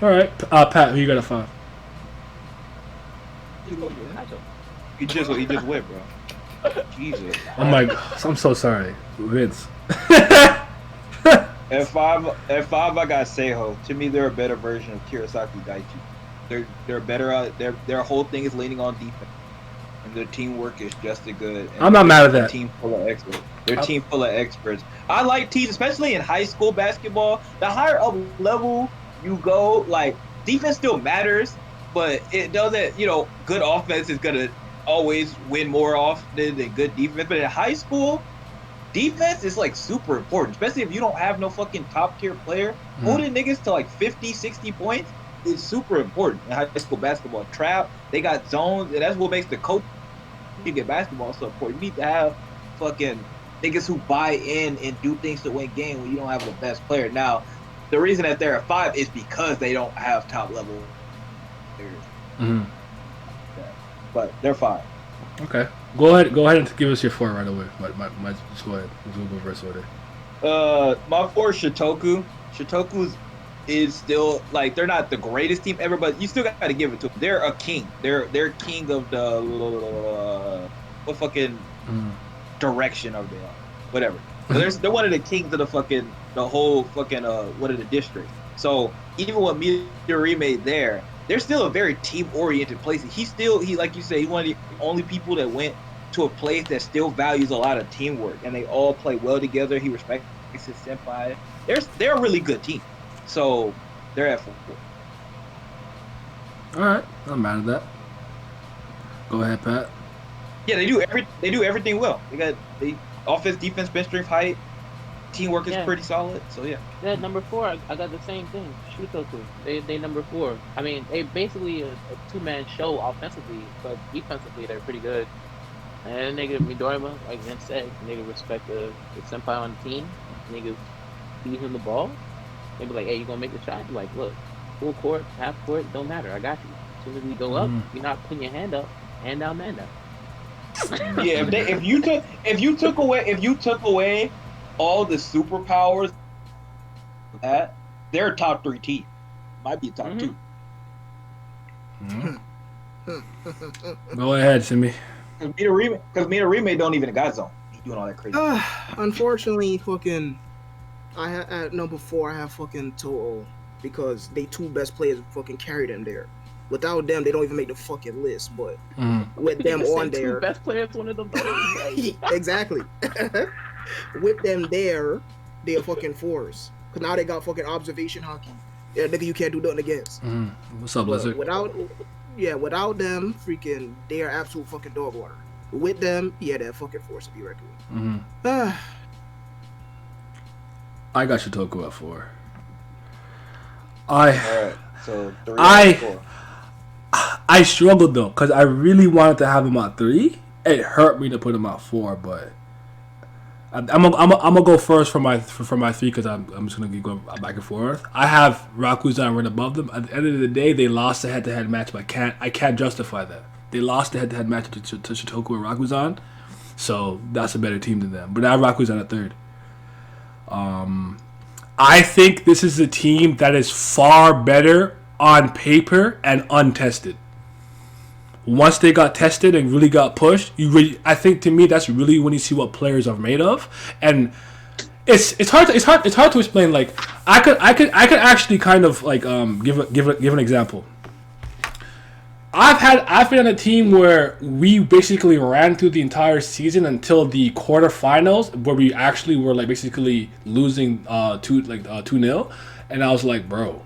All right, Pat, who you got a 5? He just went, bro. Jesus. Oh my god, I'm so sorry, Vince. At 5, I got Seiho. To me, they're a better version of Kurosaki Daiki. They're better. Their whole thing is leaning on defense. And their teamwork is just as good. And I'm not mad at that. Team full of experts. They're team full of experts. I like teams, especially in high school basketball. The higher up level you go, like defense still matters, but it doesn't. Good offense is gonna always win more often than good defense. But in high school, defense is like super important, especially if you don't have no fucking top tier player. Holding niggas to like 50, 60 points is super important in high school basketball. Trap, they got zones, and that's what makes the coach get basketball so important. You need to have fucking niggas who buy in and do things to win games when you don't have the best player. Now, the reason that they're at 5 is because they don't have top level players. Mm-hmm. Yeah. But they're 5. Okay, go ahead and give us your 4 right away. Just go ahead. Let's go reverse order. My 4 is Shitoku. Shitoku's is still like they're not the greatest team ever, but you still got to give it to them. They're a king. They're king of the what fucking direction of the whatever. So they're one of the kings of the whole fucking what of the district. So even with Midorima there, they're still a very team oriented place. He like you say, he's one of the only people that went to a place that still values a lot of teamwork, and they all play well together. He respects his senpai. They're a really good team. So they're at 4. All right, I'm mad at that. Go ahead, Pat. Yeah, they do everything well. They offense, defense, bench strength, height, teamwork is pretty solid. So yeah. Yeah, number 4, I got the same thing. Shitoku. They number 4. I mean, they basically a 2-man show offensively, but defensively they're pretty good. And nigga Midorima, like Vince said, nigga respect the senpai on the team. Niggas feed him the ball. They be like, hey, you gonna make the shot? You're like, look, full court, half court, don't matter. I got you. As soon as we go up, you're not putting your hand up, hand down, man down. Yeah, if you took away all the superpowers, that they're a top 3 team. Might be a top 2. Go ahead, Simi. Because Midorima don't even got zone. He's doing all that crazy. Unfortunately, fucking, at number 4, I have fucking Toho because they two best players fucking carry them there. Without them, they don't even make the fucking list. But with them on there, best players, one of them. exactly. With them there, they're fucking force. Cause now they got fucking observation hockey. Yeah, nigga, you can't do nothing against. What's up, Blizzard? Without them, freaking, they are absolute fucking dog water. With them, yeah, they're fucking force to be reckoned with. I got Shintaro at 4. Alright, so 3 and 4. I struggled though, because I really wanted to have him at 3. It hurt me to put him at 4, but I'm gonna go first for my 3 because I'm just gonna keep going back and forth. I have Rakuzan right above them. At the end of the day, they lost the head-to-head match, but I can't justify that. They lost the head-to-head match to Shintaro and Rakuzan, so that's a better team than them. But I have Rakuzan at 3rd. I think this is a team that is far better on paper and untested. Once they got tested and really got pushed, I think to me that's really when you see what players are made of, and it's hard to explain. Like I could actually kind of like give an example. I've been on a team where we basically ran through the entire season until the quarterfinals, where we actually were like basically losing 2-0, and I was like, bro,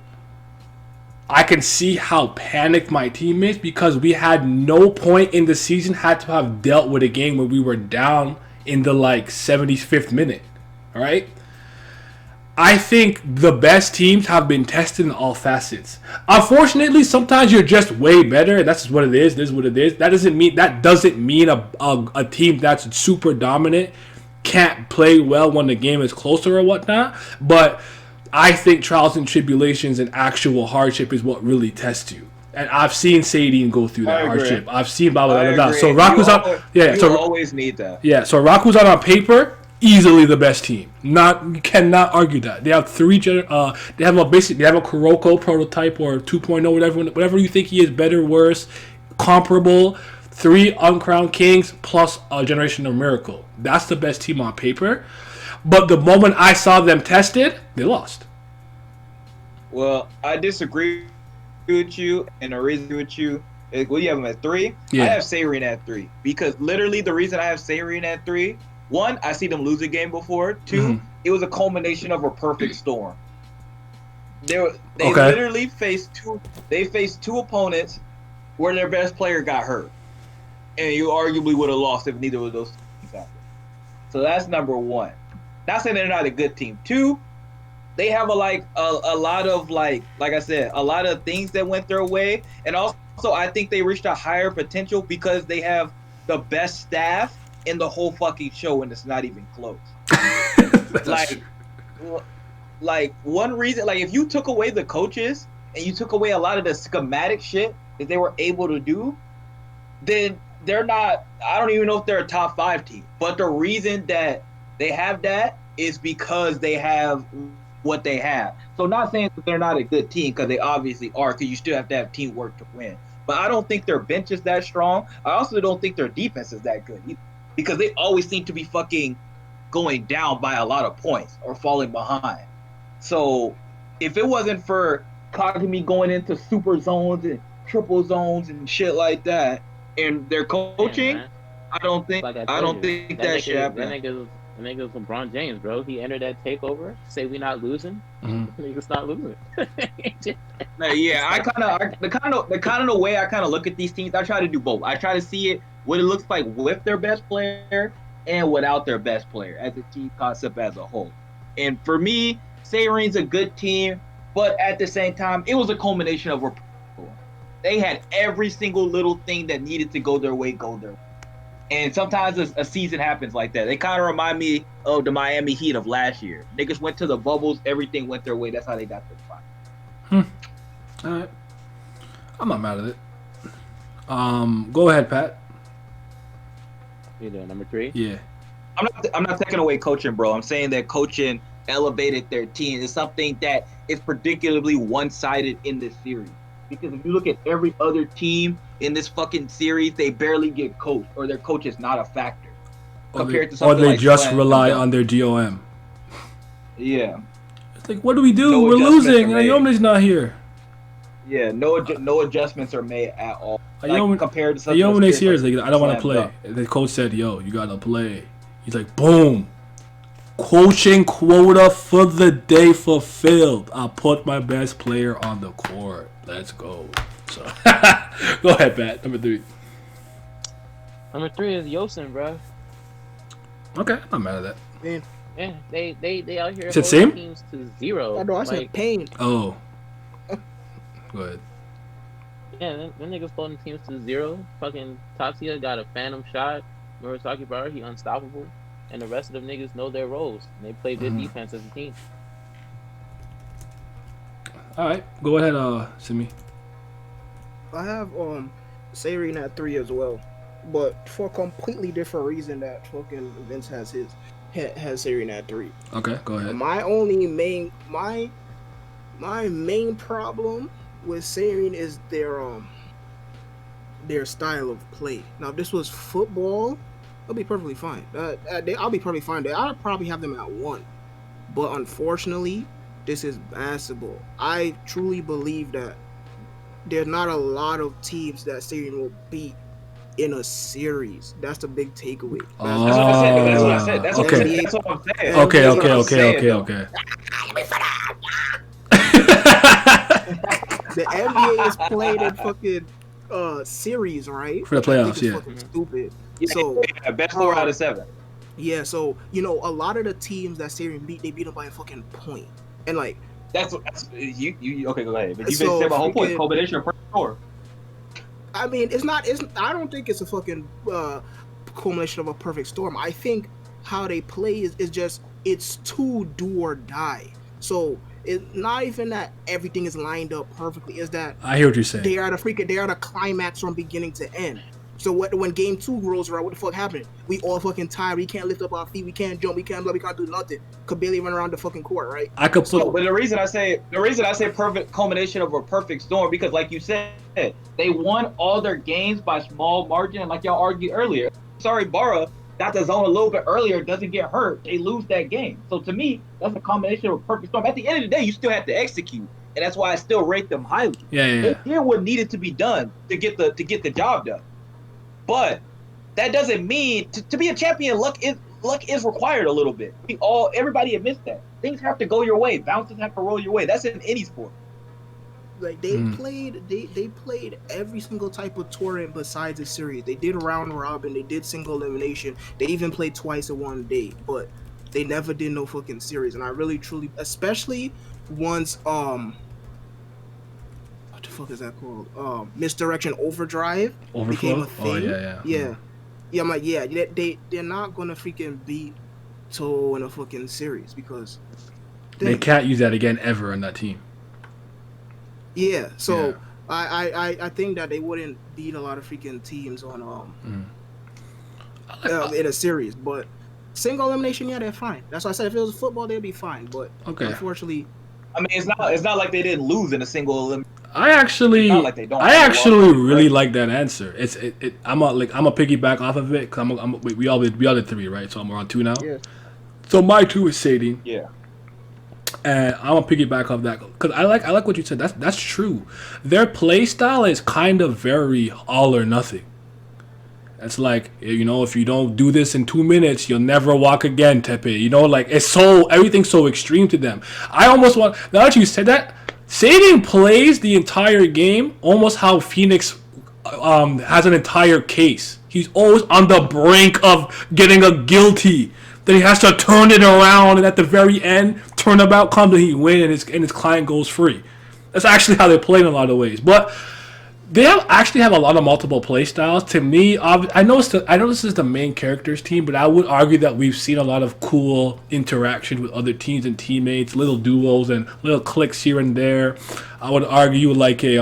I can see how panicked my team is because we had no point in the season had to have dealt with a game where we were down in the like 75th minute. All right. I think the best teams have been tested in all facets. Unfortunately, sometimes you're just way better, and that's just what it is. This is what it is. That doesn't mean a team that's super dominant can't play well when the game is closer or whatnot. But I think trials and tribulations and actual hardship is what really tests you. And I've seen Sadine go through that hardship. I've seen blah blah blah blah. So Rakuzan, you always need that. Yeah, so Rakuzan on paper, easily the best team. You cannot argue that. They have they have a Kuroko prototype or 2.0, whatever you think he is, better, worse, comparable. 3 uncrowned kings plus a generation of miracle. That's the best team on paper. But the moment I saw them tested, they lost. Well, I disagree with you, and the reason with you is, well, you have them at 3. Yeah. I have Sairine at 3 because literally the reason I have Sairine at 3, 1, I see them lose a game before. 2, it was a culmination of a perfect storm. They literally faced two opponents where their best player got hurt, and you arguably would have lost if neither of those teams happened. So that's number 1. Not saying they're not a good team. 2, they have a lot of like I said, a lot of things that went their way, and also I think they reached a higher potential because they have the best staff in the whole fucking show, and it's not even close. like one reason, like if you took away the coaches and you took away a lot of the schematic shit that they were able to do, then they're not. I don't even know if they're a top 5 team. But the reason that they have that is because they have what they have. So not saying that they're not a good team, because they obviously are, because you still have to have teamwork to win. But I don't think their bench is that strong. I also don't think their defense is that good either, because they always seem to be fucking going down by a lot of points or falling behind. So if it wasn't for Kagami going into super zones and triple zones and shit like that, and their coaching, I don't think that shit happened. The nigga's LeBron James, bro. He entered that takeover. Say we not losing. Niggas not losing. Yeah, the kind of the way I kind of look at these teams, I try to do both. I try to see it what it looks like with their best player and without their best player as a team concept as a whole. And for me, Sairine's a good team, but at the same time, it was a culmination of they had every single little thing that needed to go their way. And sometimes a season happens like that. They kind of remind me of the Miami Heat of last year. Niggas went to the bubbles, everything went their way. That's how they got to the final. All right. I'm not mad at it. Go ahead, Pat. You doing number 3? Yeah. I'm not taking away coaching, bro. I'm saying that coaching elevated their team. It's something that is particularly one-sided in this series. Because if you look at every other team in this fucking series, they barely get coached, or their coach is not a factor. Or they just rely on their GOM. Yeah. like, what do we do? No We're adjustments losing, are and made. Ayomine's not here. Yeah, no adjustments are made at all. Ayomine, Compared to something Ayomine's here. that's He's like, I don't want to slammed play. up. The coach said, yo, you got to play. He's like, boom. Quotient quota for the day fulfilled. I put my best player on the court. Let's go. So, go ahead, Pat. Number 3. Number 3 is Yosin, bro. Okay, I'm not mad at that. Man, Yeah, they out here Is it holding same? teams to 0. I know. I said Like, pain. Oh. Go ahead. yeah, them niggas holding teams to 0. Fucking Tatsuya got a phantom shot. Murasakibara, he unstoppable. And the rest of them niggas know their roles. And they play good defense as a team. All right, go ahead, Simi. I have Serene at 3 as well, but for a completely different reason that fucking Vince has Serene at 3. Okay, go ahead. My main problem with Serene is their style of play. Now, if this was football, I'll be perfectly fine. I'll be perfectly fine. I'll probably have them at 1, but unfortunately, this is basketball. I truly believe that there's not a lot of teams that Serene will beat in a series. That's the big takeaway. Oh, That's what I said. That's what okay. I'm saying. Okay. That's what I'm saying, though. The NBA is played in fucking series, right? For the playoffs, It's yeah. fucking stupid. Yeah, So yeah, best 4 out of 7. yeah, so a lot of the teams that Serene beat, they beat them by a fucking point. And like, That's you. Okay, go ahead. But you've been So, saying my whole point. freaking- Combination of perfect score. I mean, I don't think it's a fucking culmination of a perfect storm. I think how they play is just, it's too do or die. So it's not even that everything is lined up perfectly. It's that I hear what you're saying. they are the climax from beginning to end. So when game 2 rolls around, what the fuck happened? We all fucking tired. We can't lift up our feet. We can't jump. We can't blow. We can't do nothing. Could barely run around the fucking court, right? I could put. But the reason I say perfect culmination of a perfect storm, because like you said, they won all their games by small margin, and like y'all argued earlier. Sorry, Bara got the zone a little bit earlier, doesn't get hurt, they lose that game. So to me, that's a combination of a perfect storm. At the end of the day, you still have to execute, and that's why I still rate them highly. Yeah. They did what needed to be done to get the job done. But that doesn't mean to be a champion, luck is required a little bit. Everybody admits that. Things have to go your way. Bounces have to roll your way. That's in any sport. Like they played every single type of tournament besides a series. They did round robin, they did single elimination, they even played twice in one day, but they never did no fucking series. And I really truly, especially once what the fuck is that called? Misdirection Overdrive became a thing. Oh yeah. I'm like, yeah, they're not gonna freaking beat Toho in a fucking series because They can't use that again ever on that team. yeah. So Yeah. I think that they wouldn't beat a lot of freaking teams on in a series, but single elimination, yeah, they're fine. That's why I said if it was football, they'd be fine. But Okay. unfortunately, I mean, it's not like they didn't lose in a single elimination. I actually Not like they don't I have a actually lot of- really like that answer. I'm a piggyback off of it because we all did 3, right? So we're on 2 now. yeah. So my 2 is Sadie. Yeah. And I'm gonna piggyback off that because I like what you said. That's true. Their play style is kind of very all or nothing. It's like, if you don't do this in 2 minutes, you'll never walk again, Tepe. Like everything's so extreme to them. I almost want, now that you said that, Sadie plays the entire game almost how Phoenix has an entire case. He's always on the brink of getting a guilty. Then he has to turn it around, and at the very end, turnabout comes and he wins, and his client goes free. That's actually how they play in a lot of ways. But they actually have a lot of multiple play styles. To me, I know this is the main characters team, but I would argue that we've seen a lot of cool interaction with other teams and teammates, little duos and little cliques here and there. I would argue like a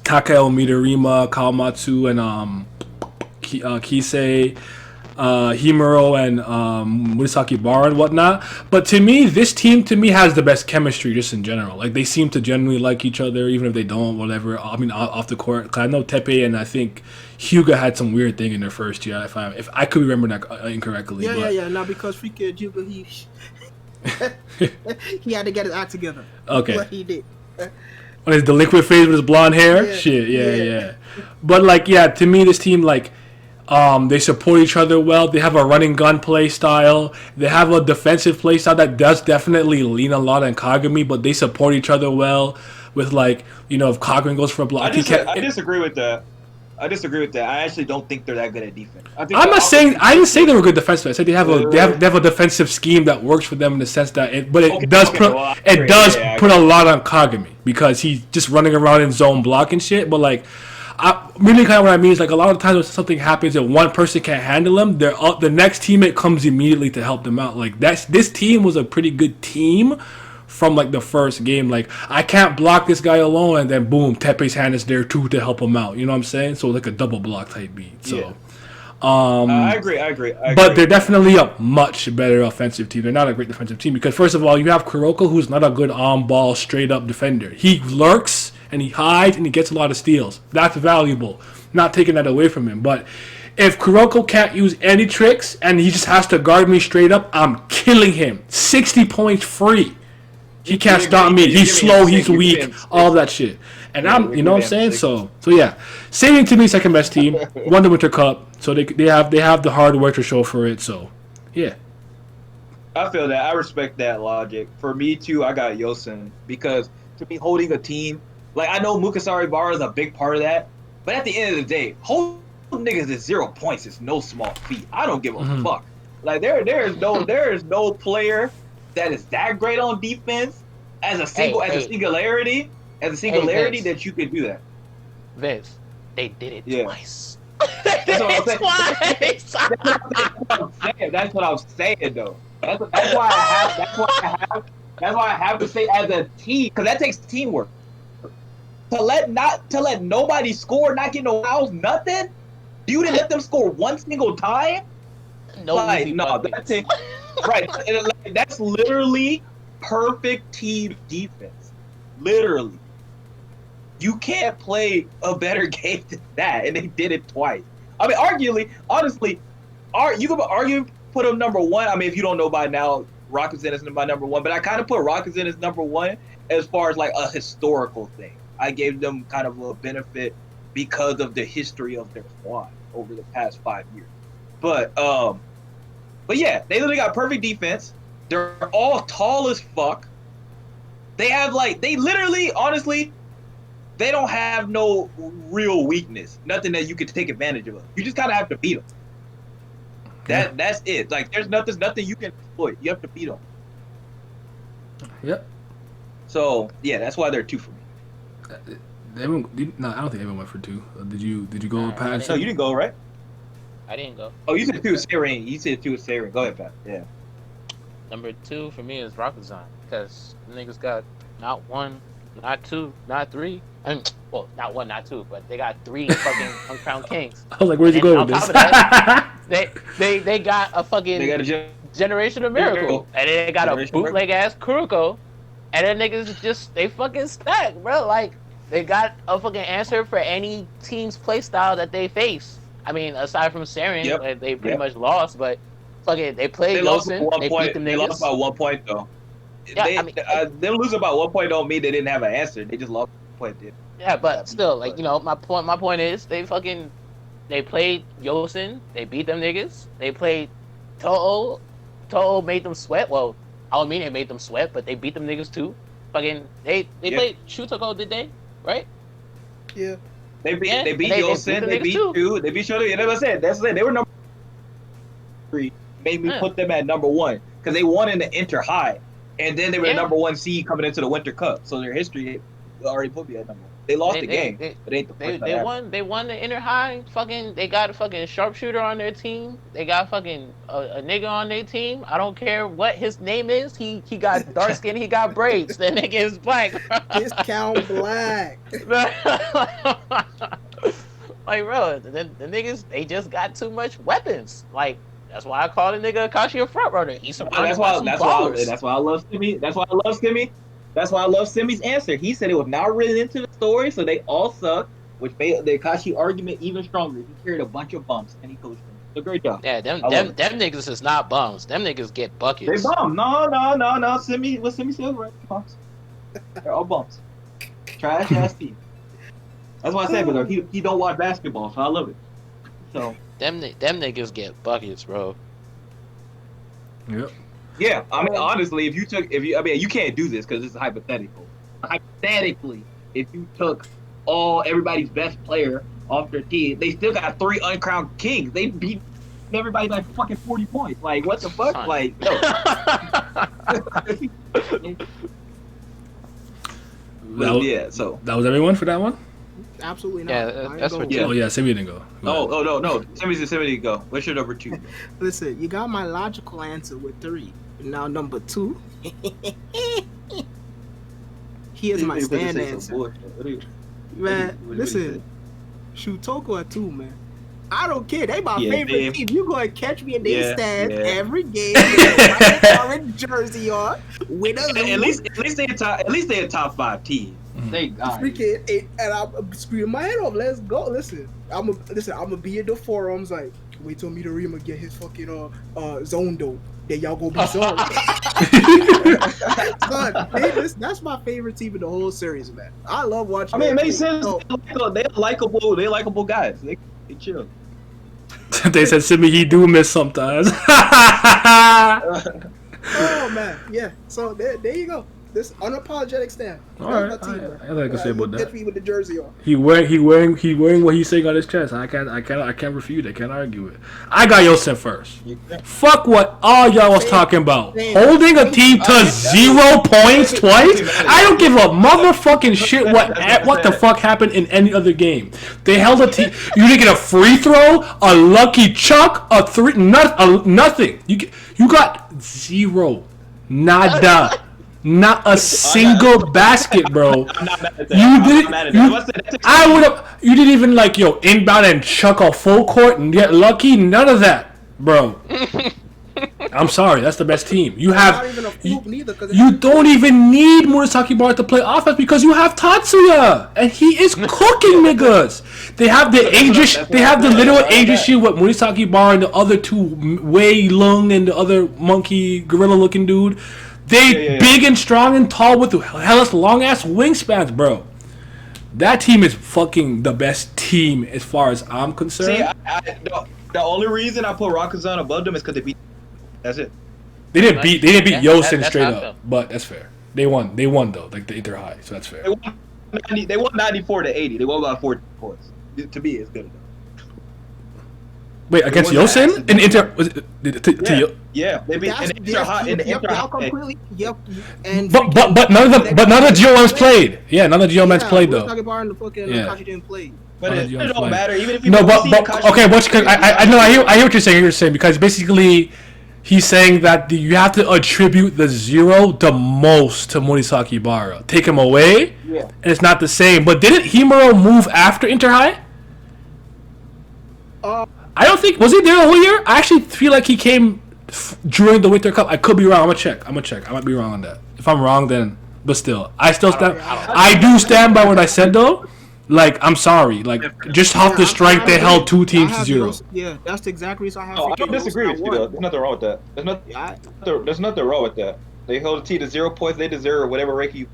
Takeo Midorima, Kawamatsu, and Kisei, Himuro, and Murasakibara and whatnot. But to me, this team has the best chemistry just in general. Like they seem to genuinely like each other, even if they don't, whatever. I mean, off the court. 'Cause I know Tepe and I think Hyuga had some weird thing in their first year. If I could remember that incorrectly. Yeah, but, yeah. Now because freaking Jubilee, He had to get his act together. Okay. What he did. On his delinquent phase with his blonde hair? Yeah, Shit, yeah, yeah. yeah. But, like, yeah, to me, this team, like, they support each other well. They have a running gun play style. They have a defensive play style that does definitely lean a lot on Kagami, but they support each other well with, like, you know, if Kagami goes for a block, I disagree with that. I actually don't think they're that good at defense. I didn't say they were good defensively. I said they have a defensive scheme that works for them in the sense that it does put a lot on Kagami because he's just running around in zone block and shit. But like, really kind of what I mean is like a lot of times when something happens and one person can't handle them, the next teammate comes immediately to help them out. Like this team was a pretty good team from like the first game. Like I can't block this guy alone, and then boom, Tepe's hand is there too to help him out. You know what I'm saying? So like a double block type beat. So. Yeah. I agree. But they're definitely a much better offensive team. They're not a great defensive team because first of all, you have Kuroko, who's not a good on-ball, straight-up defender. He lurks and he hides and he gets a lot of steals. That's valuable. Not taking that away from him. But if Kuroko can't use any tricks and he just has to guard me straight up, I'm killing him. 60 points free. He can't stop me. He's slow. He's weak. All that shit. And you know what I'm saying? So yeah, Saving to me second best team. Won the Winter Cup, so they have the hard work to show for it. So yeah, I feel that. I respect that logic. For me too, I got Yosin because to be holding a team, like I know Murasakibara is a big part of that, but at the end of the day, holding niggas at 0 points is no small feat. I don't give a fuck. Like there is no player that is that great on defense as a singularity that you could do that. Vince, they did it twice. That's what I'm saying though. That's why I have to say as a team, because that takes teamwork. To let nobody score, not get no fouls, nothing. You didn't let them score one single time. That's it. Right. That's literally perfect team defense. Literally. You can't play a better game than that, and they did it twice. I mean, honestly, you could argue put them number one. I mean, if you don't know by now, Rakuten is my number one, but I kind of put Rakuten as number one as far as like a historical thing. I gave them kind of a benefit because of the history of their squad over the past 5 years. But yeah, they literally got perfect defense. They're all tall as fuck. Honestly, they don't have no real weakness. Nothing that you could take advantage of. You just kind of have to beat them. That's it. Like, there's nothing you can exploit. You have to beat them. Yep. So, yeah, that's why they're 2 for me. I don't think everyone went for 2. Did you go past? No, you didn't go, right? I didn't go. Oh, you said 2 with Seirin. Go ahead, Pat. Yeah. Number 2 for me is Rakuzan because the niggas got not 1, not 2, not 3. Well, not 1, not 2, but they got 3 fucking uncrowned kings. I was like, where'd you go with this? That, they got a fucking Generation of Miracle, and then they got a bootleg ass Kuroko, and then niggas they fucking stack, bro. Like they got a fucking answer for any team's play style that they face. I mean, aside from Saren, they pretty much lost, but fucking they played Yosin. They beat them niggas. They lost by 1 point though. Yeah, them losing by 1 point don't mean they didn't have an answer. They just lost 1 point. Yeah, but still, like, you know, my point is they played Yosin. They beat them niggas. They played Toho. Toho made them sweat. Well, Aomine made them sweat, but they beat them niggas too. Fucking they played Shutoko, did they? Right? Yeah. They beat Yosin. They beat you. They beat Shutoko. You know what I said? That's it. They were number 3. Made me put them at number 1 because they won in the Inter High, and then they were the number 1 seed coming into the Winter Cup. So their history already put me at number 1. They lost the game, but ain't the first time. They won the Inter High. Fucking, they got a fucking sharpshooter on their team. They got fucking a nigga on their team. I don't care what his name is. He got dark skin. He got braids. That nigga is black. Discount black. Like, bro, the niggas, they just got too much weapons. Like, that's why I call the nigga Akashi a front runner. He's surrounded by some ballers. That's why I love Simi. That's why I love Simi's answer. He said it was not written into the story, so they all suck, which made the Akashi argument even stronger. He carried a bunch of bumps and he coached them. A great job. Yeah, them I love them niggas is not bums. Them niggas get They buckets. bum. No. Simi said right. Bums. They're all bums. Trash ass team. That's why I said, but he don't watch basketball, so I love it. So Them niggas get buckets, bro. Yep. yeah, I mean honestly, you can't do this because this is hypothetical. Hypothetically, if you took everybody's best player off their team, they still got 3 uncrowned kings. They beat everybody by fucking 40 points. Like what the fuck? Fine. Like no. So That was everyone for that one? Absolutely not. Yeah, I ain't that's going. what- Yeah. Oh, yeah, Simi didn't go. no. Somebody go. What's your number 2? Listen, you got my logical answer with 3. Now number 2. Here's my stand answer. Man, listen. Shutoko at 2, man. I don't care. They my Yeah, favorite team. You gonna catch me in their Yeah, stands yeah. every game with my orange jersey on. Win or lose. At least they a top 5 team. They Freaking, and I'm screaming my head off. Let's go. Listen, I'm gonna be in the forums like, wait till Midorima get his fucking zone though. Then y'all gonna be sorry. Son, that's my favorite team in the whole series, man. I love watching. I mean, it them makes play. sense. So, They're likable guys. They chill. They said Simi, he do miss sometimes. oh man, yeah. So there you go. This unapologetic stand. Alright, That's my team, I man. had nothing to say about Get that. me with the jersey on. He wearing what he's saying on his chest. I can't refute it. I can't argue it. I got Yosen first. Fuck what all y'all was talking about. Holding a team to 0 points twice? I don't give a motherfucking shit what the fuck happened in any other game. They held a team. You didn't get a free throw, a lucky chuck, a three, nothing. You got 0. Nada. Not a single basket, bro. I'm not mad at that. You I'm did. not mad at You, that. I would have. You didn't even like inbound and chuck a full court and get lucky. None of that, bro. I'm sorry. That's the best team. You Not even a have. fluke neither. Cause You don't even need Murasakibara to play offense because you have Tatsuya and he is cooking niggas. They have the aegis. They have the little aegis shield with Murasakibara and the other 2, Wei Lung and the other monkey gorilla looking dude. They big and strong and tall with hellas long ass wingspans, bro. That team is fucking the best team as far as I'm concerned. See, the only reason I put Rakuzan above them is because they beat. That's it. They didn't beat Yosin that's straight how I up, feel. but that's fair. They won though, like the Inter High, so that's fair. They won 94 to 80. They won by 4 points. To me, it's good enough. Wait, against They won that Yosin in Inter was it, Yeah, they beat in the Inter High. In the Inter y'all High. completely. Yep. And but none of the GOMs played. Yeah, none of the GOMs played though. Murasakibara and the fucking Yeah. Akashi didn't play. But it Played. don't matter. Even if you No, but see Akashi- okay, I know I hear what you're saying. Because basically, he's saying that you have to attribute the 0 the most to Murasakibara. Take him away, Yeah. and it's not the same. But didn't Himuro move after Inter High? I don't think was he there the whole year. I actually feel like he came during the Winter Cup. I could be wrong. I'm gonna check. I might be wrong on that. If I'm wrong, then but still, I still stand. I do stand by what I said though. Like, I'm sorry. Like, just off the strength, they held 2 teams to 0. Yeah, that's the exact reason I have. No, I don't disagree with you though. There's nothing wrong with that. There's nothing wrong with that. They held a team to 0 points. They deserve whatever ranking.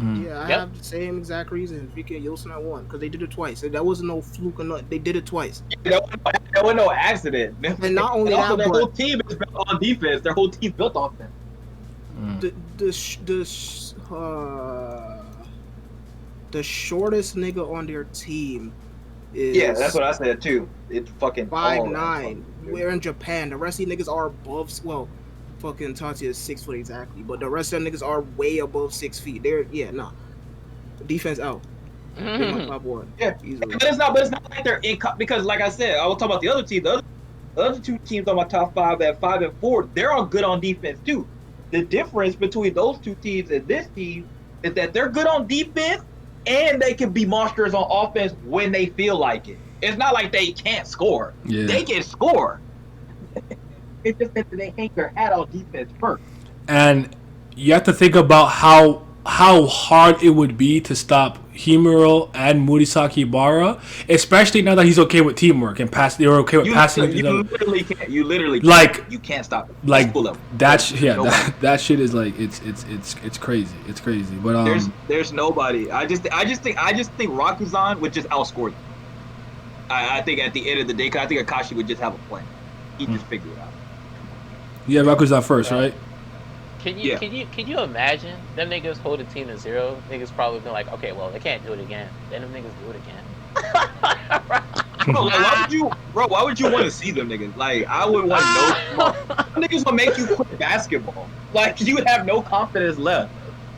Yeah, I have the same exact reason. Freaking Yosin at 1 because they did it twice. That wasn't no fluke or nothing. They did it twice. That was no accident. And not only also, that, their whole but team is built on defense. Their whole team's built on offense. The shortest nigga on their team is Yeah, that's what I said too. It's fucking 5'9". We're in Japan. The rest of these niggas are above. Well, fucking Tatsuya is 6 foot exactly, but the rest of the niggas are way above 6 feet. They're defense out. They're my top 1. Yeah, Easily. but it's not like they're in because, like I said, I will talk about the other team. The other 2 teams on my top 5 at 5 and 4. They're all good on defense too. The difference between those 2 teams and this team is that they're good on defense and they can be monsters on offense when they feel like it. It's not like they can't score. Yeah. They can score. It's just that they hang their hat on defense first. And you have to think about how how hard it would be to stop Himuro and Murasakibara, especially now that he's okay with teamwork and they're okay with passing. You literally can't. You literally can't. Like you can't stop it. Like School level. that shit is like it's crazy. It's crazy. But there's nobody. I just think Rakuzan would just outscore them. I think at the end of the day, 'cause I think Akashi would just have a plan. He'd just figure it out. Yeah, Rakuzan first, right? Can you imagine them niggas hold a team to 0? Niggas probably been like, okay, well they can't do it again. Then them niggas do it again. Bro, like, why would you want to see them niggas? Like, I would want niggas will make you quit basketball. Like, you would have no confidence left.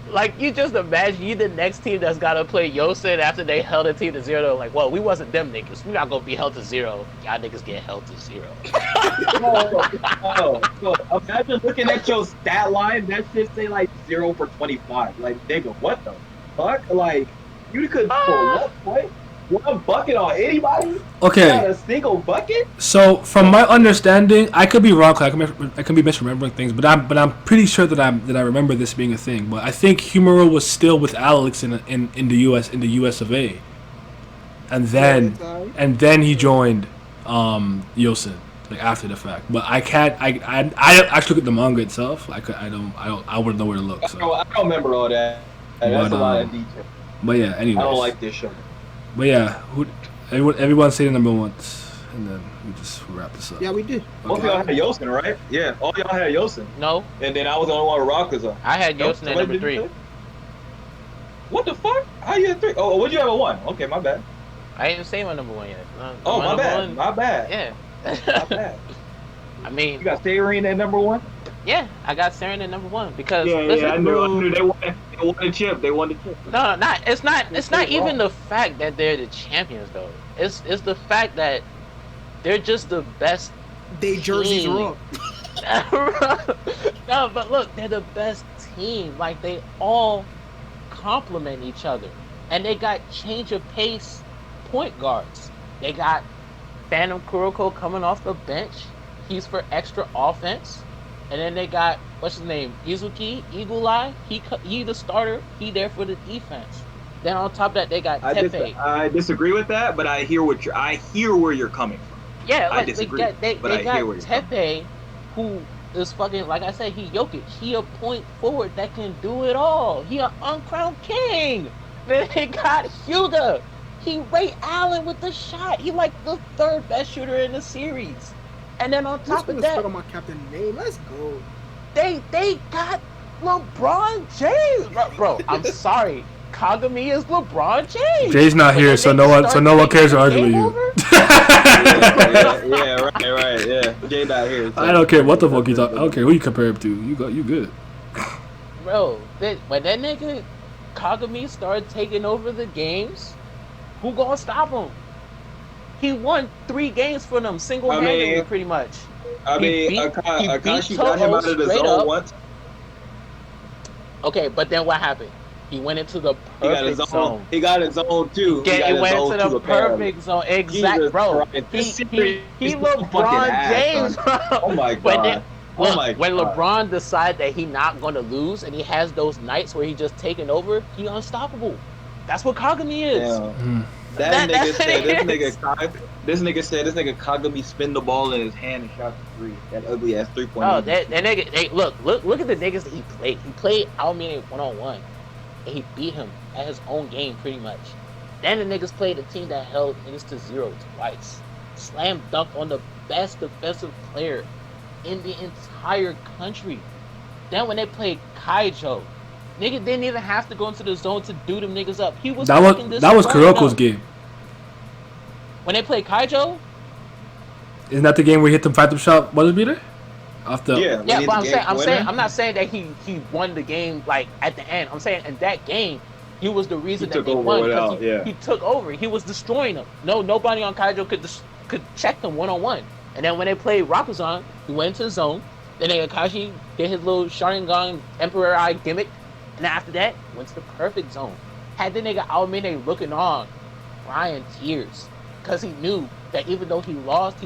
Like, you just imagine you the next team that's gotta play Yosin after they held a team to 0. They're like, well, we wasn't them niggas. We're not gonna be held to 0. Y'all niggas get held to 0. Imagine looking at your stat line. That shit say like 0 for 25. Like, nigga, what the fuck? Like, you could for what? One bucket on anybody? Okay. Not a single bucket? So, from my understanding, I could be wrong. I can be misremembering things, but I'm pretty sure that I remember this being a thing. But I think Himuro was still with Alex in the US of A, and then he joined Yosin like after the fact. But I actually look at the manga itself. I wouldn't know where to look. So. I don't remember all that. That's a lot of detail. But yeah, anyways. I don't like this show. But yeah, everyone say the number ones, and then we just wrap this up. Yeah, we did. All y'all had Yosin, right? Yeah, all y'all had Yosin. No. And then I was the only one with Rakuzan. I had Yosin at number 3. What the fuck? How you had 3? Oh, what'd you have at 1? Okay, my bad. I didn't say my number 1 yet. My bad. My bad. Yeah. My bad. I mean, you got Sarin at number 1? Yeah, I got Sarin at number 1 because I knew they won the chip. They won the chip. No, it's not even the fact that they're the champions though. It's the fact that they're just the best. They jerseys wrong. No, but look, they're the best team. Like, they all complement each other, and they got change of pace point guards. They got Phantom Kuroko coming off the bench. He's for extra offense. And then they got, what's his name, Izuki, Eagle Eye. He the starter. He there for the defense. Then on top of that, they got Tepe. I disagree with that, but I hear where you're coming from. Yeah, like, I disagree. They got Tepe, who is fucking, like I said, he Jokic. He a point forward that can do it all. He an uncrowned king. Then they got Hilda. He Ray Allen with the shot. He like the 3rd best shooter in the series. And then on top of that, on my captain name. Let's go. They got LeBron James, bro. I'm sorry, Kagami is LeBron James. Jay's not here, so no one cares to argue with you. Yeah, right. Yeah, Jay not here. So. I don't care what the fuck you talk. I don't care who you compare him to. You good. Bro, when that nigga Kagami started taking over the games, who gonna stop him? He won 3 games for them single-handedly, pretty much. Akashi got him out of the zone once. Okay, but then what happened? He went into the perfect zone. He got his own too. He went into the perfect zone. Exactly, bro. He LeBron James, bro. Oh my god. When LeBron decides that he's not going to lose and he has those nights where he's just taking over, he's unstoppable. That's what Kagami is. Yeah. This nigga said Kagami spin the ball in his hand and shot the 3. That ugly ass 3-point. Oh, that nigga. Look at the niggas that he played. He played Aomine 1-on-1, and he beat him at his own game pretty much. Then the niggas played a team that held niggas to 0 twice. Slam dunked on the best defensive player in the entire country. Then when they played Kaijo, nigga didn't even have to go into the zone to do them niggas up. That was Kuroko's game. When they played Kaijo, isn't that the game where he hit them 5-up shot buzzer beater? But I'm not saying that he won the game like at the end. I'm saying in that game, he was the reason that they won because he took over. He was destroying them. Nobody on Kaijo could check them 1-on-1. And then when they played Rakuzan, he went into the zone. Then Akashi did his little Sharingan Emperor Eye gimmick. And after that, went to the perfect zone. Had the nigga Aomine looking on, crying tears. Because he knew that even though he lost to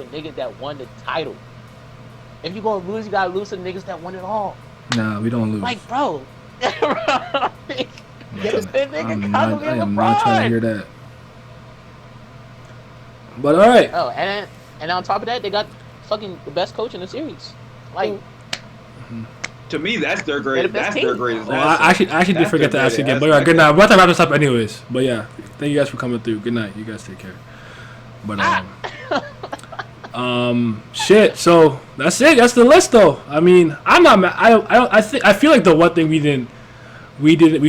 a nigga that won the title. If you're going to lose, you got to lose to the niggas that won it all. Nah, we don't lose. Like, bro, Get this big nigga Kagami I and am not trying to hear LeBron. that. But all right. Oh, and on top of that, they got fucking the best coach in the series. Like, To me, that's their They're the greatest. best That's their team. greatest. Well, I actually did That's forget to their ask again. greatest But all right, good night. asset. We're about to wrap this up anyways. But yeah, thank you guys for coming through. Good night. You guys take care. But shit. So that's it. That's the list, though. I mean, I'm not mad. I feel like the one thing we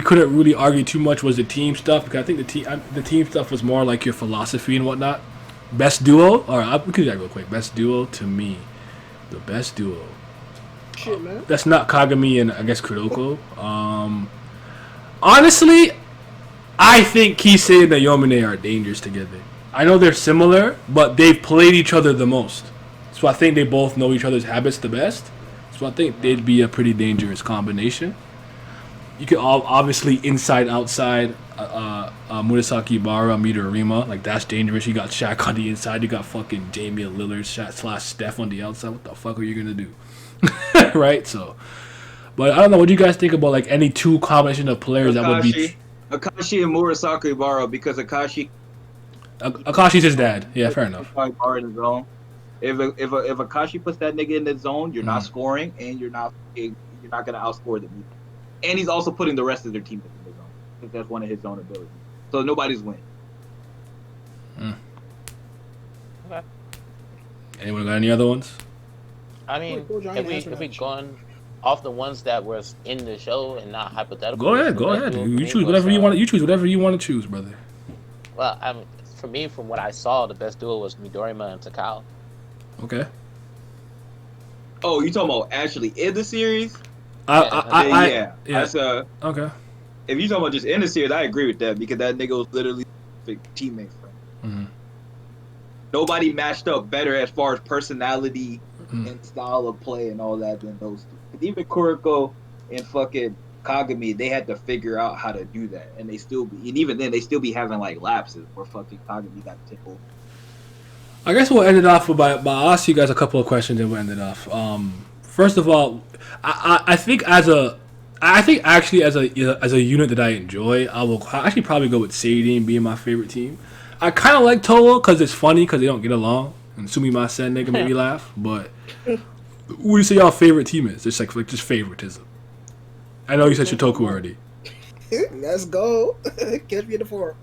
couldn't really argue too much was the team stuff, because I think the team stuff was more like your philosophy and whatnot. Best duo, or we could do that real quick. Best duo to me, the best duo. Shit, man. That's not Kagami and I guess Kuroko. Honestly, I think Kisei and Aomine are dangerous together. I know they're similar, but they've played each other the most. So I think they both know each other's habits the best. So I think they'd be a pretty dangerous combination. You could obviously inside outside Murasakibara, Midorima, like that's dangerous. You got Shaq on the inside. You got fucking Jamie Lillard / Steph on the outside. What the fuck are you gonna do? Right? So, but I don't know. What do you guys think about like any two combination of players that would be? Akashi and Murasakibara, because Akashi's his dad. Yeah, fair enough. In the zone. If Akashi puts that nigga in the zone, you're not scoring, and you're not gonna outscore them. And he's also putting the rest of their team in the zone, because that's one of his zone abilities. So nobody's winning. okay. Anyone got any other ones? I mean, if we gone off the ones that was in the show and not hypothetical. Go ahead. You choose whatever you want. You choose whatever you want to choose, brother. Well, I mean, for me, from what I saw, the best duo was Midorima and Takao. Okay. Oh, you talking about actually in the series? Yeah. That's Okay. If you talking about just in the series, I agree with that, because that nigga was literally a teammate for him. Nobody matched up better as far as personality and style of play and all that than those two. Even Kuroko and fucking Kagami, they had to figure out how to do that, and even then they still be having like lapses where fucking Kagami got tickled. I guess we'll end it off by I'll ask you guys a couple of questions and we'll end it off. First of all, I think as a unit that I enjoy, I will actually probably go with Sadie being my favorite team. I kind of like Toho because it's funny because they don't get along, and Sumimasen nigga made me laugh. But what do you say y'all favorite team is? Just like just favoritism. I know you said Shitoku already. Let's go. Catch me in the forum.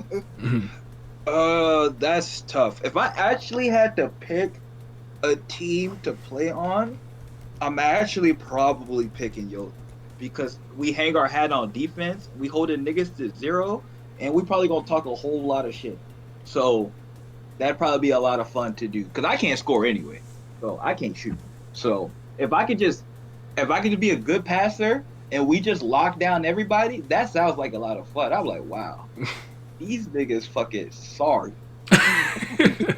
That's tough. If I actually had to pick a team to play on, I'm actually probably picking Yo, because we hang our hat on defense, we holding niggas to 0, and we probably gonna talk a whole lot of shit. So that'd probably be a lot of fun to do, because I can't score anyway, so I can't shoot. So if I could just be a good passer and we just lock down everybody, that sounds like a lot of fun. I'm like, wow. These niggas fucking sorry.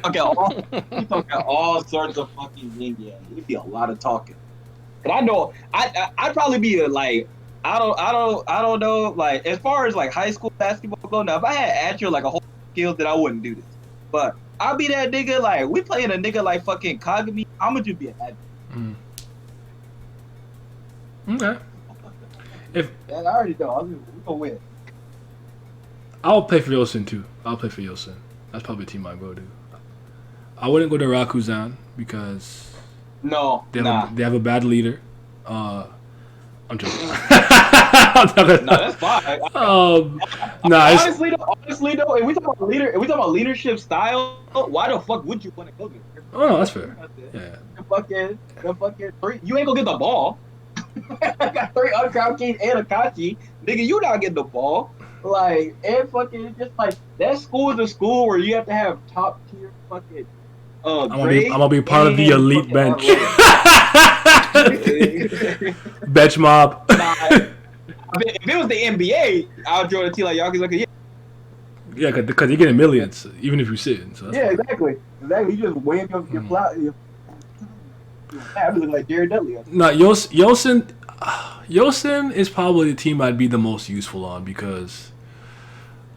Okay, all sorts of fucking yin yang. It'd be a lot of talking. But I know I'd probably be like, I don't know, like as far as like high school basketball go. Now if I had actual like a whole skills, that I wouldn't do this. But I'll be that nigga, like we playing a nigga like fucking Kagami, I'ma just be a admin. Okay. I already know. We gonna win. I'll play for Yosin too. I'll play for Yosin. That's probably a team I'd go to. I wouldn't go to Rakuzan because they have a bad leader. I'm joking. No, that's fine. Honestly though, if we talk about leadership style, why the fuck would you want to go there? Oh no, that's fair. Yeah. The fucking three, you ain't gonna get the ball. I got 3 uncrowned kings and Akashi. Nigga, you not getting the ball. Like, and fucking just like that school is a school where you have to have top tier fucking I'm gonna be part of the elite bench. Bench mob. If it was the NBA, I'll join a team like y'all. Yeah, because you're getting millions even if you sit. So exactly. You just wave up your flat. I look like Jared Dudley. No, Yosin is probably the team I'd be the most useful on because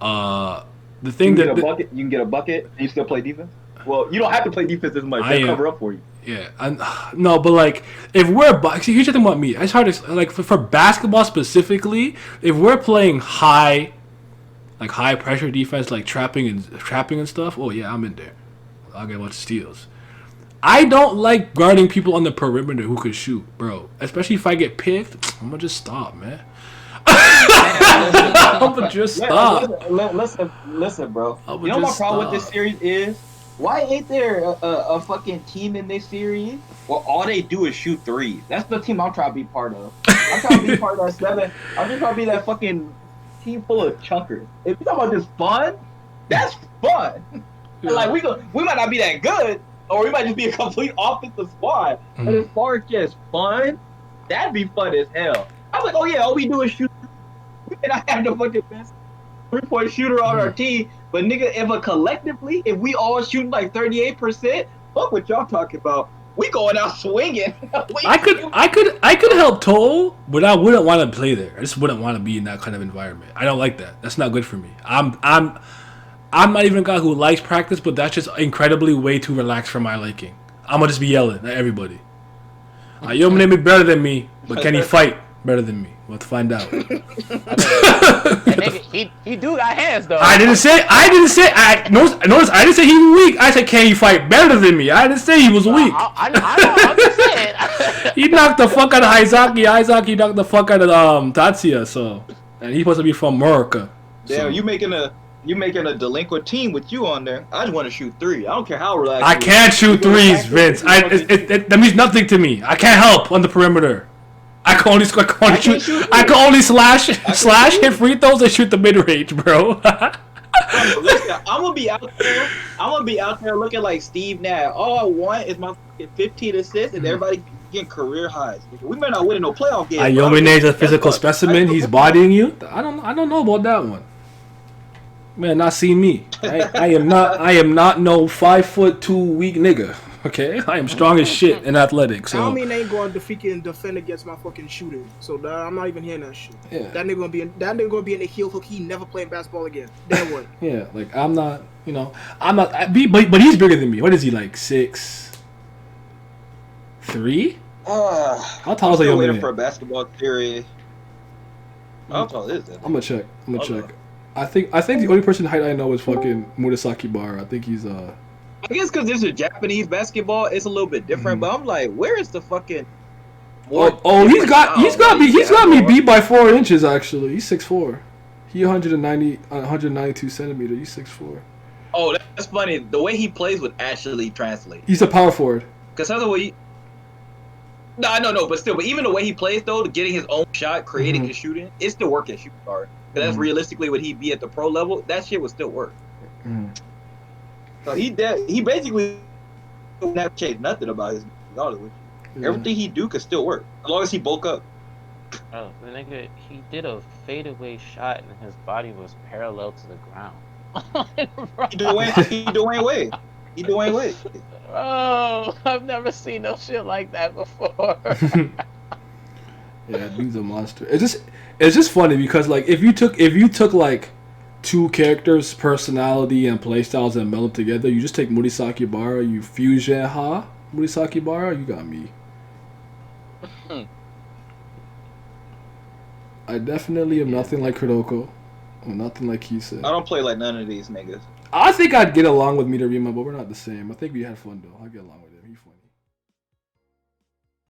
the thing you can get a bucket and you still play defense. Well, you don't have to play defense as much. They cover up for you. Yeah, and no, but like if we're see, here's the thing about me. It's hard to like for basketball specifically. If we're playing high pressure defense, like trapping and stuff. Oh yeah, I'm in there. I'll get a bunch of steals. I don't like guarding people on the perimeter who can shoot, bro. Especially if I get picked, I'm gonna just stop, man. I'm gonna just stop. Listen, bro. You know my problem with this series is? Why ain't there a fucking team in this series where all they do is shoot threes? That's the team I'm trying to be part of. I'm trying to be part of that 7. I'm just trying to be that fucking team full of chunkers. If you talk about just fun, that's fun. Yeah. Like we might not be that good, or we might just be a complete offensive squad. But as far as just fun, that'd be fun as hell. I was like, oh yeah, all we do is shoot. We may not have the fucking best 3-point shooter on our team, but nigga, if we all shooting like 38%, fuck what y'all talking about. We going out swinging. I could help Toll, but I wouldn't want to play there. I just wouldn't want to be in that kind of environment. I don't like that. That's not good for me. I'm not even a guy who likes practice, but that's just incredibly way too relaxed for my liking. I'm gonna just be yelling at everybody. Aomine be better than me, but can he fight better than me? We'll have to find out. That nigga, he do got hands though. I didn't say. Notice I didn't say he was weak. I said, can he fight better than me? I didn't say he was weak. I know. I'm just saying. He knocked the fuck out of Izaki. Izaki knocked the fuck out of Tatsuya. So, and he's supposed to be from America. Damn, so. you making a delinquent team with you on there. I just want to shoot 3. I don't care how relaxed. I can't shoot threes, Vince. That means nothing to me. I can't help on the perimeter. I can only shoot. I can only slash, hit free throws, and shoot the mid range, bro. Listen, I'm gonna be out there looking like Steve Nash. All I want is my 15 assists, and everybody getting career highs. We may not win no playoff games. Aomine is a physical specimen. He's bodying you. I don't know about that one. Man, not see me. I am not no 5'2" weak nigga. Okay, I am strong as shit in athletics. So. I mean, they ain't going to defend against my fucking shooting. So I'm not even hearing that shit. Yeah. That nigga gonna be in the heel hook. He never playing basketball again. Then what? Yeah, like I'm not. But he's bigger than me. What is he like? 6'3"? How tall is I'm waiting Aomine? for a basketball theory. How tall is it? I'm gonna check. I think the only person height I know is fucking Murasakibara. I think he's I guess because this is Japanese basketball, it's a little bit different. But I'm like, where is the fucking? He's got me beat by 4 inches actually. He's 6'4". He 192 centimeters. He's 6'4". Oh, that's funny. The way he plays would actually translate. He's a power forward. Because that's the way. No, I know, but still, but even the way he plays though, getting his own shot, creating his shooting, it still work at shooting guard. Because that's realistically what he'd be at the pro level. That shit would still work. So he basically never changed nothing about his knowledge. Everything he do could still work as long as he bulk up. Oh, the nigga, he did a fadeaway shot and his body was parallel to the ground. He Dwayne Wade. Oh, I've never seen no shit like that before. Yeah, dude's a monster. It's just funny because like if you took like 2 characters' personality and playstyles and meld them together, you just take Murasakibara, you fusion Murasakibara, you got me. I definitely am nothing like Kuroko. I'm nothing like Kisa. I don't play like none of these niggas. I think I'd get along with Midorima, but we're not the same. I think we had fun though. I'd get along with it.